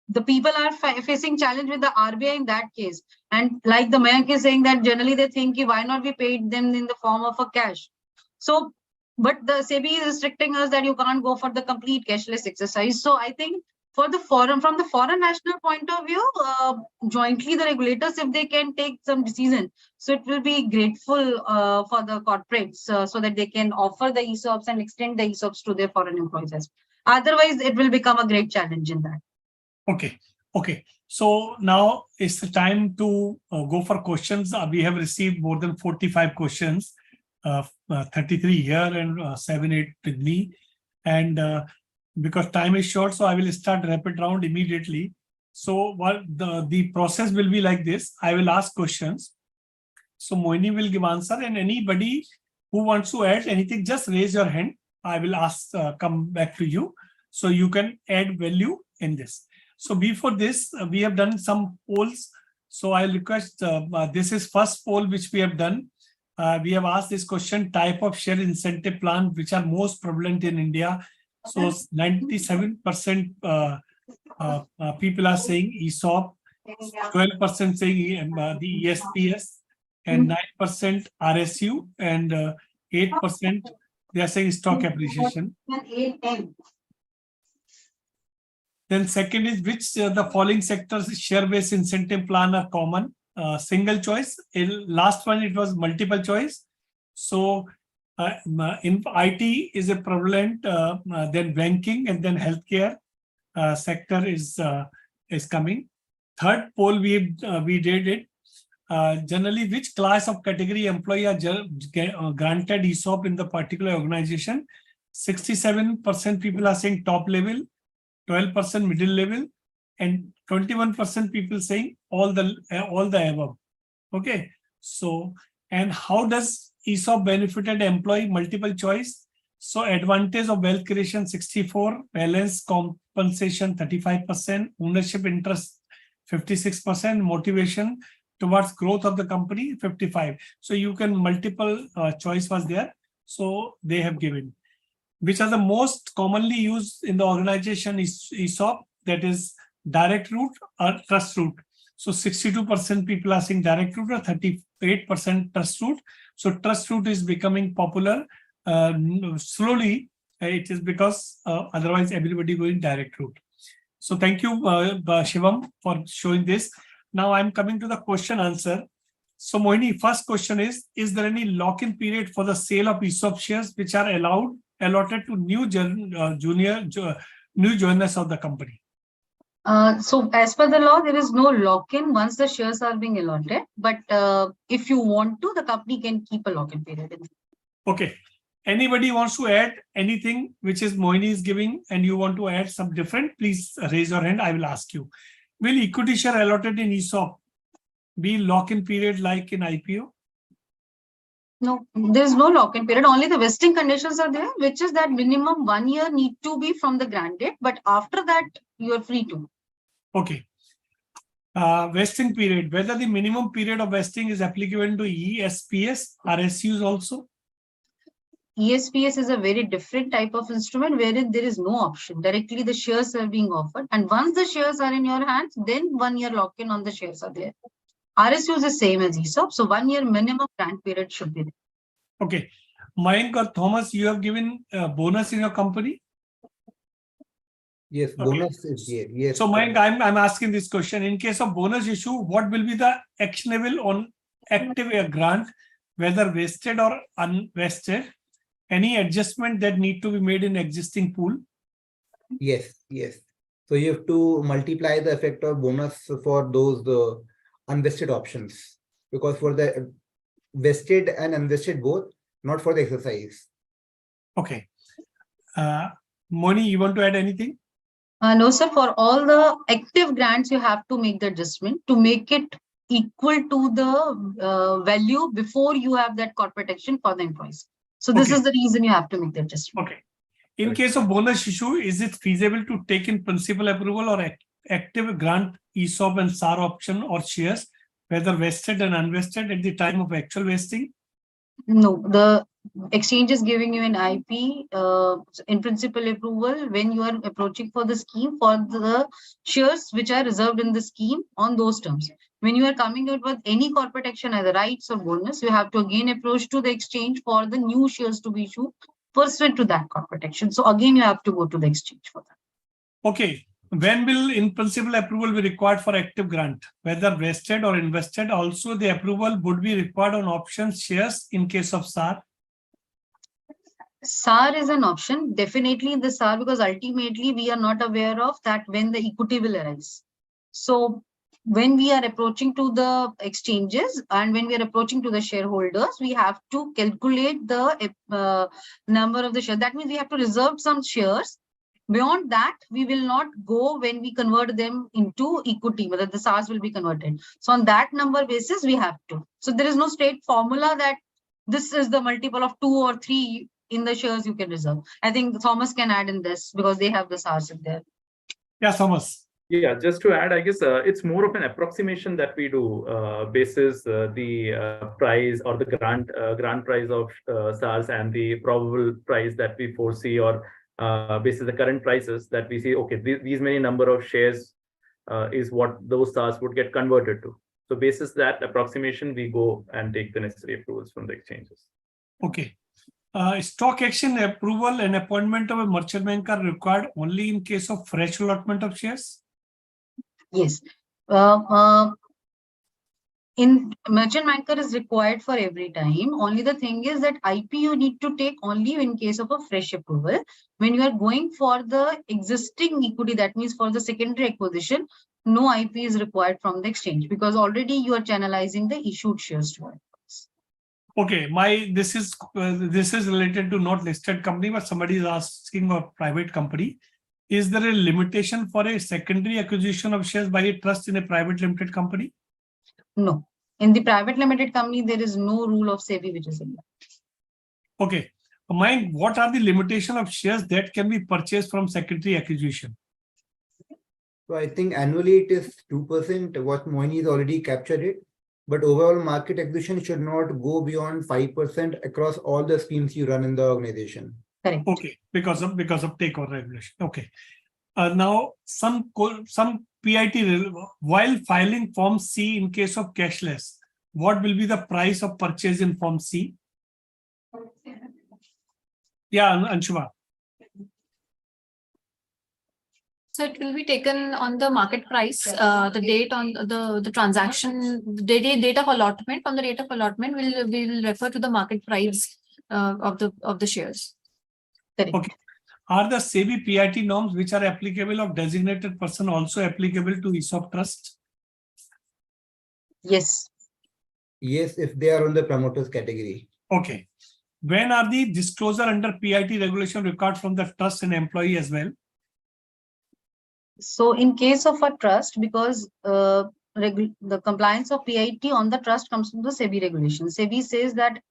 the people are facing challenge with the RBI in that case, and like the Mayank is saying that generally they think why not we paid them in the form of a cash. So, but the SEBI is restricting us that you can't go for the complete cashless exercise. So I think for the foreign, from the foreign national point of view, jointly the regulators, if they can take some decision, so it will be grateful for the corporates so that they can offer the ESOPs and extend the ESOPs to their foreign employees as well. Otherwise, it will become a great challenge in that. Okay. So now it's the time to go for questions. We have received more than 45 questions, 33 here and 7-8 with me. And because time is short, so I will start rapid round immediately. So what the process will be like this. I will ask questions. So Mohini will give answer, and anybody who wants to add anything, just raise your hand. I will ask, come back to you. So you can add value in this. So before this, we have done some polls. So I'll request, this is first poll which we have done. We have asked this question, type of share incentive plan which are most prevalent in India. So 97% people are saying ESOP, 12% saying the ESPS, and 9% RSU, and 8% they are saying stock appreciation. Then second is which the following sectors share-based incentive plan are common. Single choice. Last one, it was multiple choice. So in IT is a prevalent, then banking, and then healthcare sector is coming. Third poll we did it. Generally, which class of category employee are granted ESOP in the particular organization? 67% people are saying top level, 12% middle level, and 21% people saying all the above. Okay, so and how does ESOP benefited employee? Multiple choice. So advantage of wealth creation 64, balance compensation 35%, ownership interest 56%, motivation towards growth of the company 55. So you can multiple choice was there. So they have given. Which are the most commonly used in the organization is ESOP, that is direct route or trust route. So 62% people are saying direct route or 38% trust route. So trust route is becoming popular slowly. It is because otherwise everybody going direct route. So thank you, Shivam, for showing this. Now I'm coming to the question answer. So Mohini, first question is there any lock-in period for the sale of ESOP shares which are allotted to new joiners of the company? So as per the law, there is no lock-in once the shares are being allotted. But if you want to, the company can keep a lock-in period. Okay. Anybody wants to add anything which is Mohini is giving and you want to add some different, please raise your hand. I will ask you. Will equity share allotted in ESOP be lock-in period like in IPO? No, there is no lock-in period. Only the vesting conditions are there, which is that minimum 1 year need to be from the grant date. But after that, you are free to. Okay. Vesting period, whether the minimum period of vesting is applicable to ESPS, RSUs also? ESPS is a very different type of instrument wherein there is no option. Directly the shares are being offered. And once the shares are in your hands, then 1 year lock-in on the shares are there. RSU is the same as ESOP. So 1 year minimum grant period should be there. Okay. Mayank or Thomas, you have given bonus in your company? Yes, Okay. bonus is here. Yes. So Mayank, I'm asking this question. In case of bonus issue, what will be the actionable on active grant, whether vested or unvested? Any adjustment that need to be made in existing pool? Yes, yes. So you have to multiply the effect of bonus for those unvested options, because for the vested and unvested both, not for the exercise. Okay. Moni, you want to add anything? No, sir. For all the active grants, you have to make the adjustment to make it equal to the value before you have that corporate action for the employees. So this is the reason you have to make the adjustment. Okay. In case of bonus issue, is it feasible to take in principal approval or active grant ESOP and SAR option or shares, whether vested and unvested at the time of actual vesting? No, the exchange is giving you an IP in principal approval when you are approaching for the scheme for the shares which are reserved in the scheme on those terms. When you are coming out with any corporate action, either rights or bonus, you have to again approach to the exchange for the new shares to be issued pursuant to that corporate action. So again, you have to go to the exchange for that. Okay. When will in principal approval be required for active grant, whether vested or invested? Also, the approval would be required on options shares in case of SAR. SAR is an option, definitely in the SAR, because ultimately we are not aware of that when the equity will arise. So when we are approaching to the exchanges and when we are approaching to the shareholders, we have to calculate the number of the shares. That means we have to reserve some shares. Beyond that, we will not go when we convert them into equity, whether the SARs will be converted. So on that number basis, we have to. So there is no straight formula that this is the multiple of 2 or 3 in the shares you can reserve. I think Thomas can add in this because they have the SARs in there. Yeah, Thomas. Yeah, just to add, I guess it's more of an approximation that we do basis the price or the grant price of SARS and the probable price that we foresee, or basis the current prices that we see. Okay, these many number of shares is what those SARS would get converted to. So basis that approximation, we go and take the necessary approvals from the exchanges. Okay. Stock action approval and appointment of a merchant bank are required only in case of fresh allotment of shares. Yes. In merchant banker is required for every time. Only the thing is that IP you need to take only in case of a fresh approval. When you are going for the existing equity, that means for the secondary acquisition, no IP is required from the exchange, because already you are channelizing the issued shares to it. Okay, this is related to not listed company, but somebody is asking a private company. Is there a limitation for a secondary acquisition of shares by a trust in a private limited company? No. In the private limited company, there is no rule of SEBI which is in that. Okay. Mind, what are the limitation of shares that can be purchased from secondary acquisition? So I think annually it is 2%. What Mohini has already captured it. But overall market acquisition should not go beyond 5% across all the schemes you run in the organization. Correct. Okay, because of takeover regulation. Okay. Now some PIT while filing Form C in case of cashless, what will be the price of purchase in Form C? Yeah, Anshuma. So it will be taken on the market price, the date on the transaction, the date of allotment. From the date of allotment, we'll refer to the market price of the shares. Correct. Okay. Are the SEBI PIT norms which are applicable of designated person also applicable to ESOP trust? Yes. Yes, if they are on the promoters category. Okay. When are the disclosure under PIT regulation required from the trust and employee as well? So in case of a trust, because the compliance of PIT on the trust comes from the SEBI regulation. SEBI says that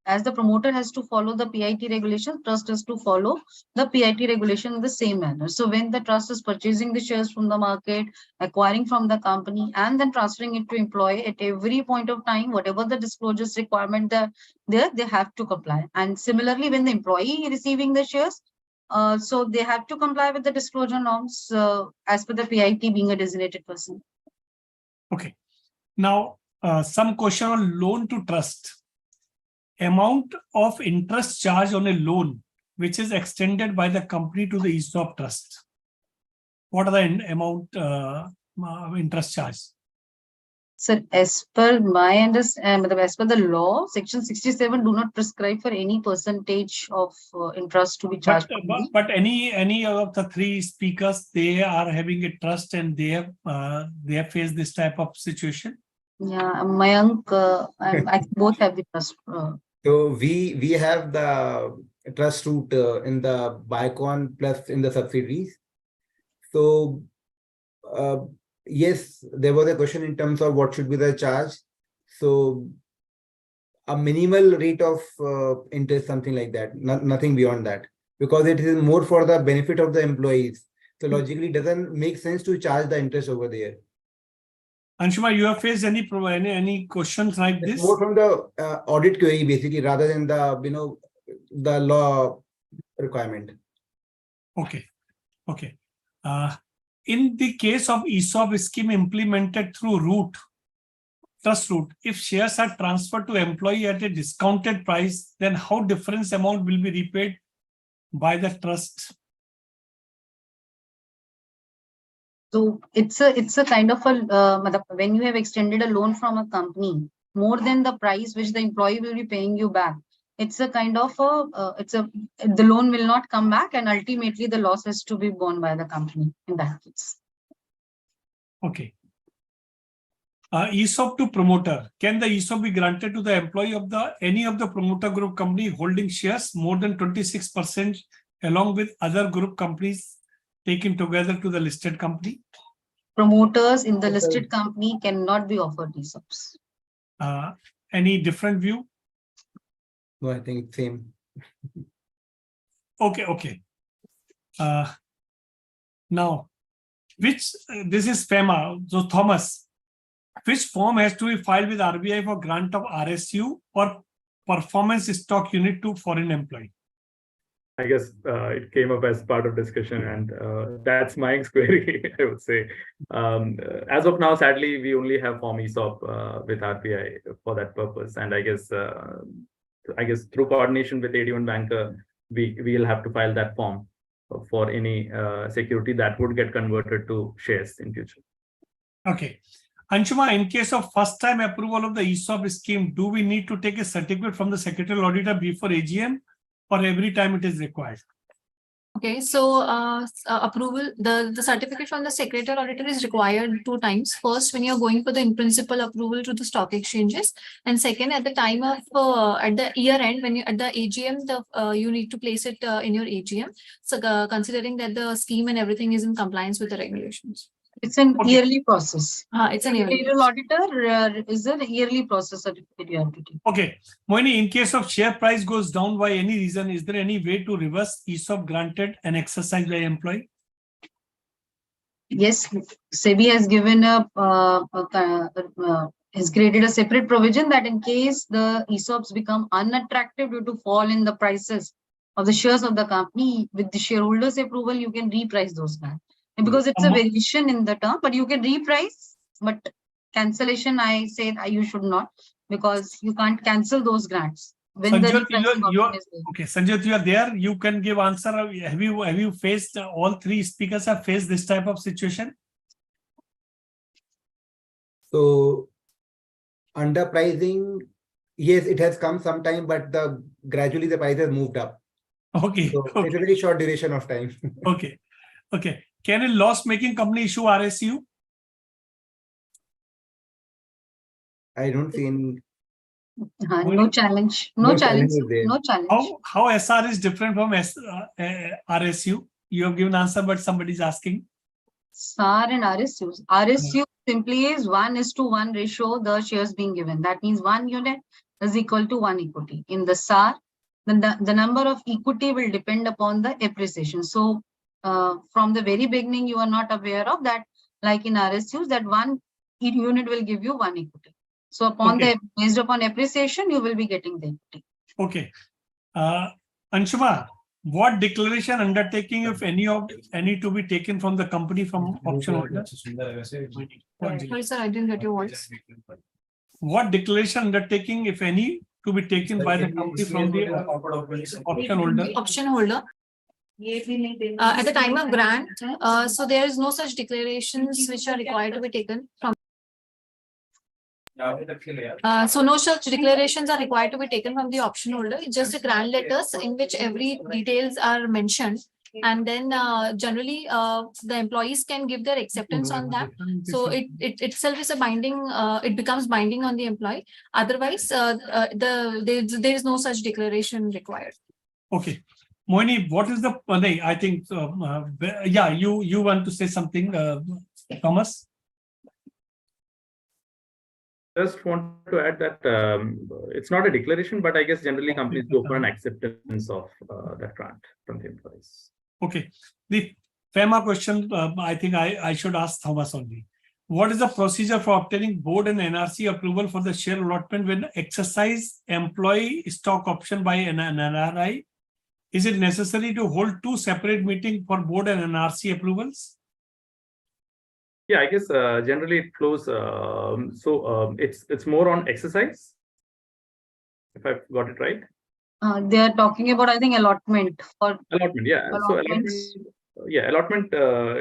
as the promoter has to follow the PIT regulation, trust has to follow the PIT regulation in the same manner. So when the trust is purchasing the shares from the market, acquiring from the company, and then transferring it to employee, at every point of time, whatever the disclosures requirement they have to comply. And similarly, when the employee is receiving the shares, so they have to comply with the disclosure norms as per the PIT being a designated person. Okay. Now, some question on loan to trust. Amount of interest charge on a loan which is extended by the company to the ESOP trust. What are the amount interest charge? So as per my understanding, as per the law, section 67 do not prescribe for any percentage of interest to be charged. But any of the three speakers, they are having a trust and they have faced this type of situation. Yeah, Mayank, I both have the trust. So we have the trust route in the Biocon plus in the subsidiaries. So yes, there was a question in terms of what should be the charge. So a minimal rate of interest, something like that, nothing beyond that, because it is more for the benefit of the employees. So logically, it doesn't make sense to charge the interest over there. Anshuma, you have faced any questions like It's this? more from the audit query, basically, rather than the the law requirement. Okay. Okay. In the case of ESOP scheme implemented through trust route, if shares are transferred to employee at a discounted price, then how difference amount will be repaid by the trust? So it's a kind of a when you have extended a loan from a company more than the price which the employee will be paying you back, it's a kind of the loan will not come back, and ultimately the loss has to be borne by the company in that case. Okay. ESOP to promoter. Can the ESOP be granted to the employee of any of the promoter group company holding shares more than 26% along with other group companies taken together to the listed company? Promoters in the listed company cannot be offered ESOPs. Any different view? No, I think it's same. Okay. Now, Which this is FEMA. So Thomas, which form has to be filed with RBI for grant of RSU or performance stock unit to foreign employee? I guess it came up as part of discussion, and that's my query, I would say. As of now, sadly, we only have form ESOP with RBI for that purpose. And I guess through coordination with 81 Banker, we will have to file that form for any security that would get converted to shares in future. Okay. Anshuma, in case of first time approval of the ESOP scheme, do we need to take a certificate from the secretarial auditor before AGM or every time it is required? Okay, so approval, the certificate from the secretarial auditor is required 2 times. First, when you're going for the in-principle approval to the stock exchanges, and second, at the time of at the year end, when you at the AGM, you need to place it in your AGM. So considering that the scheme and everything is in compliance with the regulations. It's an Okay. yearly process. It's an yearly. Secretarial auditor is a yearly process certificate you have to take. Okay. Mohini, in case of share price goes down by any reason, is there any way to reverse ESOP granted and exercised by employee? Yes, SEBI has given has created a separate provision that in case the ESOPs become unattractive due to fall in the prices of the shares of the company, with the shareholders' approval, you can reprice those grants. And because it's a variation in the term, but you can reprice, but cancellation, I say you should not, because you can't cancel those grants. When the Sanjot, repricing you are, option is there. okay, Sanjot, you are there. You can give answer. Have you faced all 3 speakers have faced this type of situation? So underpricing, yes, it has come sometime, but gradually the price has moved up. Okay. So Okay. it's a very short duration of time. Okay. Okay. Can a loss-making company issue RSU? I don't see any. No challenge. No No challenge. challenge is there. No challenge. How SR is different from RSU? You have given answer, but somebody is asking. SAR and RSUs. RSU simply is 1:1 ratio, the shares being given. That means 1 unit is equal to 1 equity. In the SAR, the number of equity will depend upon the appreciation. So from the very beginning, you are not aware of that, like in RSUs, that 1 unit will give you 1 equity. So upon based upon appreciation, you will be getting the equity. Okay. Anshuma, what declaration undertaking, if any to be taken from the company from option holder? Sorry, sir, I didn't get your voice. What declaration undertaking, if any, to be taken by the company from the option holder? Option holder. At the time of grant, so there is no such declarations which are required to be taken from. So no such declarations are required to be taken from the option holder. It's just a grant letters in which every details are mentioned. And then generally the employees can give their acceptance on that. So it itself is a binding, it becomes binding on the employee. Otherwise, there is no such declaration required. Okay. Mohini, what is the, I think, yeah, you want to say something, Thomas? Just want to add that it's not a declaration, but I guess generally companies go for an acceptance of that grant from the employees. Okay. The FEMA question, I think I should ask Thomas only. What is the procedure for obtaining board and NRC approval for the share allotment when exercise employee stock option by an NRI? Is it necessary to hold 2 separate meetings for board and NRC approvals? Yeah, I guess generally it flows. It's more on exercise, if I've got it right. They are talking about, I think, allotment for Allotment. Yeah. allotments. So allotment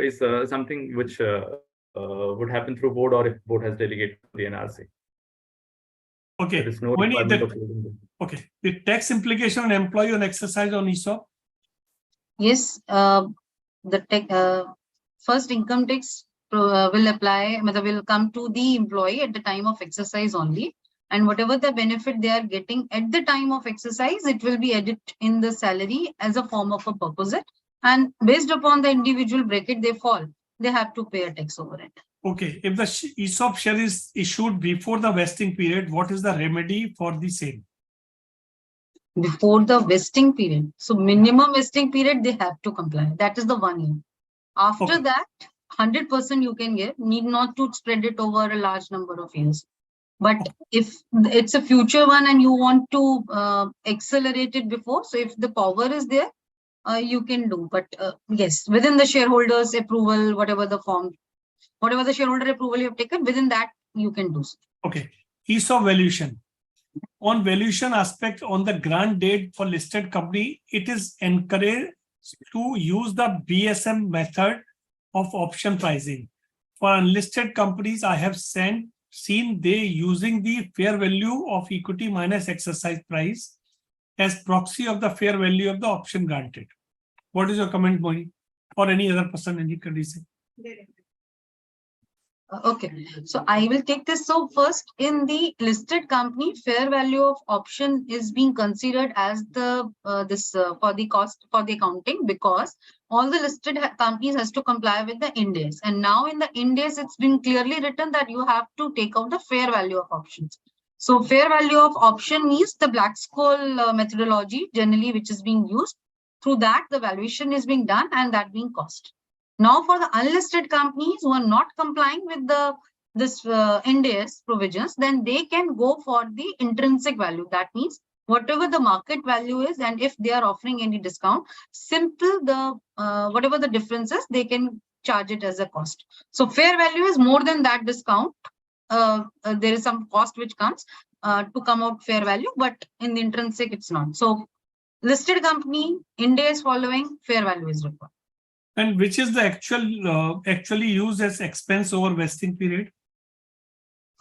is something which would happen through board, or if board has delegated to the NRC. Okay. There is no When requirement of holding them. Okay. The tax implication on employee on exercise on ESOP? Yes, the first income tax will apply, will come to the employee at the time of exercise only. And whatever the benefit they are getting at the time of exercise, it will be added in the salary as a form of a perquisite. And based upon the individual bracket they fall, they have to pay a tax over it. Okay. If the ESOP share is issued before the vesting period, what is the remedy for the same? Before the vesting period. So minimum vesting period, they have to comply. That is the 1 year. After Okay. that, 100% you can give, need not to spread it over a large number of years. But if it's a future one and you want to accelerate it before, so if the power is there, you can do. But yes, within the shareholders approval, whatever the form, whatever the shareholder approval you have taken, within that you can do so. Okay. ESOP valuation. On valuation aspect, on the grant date for listed company, it is encouraged to use the BSM method of option pricing. For unlisted companies, I have seen they using the fair value of equity minus exercise price as proxy of the fair value of the option granted. What is your comment, Mohini? Or any other person, any condition? Okay, so I will take this. So first, in the listed company, fair value of option is being considered as the for the cost for the accounting, because all the listed companies has to comply with the Ind AS. And now in the Ind AS, it's been clearly written that you have to take out the fair value of options. So fair value of option means the Black-Scholes methodology generally, which is being used. Through that, the valuation is being done and that being cost. Now, for the unlisted companies who are not complying with this Ind AS provisions, then they can go for the intrinsic value. That means whatever the market value is, and if they are offering any discount, simple the whatever the difference is, they can charge it as a cost. So fair value is more than that discount. There is some cost which comes to come out fair value, but in the intrinsic, it's not. So listed company, Ind AS following, fair value is required. And which is the actually used as expense over vesting period?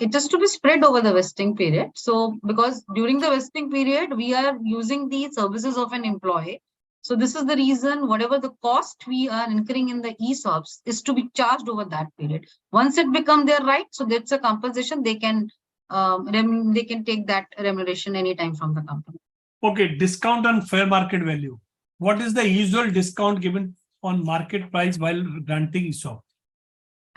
It is to be spread over the vesting period. So because during the vesting period, we are using the services of an employee. So this is the reason whatever the cost we are incurring in the ESOPs is to be charged over that period. Once it becomes their right, so that's a compensation, they can take that remuneration anytime from the company. Okay, discount on fair market value. What is the usual discount given on market price while granting ESOP?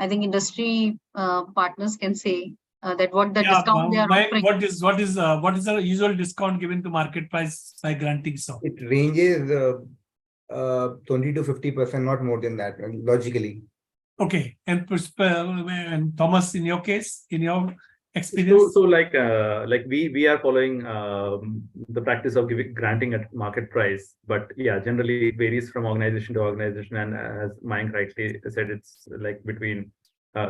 I think industry partners can say that what the discount they are offering. What is the usual discount given to market price by granting ESOP? It ranges 20 to 50%, not more than that, logically. Okay, and Thomas, in your case, in your experience? So like we are following the practice of granting at market price, but yeah, generally it varies from organization to organization, and as Mayank rightly said, it's like between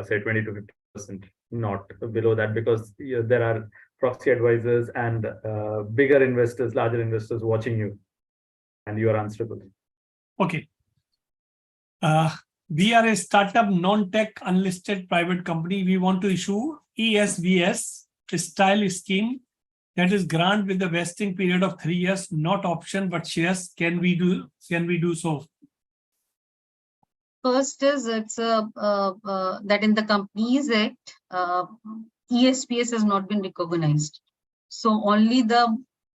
say 20 to 50%, not below that, because there are proxy advisors and bigger investors, larger investors watching you, and you are answerable. Okay. We are a startup, non-tech, unlisted private company. We want to issue ESVS style scheme, that is grant with the vesting period of 3 years, not option but shares. Can we do so? First is it's that in the Companies Act, ESPS has not been recognized. So only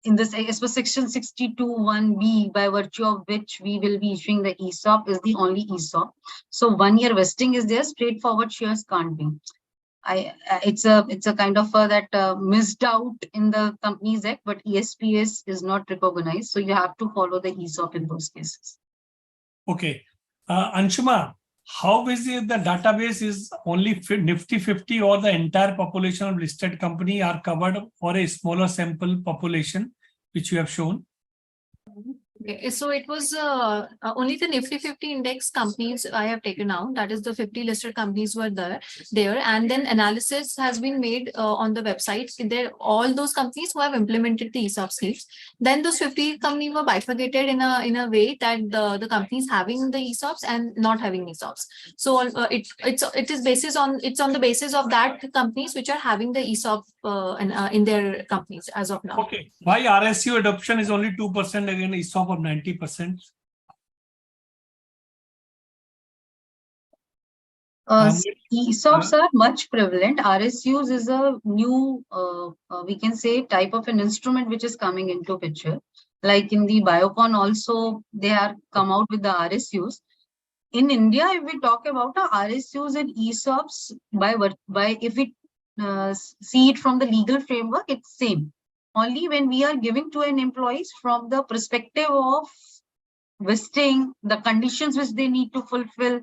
in this as per section 62(1)(b), by virtue of which we will be issuing the ESOP, is the only ESOP. So 1 year vesting is there, straightforward shares can't be. It's a kind of that missed out in the Companies Act, but ESPS is not recognized. So you have to follow the ESOP in those cases. Okay. Anshuma, how is it the database is only Nifty 50 or the entire population of listed company are covered, or a smaller sample population, which you have shown? Okay, so it was only the Nifty 50 index companies I have taken out. That is, the 50 listed companies were there, and then analysis has been made on the website. There, all those companies who have implemented the ESOP schemes. Then those 50 companies were bifurcated in a way that the companies having the ESOPs and not having ESOPs. So it is on the basis of that companies which are having the ESOP in their companies as of now. Okay, why RSU adoption is only 2% again ESOP of 90%? ESOPs are much prevalent. RSUs is a new, we can say, type of an instrument which is coming into picture. Like in the Biocon also, they are come out with the RSUs. In India, if we talk about the RSUs and ESOPs, by if we see it from the legal framework, it's same. Only when we are giving to an employees from the perspective of vesting, the conditions which they need to fulfill,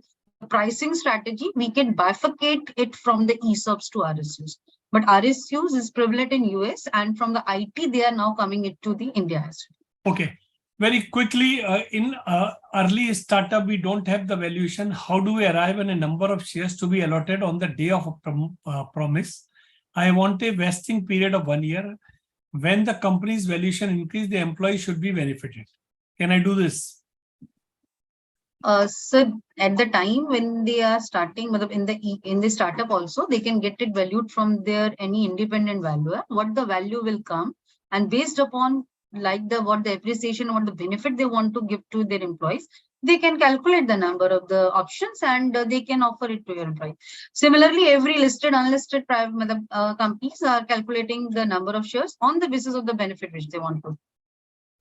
pricing strategy, we can bifurcate it from the ESOPs to RSUs. But RSUs is prevalent in US, and from the IT, they are now coming into the India as well. Okay. Very quickly, in early startup, we don't have the valuation. How do we arrive on a number of shares to be allotted on the day of a promise? I want a vesting period of 1 year. When the company's valuation increase, the employee should be benefited. Can I do this? So at the time when they are starting, in the startup also, they can get it valued from their any independent valuer. What the value will come, and based upon like what the appreciation, what the benefit they want to give to their employees, they can calculate the number of the options and they can offer it to your employee. Similarly, every listed, unlisted private companies are calculating the number of shares on the basis of the benefit which they want to.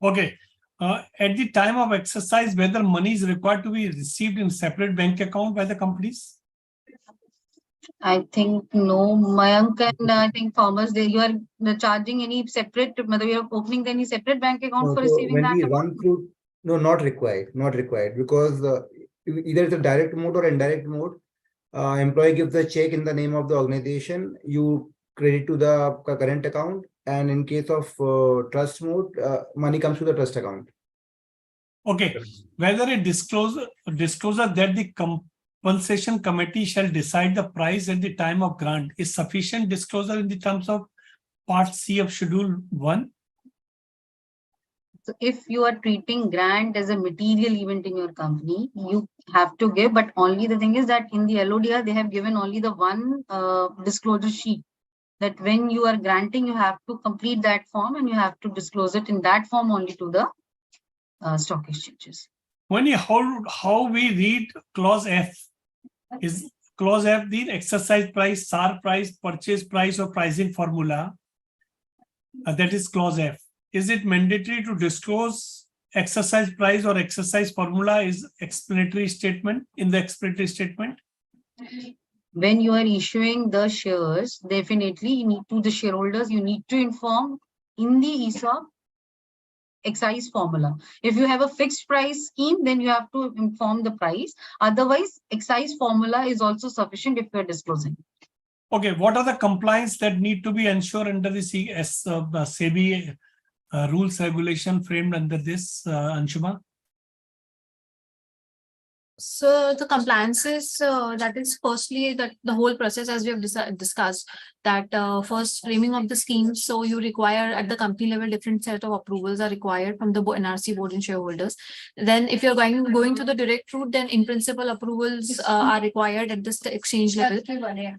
Okay. At the time of exercise, whether money is required to be received in separate bank account by the companies? I think no, Mayank, and I think Thomas, you are charging any separate, whether you are opening any separate bank account for So receiving when that we amount? run through, no, not required, because either it's a direct mode or indirect mode. Employee gives a check in the name of the organization, you credit to the current account, and in case of trust mode, money comes to the trust account. Okay. Whether a disclosure that the compensation committee shall decide the price at the time of grant is sufficient disclosure in the terms of Part C of Schedule 1? So if you are treating grant as a material event in your company, you have to give, but only the thing is that in the LODR, they have given only the one disclosure sheet, that when you are granting, you have to complete that form and you have to disclose it in that form only to the stock exchanges. How we read clause F? Is clause F the exercise price, SAR price, purchase price, or pricing formula? That is clause F. Is it mandatory to disclose exercise price or exercise formula is explanatory statement in the explanatory statement? When you are issuing the shares, definitely you need to the shareholders, you need to inform in the ESOP excise formula. If you have a fixed price scheme, then you have to inform the price. Otherwise, excise formula is also sufficient if you are disclosing. Okay, what are the compliance that need to be ensured under the SEBI rules regulation framed under this, Anshuma? So the compliances, that is firstly that the whole process, as we have discussed, that first framing of the scheme. So you require at the company level, different set of approvals are required from the NRC board and shareholders. Then if you're going to the direct route, then in principle approvals are required at the exchange level.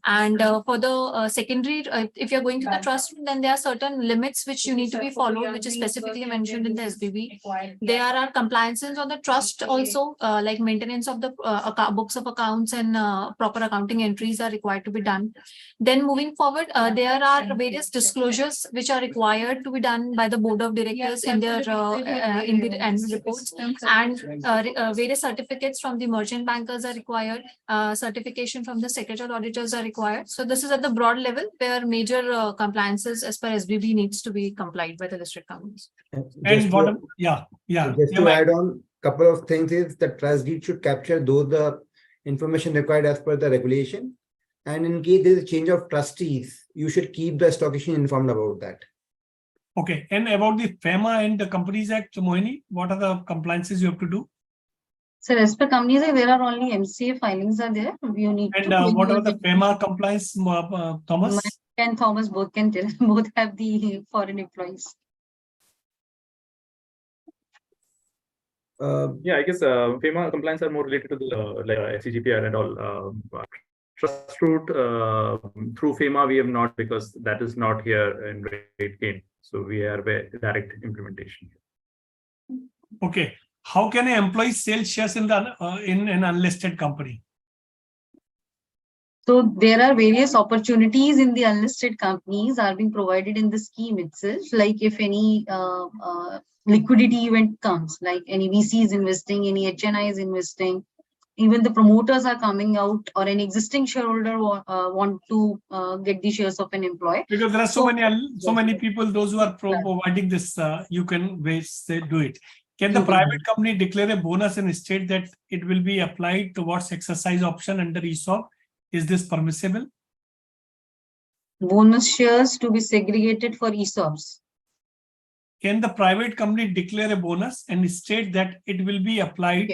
And for the secondary, if you're going to the trust route, then there are certain limits which you need to be followed, which is specifically mentioned in the SBB. There are compliances on the trust also, like maintenance of the books of accounts and proper accounting entries are required to be done. Then moving forward, there are various disclosures which are required to be done by the board of directors in their annual reports, and various certificates from the merchant bankers are required. Certification from the secretarial auditors are required. So this is at the broad level where major compliances as per SBB needs to be complied by the listed companies. And bottom, Just to add on, couple of things is the trust deed should capture those the information required as per the regulation. And in case there is a change of trustees, you should keep the stock exchange informed about that. Okay, and about the FEMA and the Companies Act, Mohini, what are the compliances you have to do? So as per Companies Act, there are only MCA filings are there. You need and to. What are the FEMA compliance, Thomas? Mike and Thomas both can tell. Both have the foreign employees. Yeah, I guess FEMA compliance are more related to the FCGPR and all. Trust route through FEMA we have not, because that is not here in RateGain. So we are direct implementation. Okay, how can an employee sell shares in an unlisted company? So there are various opportunities in the unlisted companies are being provided in the scheme itself. Like if any liquidity event comes, like any VC is investing, any HNI is investing, even the promoters are coming out, or an existing shareholder want to get the shares of an employee. Because there are so many people, those who are providing this, you can do it. Can the private company declare a bonus and state that it will be applied towards exercise option under ESOP? Is this permissible? Bonus shares to be segregated for ESOPs. Can the private company declare a bonus and state that it will be applied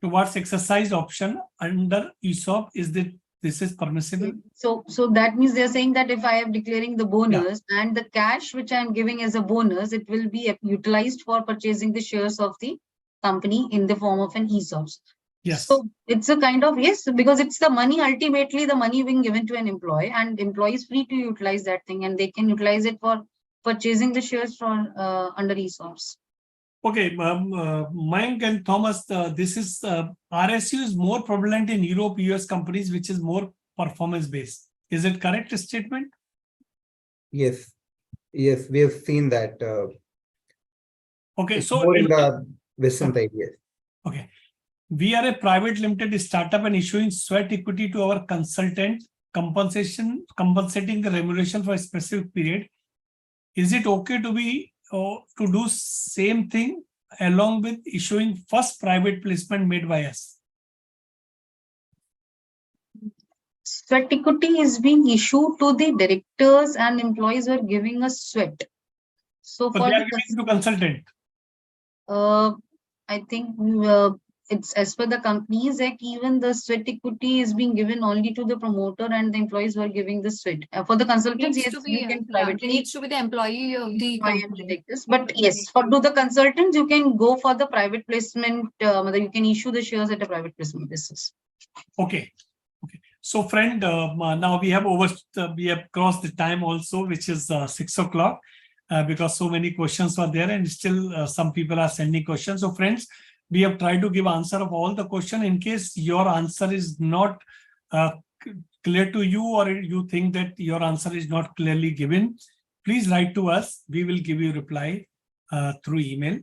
towards exercise option under ESOP? This is permissible? So that means they're saying that if I am declaring the bonus and the cash which I'm giving as a bonus, it will be utilized for purchasing the shares of the company in the form of an ESOPs. Yes. So it's a kind of, yes, because it's the money, ultimately the money being given to an employee, and employee is free to utilize that thing, and they can utilize it for purchasing the shares from under ESOPs. Okay, Mayank and Thomas, this is RSU is more prevalent in Europe, US companies, which is more performance based. Is it correct statement? Yes, yes, we have seen that. Okay, It's so more in the Western side, yes. okay, we are a private limited startup and issuing sweat equity to our consultant, compensating the remuneration for a specific period. Is it okay to be to do same thing along with issuing first private placement made by us? Sweat equity is being issued to the directors and employees who are giving us sweat. So But for they are the giving to consultant. I think it's as per the Companies Act, even the sweat equity is being given only to the promoter and the employees who are giving the sweat. For the consultants, Needs yes, to be, you can it privately. needs to be the employee of the company. But yes, for to the consultants, you can go for the private placement. You can issue the shares at a private placement basis. Okay. Okay. So friend, now we have crossed the time also, which is 6 o'clock, because so many questions were there and still some people are sending questions. So friends, we have tried to give answer of all the question. In case your answer is not clear to you, or you think that your answer is not clearly given, please write to us. We will give you reply through email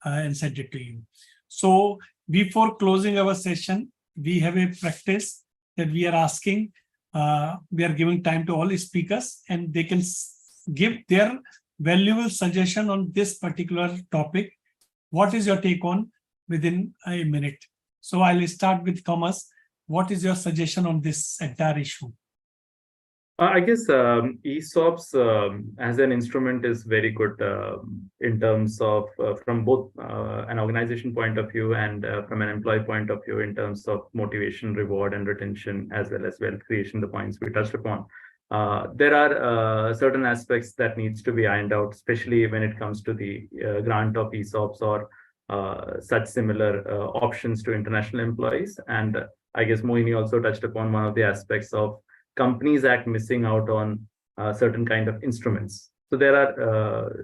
and send it to you. So before closing our session, we have a practice that we are asking, we are giving time to all speakers and they can give their valuable suggestion on this particular topic. What is your take on within a minute? So I'll start with Thomas. What is your suggestion on this entire issue? I guess ESOPs as an instrument is very good in terms of from both an organization point of view and from an employee point of view in terms of motivation, reward, and retention, as well as wealth creation, the points we touched upon. There are certain aspects that needs to be ironed out, especially when it comes to the grant of ESOPs or such similar options to international employees. And I guess Mohini also touched upon one of the aspects of Companies Act missing out on certain kind of instruments. So there are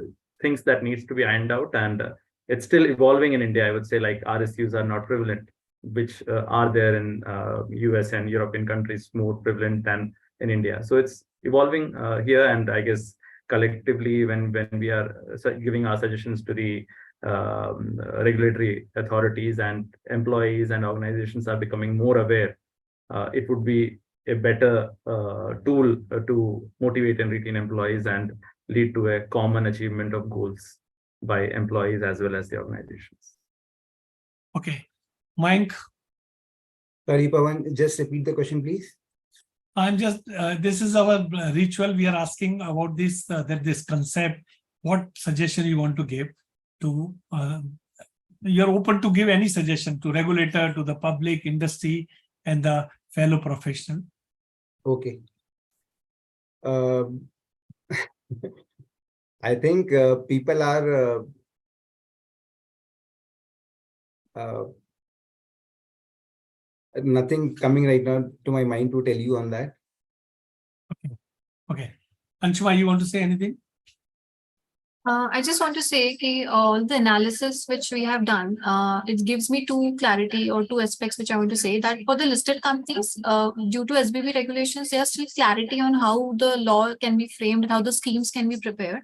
things that needs to be ironed out, and it's still evolving in India. I would say like RSUs are not prevalent, which are there in US and European countries more prevalent than in India. So it's evolving here, and I guess collectively when we are giving our suggestions to the regulatory authorities and employees and organizations are becoming more aware, it would be a better tool to motivate and retain employees and lead to a common achievement of goals by employees as well as the organizations. Okay. Mayank? Sorry, Pawan, just repeat the question, please. I'm just, this is our ritual. We are asking about this, this concept, what suggestion you want to give to, you're open to give any suggestion to regulator, to the public, industry, and the fellow professional. Okay. I think people are nothing coming right now to my mind to tell you on that. Okay. Okay. Anshuma, you want to say anything? I just want to say that all the analysis which we have done, it gives me two aspects which I want to say, that for the listed companies, due to SBB regulations, there's still clarity on how the law can be framed and how the schemes can be prepared.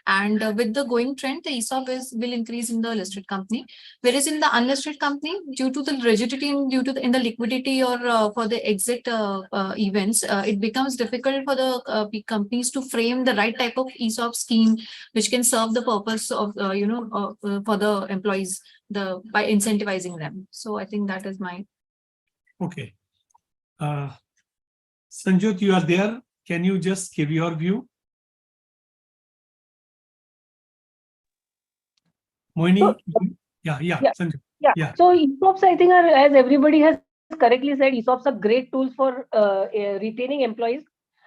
And with the going trend, the ESOP will increase in the listed company. Whereas in the unlisted company, due to the rigidity and due to in the liquidity or for the exit events, it becomes difficult for the companies to frame the right type of ESOP scheme, which can serve the purpose of for the employees by incentivizing them. So I think that is my. Okay. Sanjot, you are there. Can you just give your view? Mohini? Yeah, Sanjot. Yeah. So ESOPs, I think, are, as everybody has correctly said, ESOPs are great tools for retaining employees.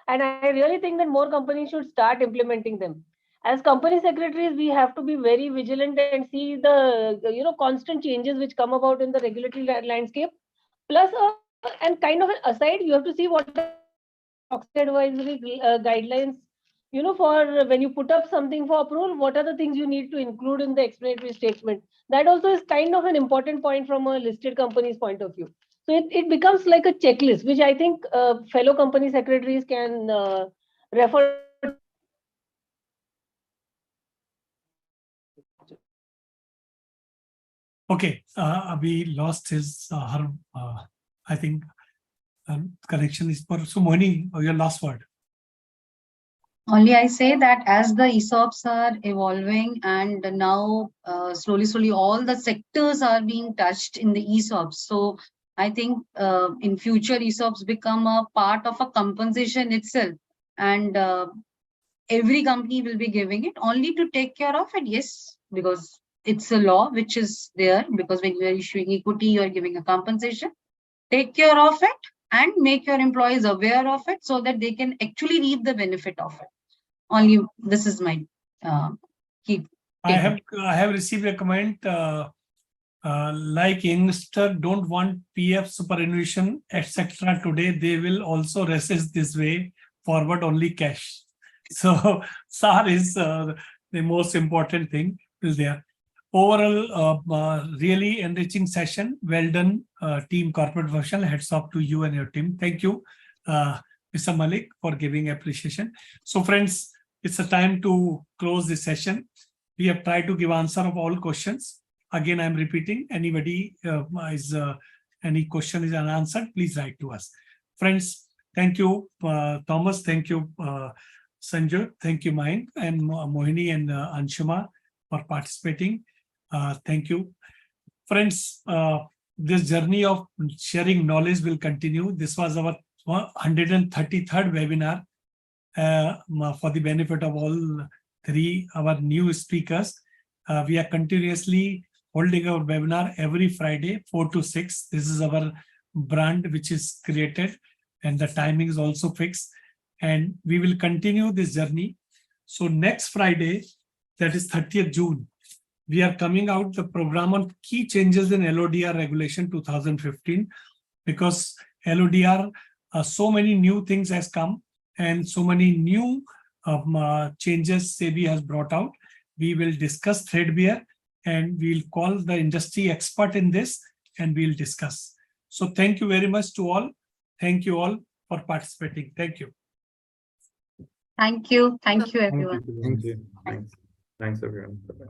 And I really think that more companies should start implementing them. As company secretaries, we have to be very vigilant and see the constant changes which come about in the regulatory landscape. Plus, and kind of an aside, you have to see what advisory guidelines, for when you put up something for approval, what are the things you need to include in the explanatory statement. That also is kind of an important point from a listed company's point of view. So it becomes like a checklist, which I think fellow company secretaries can refer. Okay, we lost his, I think, connection is poor. So Mohini, your last word. Only I say that as the ESOPs are evolving and now slowly all the sectors are being touched in the ESOPs. So I think in future ESOPs become a part of a compensation itself, and every company will be giving it only to take care of it. Yes, because it's a law which is there, because when you are issuing equity, you are giving a compensation. Take care of it and make your employees aware of it so that they can actually reap the benefit of it. Only this is my key. I have received a comment like youngster don't want PF superannuation, etc. Today they will also resist this way forward only cash. So SAR is the most important thing is there. Overall, really enriching session. Well done, team corporate version. Heads off to you and your team. Thank you, Mr. Malik, for giving appreciation. So friends, it's a time to close this session. We have tried to give answer of all questions. Again, I'm repeating, anybody any question is unanswered, please write to us. Friends, thank you, Thomas. Thank you, Sanjay. Thank you, Mayank and Mohini and Anshuma for participating. Thank you. Friends, this journey of sharing knowledge will continue. This was our 133rd webinar for the benefit of all our new speakers. We are continuously holding our webinar every Friday, 4 to 6. This is our brand which is created and the timing is also fixed. And we will continue this journey. So next Friday, that is 30th June, we are coming out the program on key changes in LODR regulation 2015, because LODR, so many new things has come and so many new changes SEBI has brought out. We will discuss threadbare and we'll call the industry expert in this and we'll discuss. So thank you very much to all. Thank you all for participating. Thank you. Thank you. Thank you, everyone. Thanks, everyone. Bye-bye.